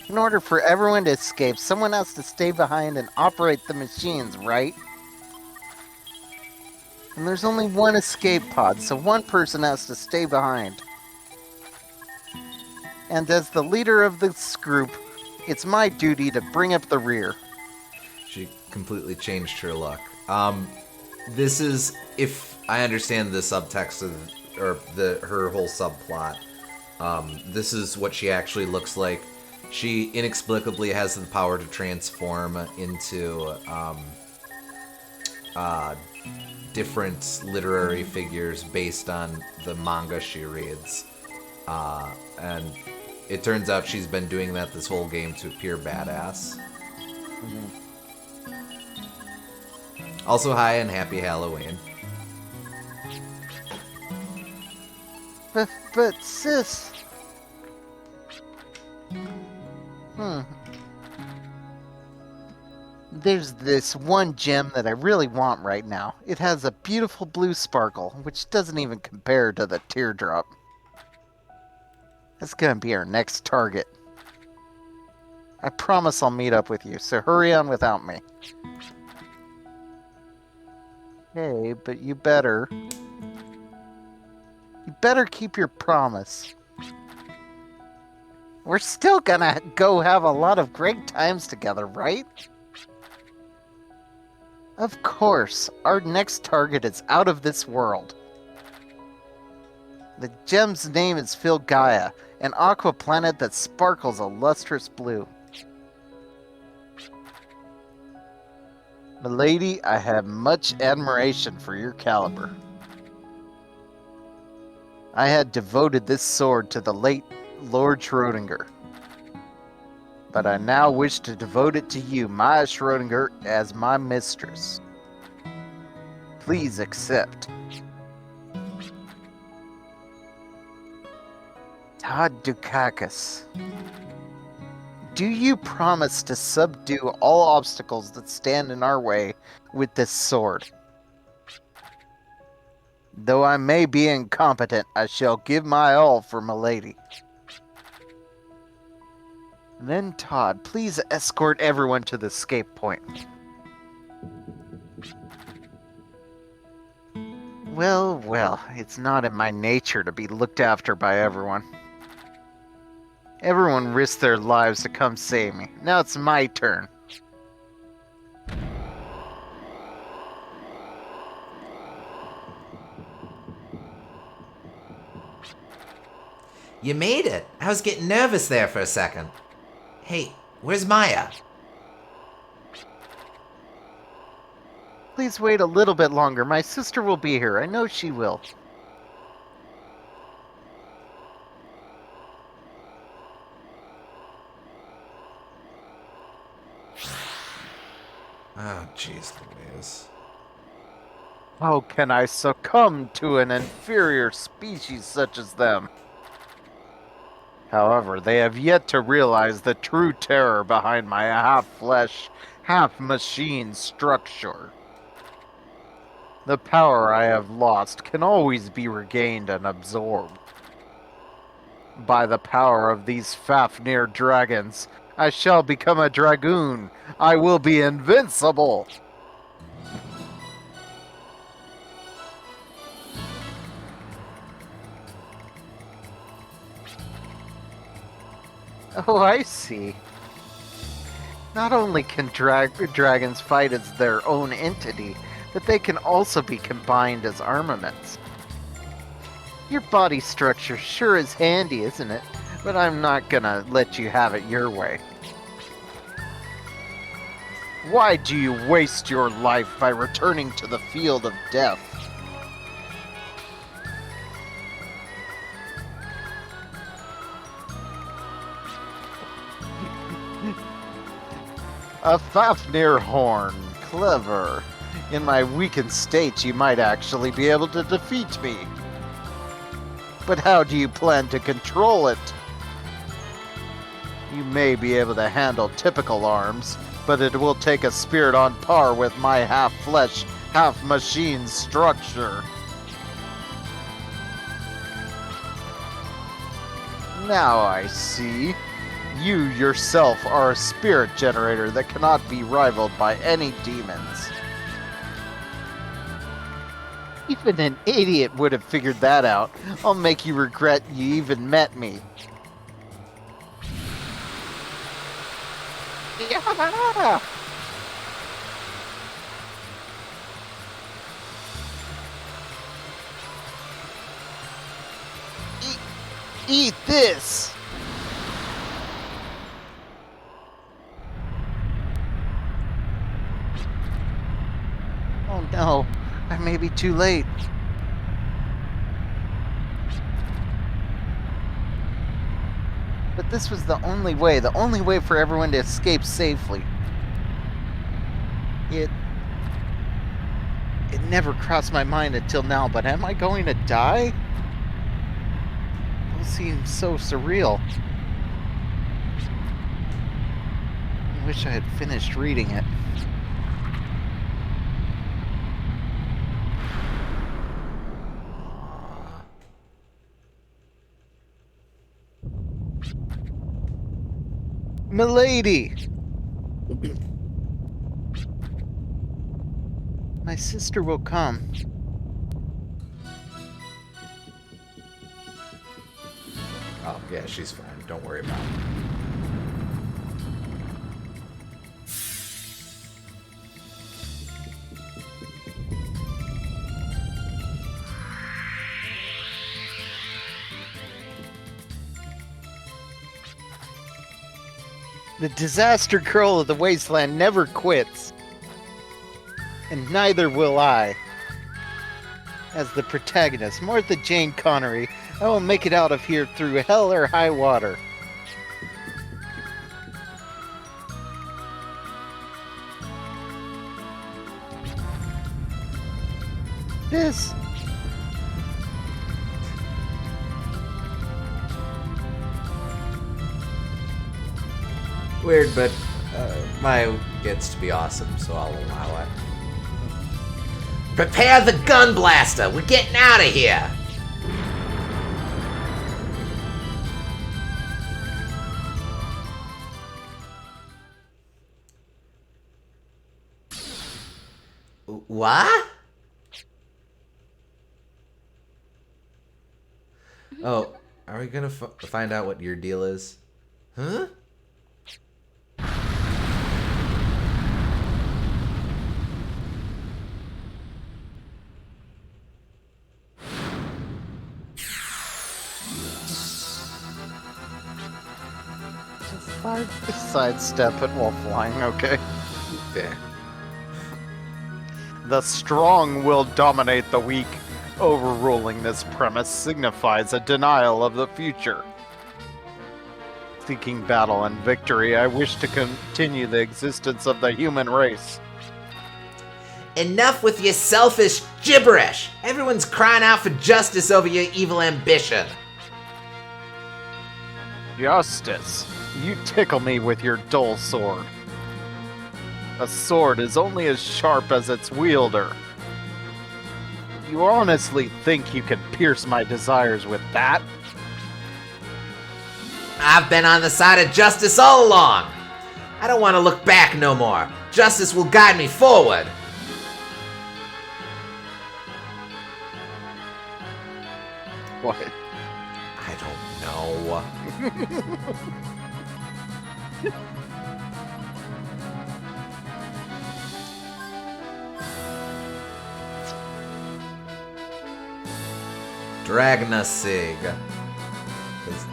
In order for everyone to escape, someone has to stay behind and operate the machines, right? And there's only one escape pod, so one person has to stay behind. And as the leader of this group, it's my duty to bring up the rear. She completely changed her look. This is, if I understand the subtext of, or her whole subplot, this is what she actually looks like. She inexplicably has the power to transform into different literary figures based on the manga she reads. And it turns out she's been doing that this whole game to appear badass. Mm-hmm. Also, hi and happy Halloween. But sis... There's this one gem that I really want right now. It has a beautiful blue sparkle, which doesn't even compare to the teardrop. That's gonna be our next target. I promise I'll meet up with you, so hurry on without me. Hey, but you better... You better keep your promise. We're still gonna go have a lot of great times together, right? Of course, our next target is out of this world. The gem's name is Filgaia, an aqua planet that sparkles a lustrous blue. Milady, I have much admiration for your caliber. I had devoted this sword to the late Lord Schrodinger, but I now wish to devote it to you, Maya Schrodinger, as my mistress. Please accept. Todd Dukakis, do you promise to subdue all obstacles that stand in our way with this sword? Though I may be incompetent, I shall give my all for Milady. Then, Todd, please escort everyone to the escape point. Well, well, it's not in my nature to be looked after by everyone. Everyone risked their lives to come save me. Now it's my turn. You made it. I was getting nervous there for a second. Hey, where's Maya? Please wait a little bit longer. My sister will be here. I know she will. Oh, jeez Louise. How can I succumb to an inferior species such as them? However, they have yet to realize the true terror behind my half-flesh, half-machine structure. The power I have lost can always be regained and absorbed. By the power of these Fafnir dragons, I shall become a dragoon. I will be invincible. Oh, I see. Not only can dragons fight as their own entity, but they can also be combined as armaments. Your body structure sure is handy, isn't it? But I'm not gonna let you have it your way. Why do you waste your life by returning to the field of death? A Fafnir horn. Clever. In my weakened state, you might actually be able to defeat me. But how do you plan to control it? You may be able to handle typical arms, but it will take a spirit on par with my half-flesh, half-machine structure. Now I see. You yourself are a spirit generator that cannot be rivaled by any demons. Even an idiot would have figured that out. I'll make you regret you even met me. Yeah! Eat this! Oh no, I may be too late. But this was the only way for everyone to escape safely. It never crossed my mind until now, but am I going to die? It all seems so surreal. I wish I had finished reading it. Milady! My sister will come. Oh, yeah, she's fine. Don't worry about it. The disaster girl of the wasteland never quits. And neither will I. As the protagonist, Martha Jane Connery, I will make it out of here through hell or high water. This. Weird, but Maya gets to be awesome, so I'll allow it. Prepare the gun blaster. We're getting out of here. What? Oh, are we gonna find out what your deal is? Huh? Sidestep it while flying, okay? Yeah. The strong will dominate the weak. Overruling this premise signifies a denial of the future. Seeking battle and victory, I wish to continue the existence of the human race. Enough with your selfish gibberish. Everyone's crying out for justice over your evil ambition. Justice? You tickle me with your dull sword. A sword is only as sharp as its wielder. You honestly think you can pierce my desires with that? I've been on the side of justice all along. I don't want to look back no more. Justice will guide me forward. What? I don't know. Dragna-sig.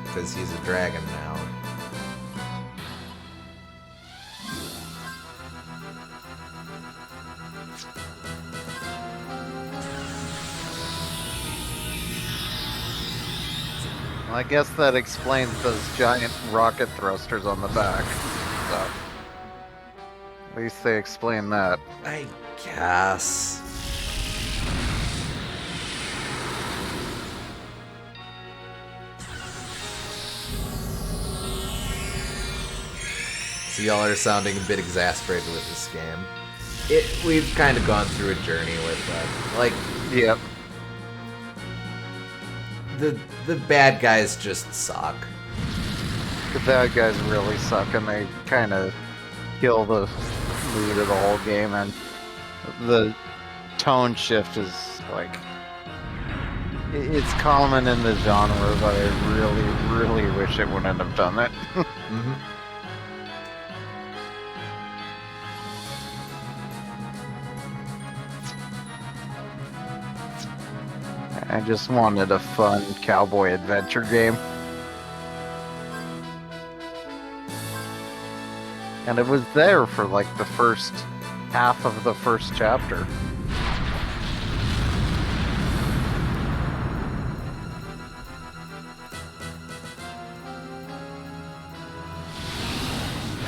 Because he's a dragon now. I guess that explains those giant rocket thrusters on the back. So, at least they explain that. I guess. So y'all are sounding a bit exasperated with this game. We've kind of gone through a journey with that. Like, Yep. the bad guys just suck. The bad guys really suck, and they kind of kill the mood of the whole game, and the tone shift is like... It's common in the genre, but I really, really wish it wouldn't have done it. Mm-hmm. I just wanted a fun cowboy adventure game. And it was there for like the first half of the first chapter.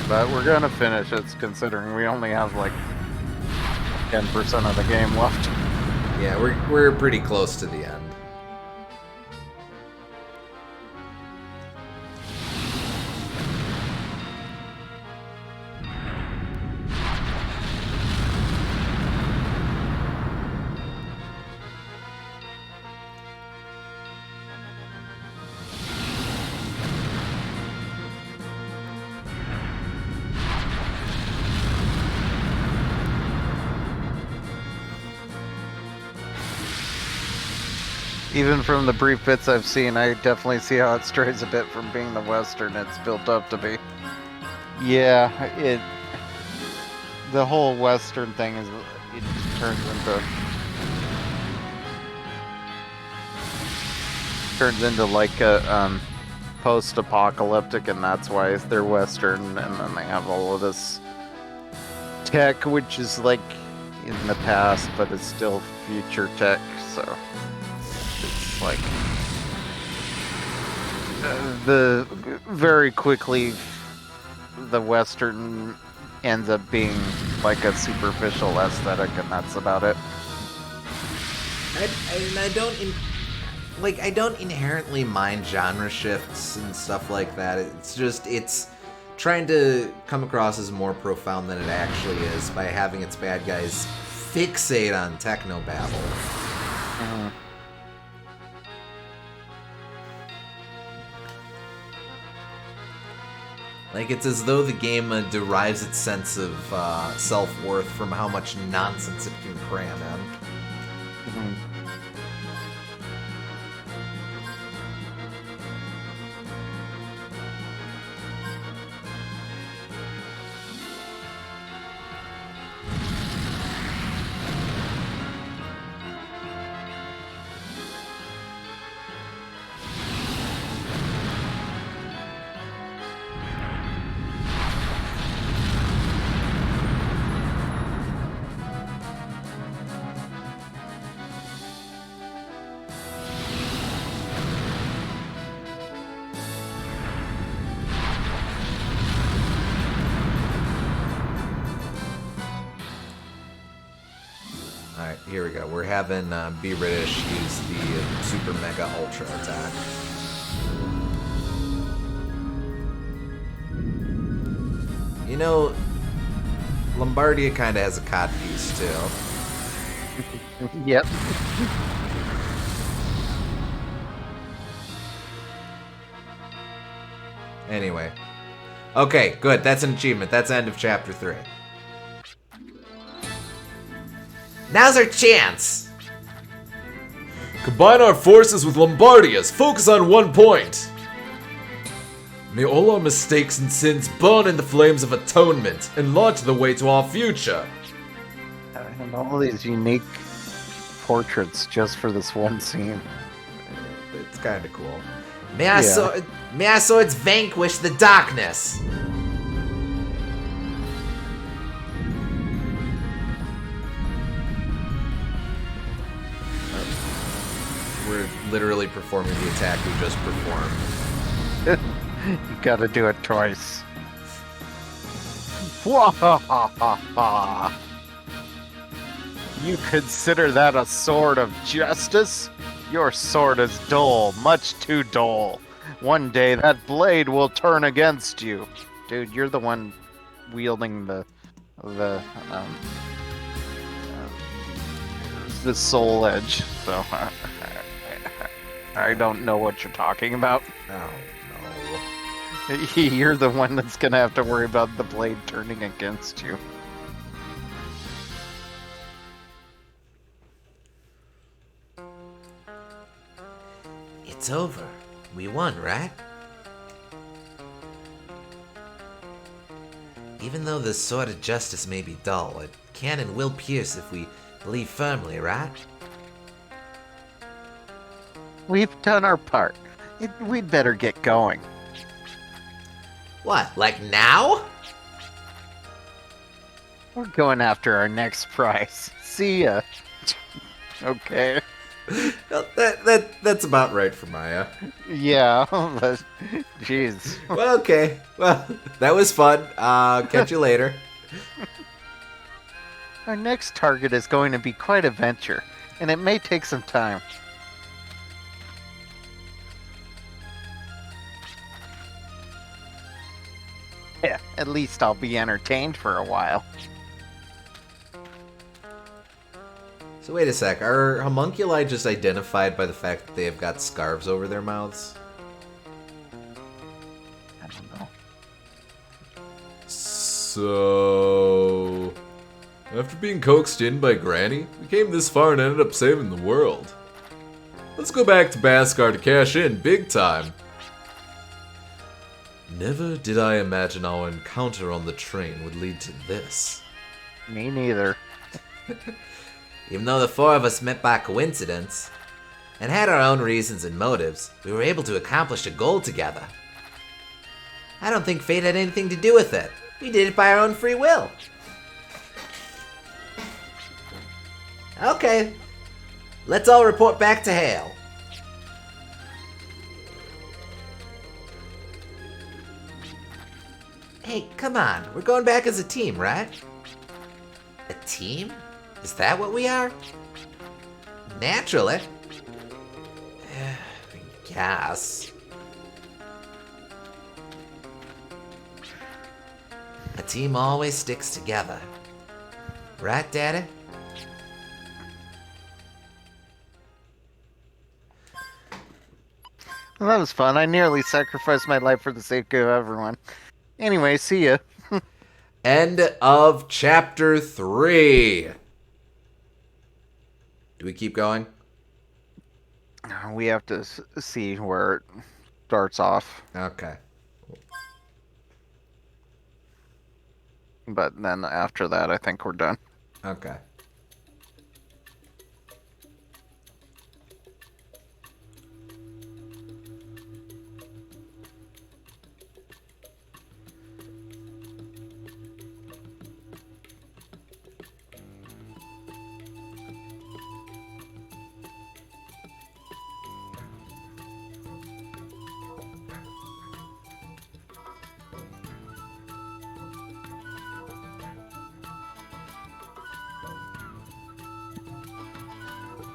But we're gonna finish it, considering we only have like 10% of the game left. Yeah, we're pretty close to the end. Even from the brief bits I've seen, I definitely see how it strays a bit from being the Western it's built up to be. Yeah, the whole Western thing is, it turns into like a post-apocalyptic, and that's why they're Western, and then they have all of this tech, which is like, in the past, but it's still future tech, so it's like the very quickly the Western ends up being like a superficial aesthetic, and that's about it. I don't inherently mind genre shifts and stuff like that. It's just it's trying to come across as more profound than it actually is by having its bad guys fixate on technobabble. Mhm. Like, it's as though the game derives its sense of self-worth from how much nonsense it can cram in. Mhm. Alright, here we go. We're having Be British use the Super Mega Ultra attack. You know, Lombardia kind of has a codpiece too. Yep. Anyway. Okay, good. That's an achievement. That's end of chapter 3. Now's our chance! Combine our forces with Lombardia's. Focus on one point. May all our mistakes and sins burn in the flames of atonement and launch the way to our future. And all these unique portraits just for this one scene. It's kind of cool. May our, Yeah. may our swords vanquish the darkness! We're literally performing the attack we just performed. You gotta do it twice. You consider that a sword of justice? Your sword is dull, much too dull. One day that blade will turn against you. Dude, you're the one wielding the soul edge, so I don't know what you're talking about. Oh, You're the one that's gonna have to worry about the blade turning against you. It's over. We won, right? Even though the sword of justice may be dull, it can and will pierce if we believe firmly, right? We've done our part. We'd better get going. What, like now? We're going after our next prize. See ya. Okay. Well, that's about right for Maya. Yeah, but jeez. Well, okay. Well, that was fun. Catch you later. Our next target is going to be quite a venture, and it may take some time. Yeah, at least I'll be entertained for a while. So wait a sec. Are homunculi just identified by the fact that they have got scarves over their mouths? I don't know. So, after being coaxed in by Granny, we came this far and ended up saving the world. Let's go back to Baskar to cash in big time. Never did I imagine our encounter on the train would lead to this. Me neither. Even though the four of us met by coincidence, and had our own reasons and motives, we were able to accomplish a goal together. I don't think fate had anything to do with it. We did it by our own free will. Okay. Let's all report back to Hale. Hey, come on. We're going back as a team, right? A team? Is that what we are? Naturally. I guess. A team always sticks together. Right, Daddy? Well, that was fun. I nearly sacrificed my life for the sake of everyone. Anyway, see ya. End of chapter 3. Do we keep going? We have to see where it starts off. Okay. But then after that, I think we're done. Okay.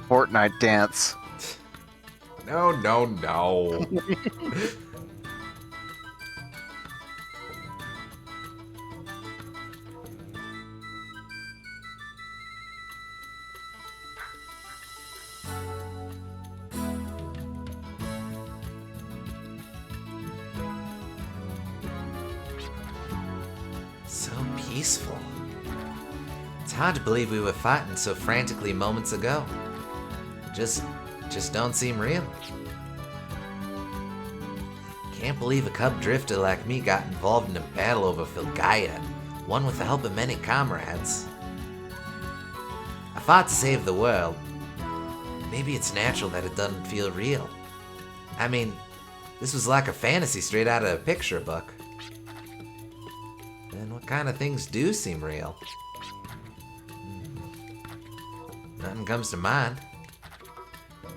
Fortnite dance. No, no, no. So peaceful. It's hard to believe we were fighting so frantically moments ago. Just don't seem real. Can't believe a cub drifter like me got involved in a battle over Filgaia, one with the help of many comrades. I fought to save the world. Maybe it's natural that it doesn't feel real. I mean, this was like a fantasy straight out of a picture book. Then what kind of things do seem real? Nothing comes to mind.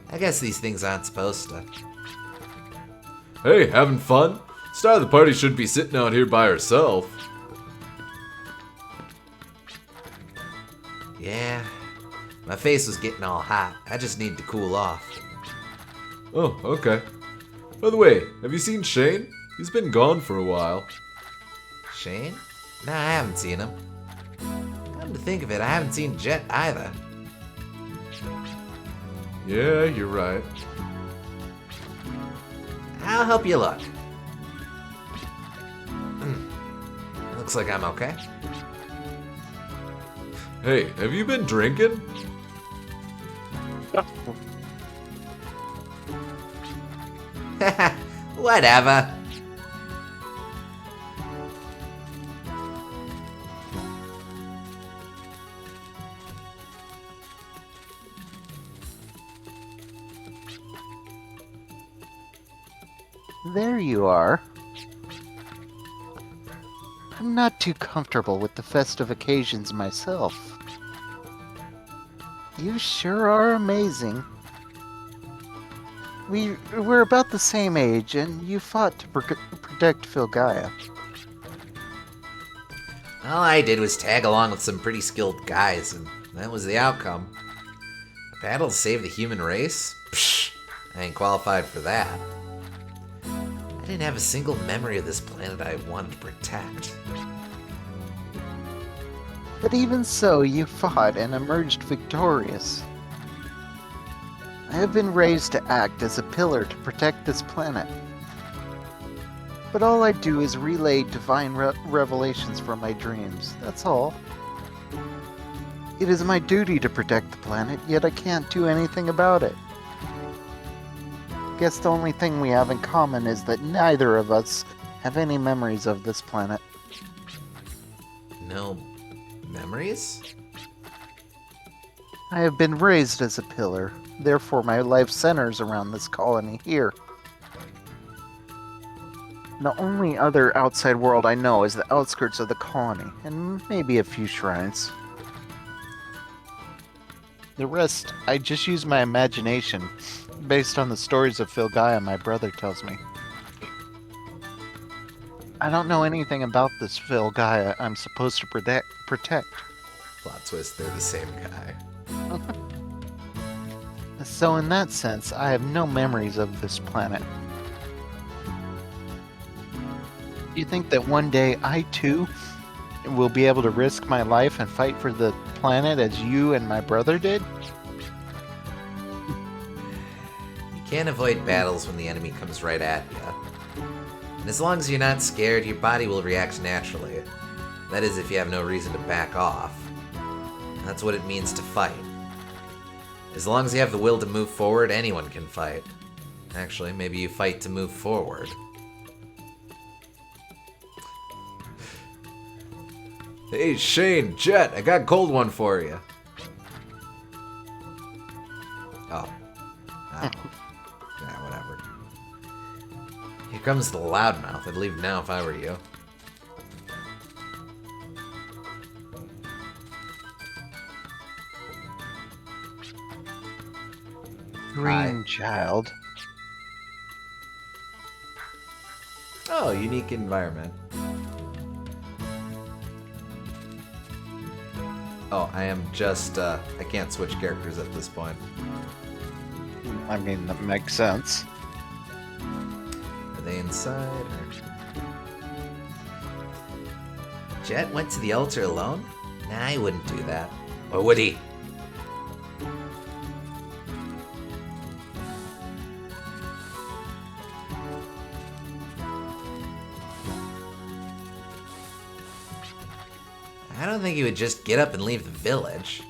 I guess these things aren't supposed to. Hey, having fun? Star of the party shouldn't be sitting out here by herself. Yeah, my face was getting all hot. I just need to cool off. Oh, okay. By the way, have you seen Shane? He's been gone for a while. Shane? Nah, I haven't seen him. Come to think of it, I haven't seen Jet either. Yeah, you're right. I'll help you look. Looks like I'm okay. Hey, have you been drinking? Whatever. There you are. I'm not too comfortable with the festive occasions myself. You sure are amazing. We're about the same age, and you fought to protect Filgaia. All I did was tag along with some pretty skilled guys, and that was the outcome. A battle to save the human race? Psh, I ain't qualified for that. I didn't have a single memory of this planet I wanted to protect. But even so, you fought and emerged victorious. I have been raised to act as a pillar to protect this planet. But all I do is relay divine revelations from my dreams, that's all. It is my duty to protect the planet, yet I can't do anything about it. Guess the only thing we have in common is that neither of us have any memories of this planet. No memories? I have been raised as a pillar, therefore my life centers around this colony here. The only other outside world I know is the outskirts of the colony, and maybe a few shrines. The rest, I just use my imagination, based on the stories of Filgaia my brother tells me. I don't know anything about this Filgaia I'm supposed to protect. Plot twist, they're the same guy. So in that sense, I have no memories of this planet. Do you think that one day I too will be able to risk my life and fight for the planet as you and my brother did? You can't avoid battles when the enemy comes right at you. And as long as you're not scared, your body will react naturally. That is, if you have no reason to back off. That's what it means to fight. As long as you have the will to move forward, anyone can fight. Actually, maybe you fight to move forward. Hey, Shane, Jet, I got a cold one for you. Oh. Yeah, whatever. Here comes the loudmouth. I'd leave now if I were you. Green child. Oh, unique environment. Oh, I am just, I can't switch characters at this point. I mean, that makes sense. Are they inside? Or... Jet went to the altar alone? Nah, he wouldn't do that. Or would he? I don't think he would just get up and leave the village.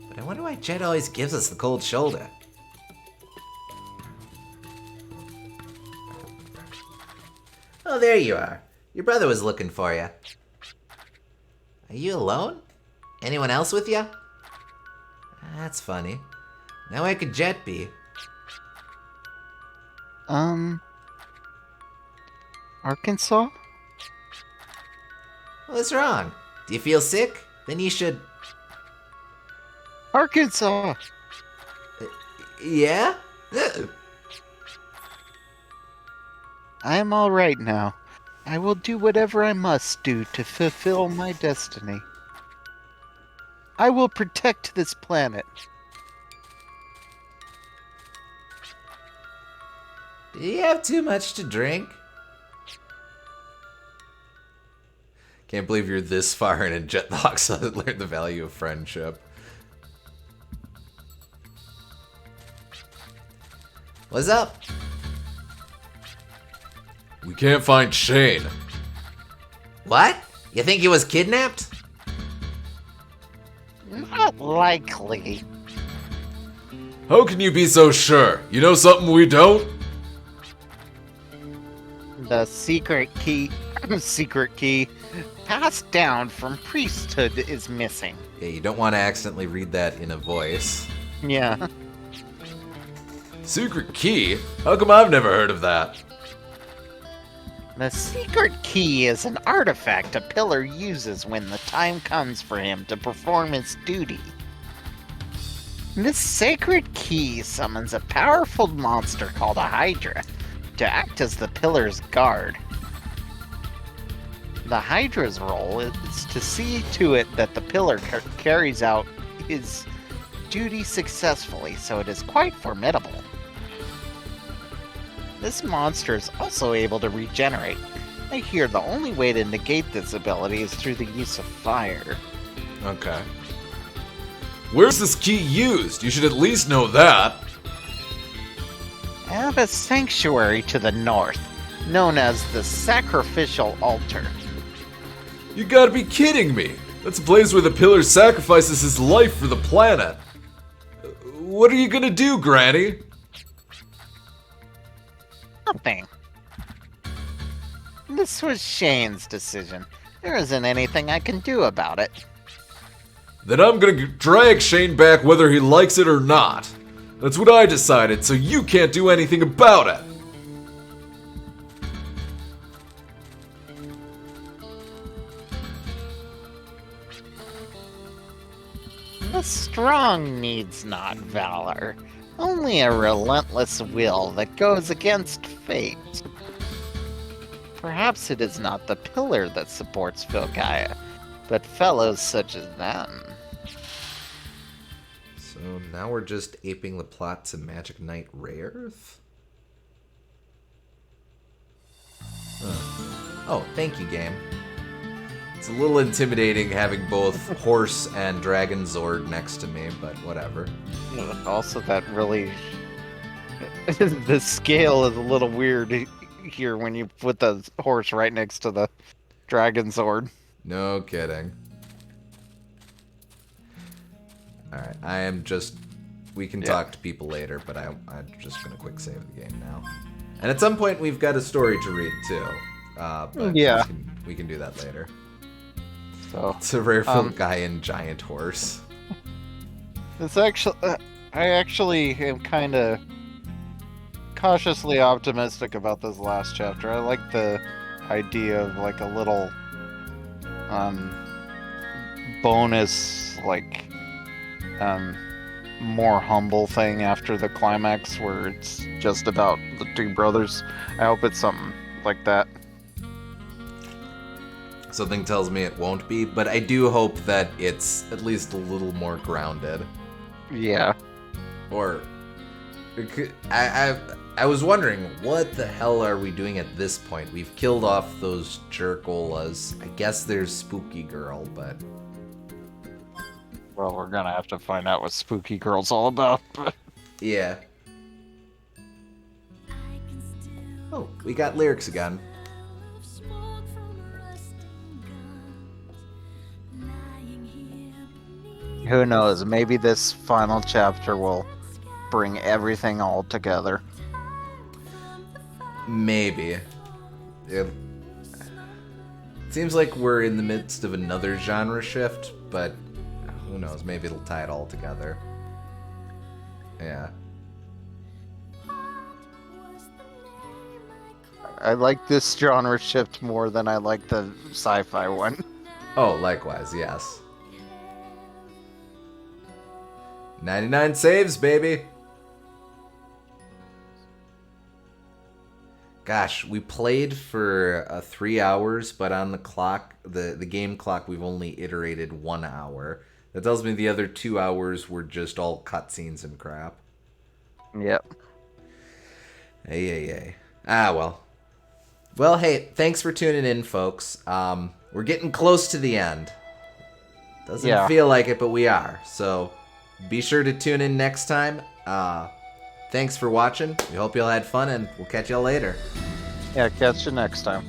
But I wonder why Jet always gives us the cold shoulder. Oh, there you are. Your brother was looking for you. Are you alone? Anyone else with you? That's funny. Now where could Jet be? Arkansas? What's wrong? Do you feel sick? Then you should... Arkansas! Yeah? I am all right now. I will do whatever I must do to fulfill my destiny. I will protect this planet. Do you have too much to drink? Can't believe you're this far in and Jetbox hasn't learned the value of friendship. What's up? We can't find Shane. What? You think he was kidnapped? Not likely. How can you be so sure? You know something we don't? The secret key, passed down from priesthood is missing. Yeah, you don't want to accidentally read that in a voice. Yeah. Secret key? How come I've never heard of that? The secret key is an artifact a pillar uses when the time comes for him to perform his duty. This sacred key summons a powerful monster called a Hydra to act as the pillar's guard. The Hydra's role is to see to it that the pillar carries out his duty successfully, so it is quite formidable. This monster is also able to regenerate. I hear the only way to negate this ability is through the use of fire. Okay. Where's this key used? You should at least know that. I have a sanctuary to the north, known as the Sacrificial Altar. You gotta be kidding me. That's a place where the pillar sacrifices his life for the planet. What are you gonna do, Granny? Nothing. This was Shane's decision. There isn't anything I can do about it. Then I'm gonna drag Shane back whether he likes it or not. That's what I decided, so you can't do anything about it. The strong needs not valor, only a relentless will that goes against fate. Perhaps it is not the pillar that supports Filgaia, but fellows such as them. So now we're just aping the plot to Magic Knight Rayearth? Oh, thank you, game. It's a little intimidating having both horse and dragon Zord next to me, but whatever. Also, that really... the scale is a little weird here when you put the horse right next to the dragon Zord. No kidding. Alright, I am just... We can talk to people later, but I'm just going to quick save the game now. And at some point, we've got a story to read, too. But Yeah. we can do that later. So, It's a rare Filgaian giant horse. it's actually... I actually am kind of cautiously optimistic about this last chapter. I like the idea of, like, a little... bonus, like... more humble thing after the climax where it's just about the two brothers. I hope it's something like that. Something tells me it won't be, but I do hope that it's at least a little more grounded. Yeah. Or... I was wondering, what the hell are we doing at this point? We've killed off those jerkolas. I guess there's Spooky Girl, but... Well, we're gonna have to find out what Spooky Girl's all about. Yeah. Oh, we got lyrics again. Who knows? Maybe this final chapter will bring everything all together. Maybe. It seems like we're in the midst of another genre shift, but who knows? Maybe it'll tie it all together. Yeah. I like this genre shift more than I like the sci-fi one. Oh, likewise, yes. 99 saves, baby! Gosh, we played for 3 hours, but on the clock, the game clock, we've only iterated 1 hour. That tells me the other 2 hours were just all cutscenes and crap. Yep. Hey. Ah, well. Well, hey, thanks for tuning in, folks. We're getting close to the end. Doesn't feel like it, but we are. So be sure to tune in next time. Thanks for watching. We hope y'all had fun, and we'll catch y'all later. Yeah, catch you next time.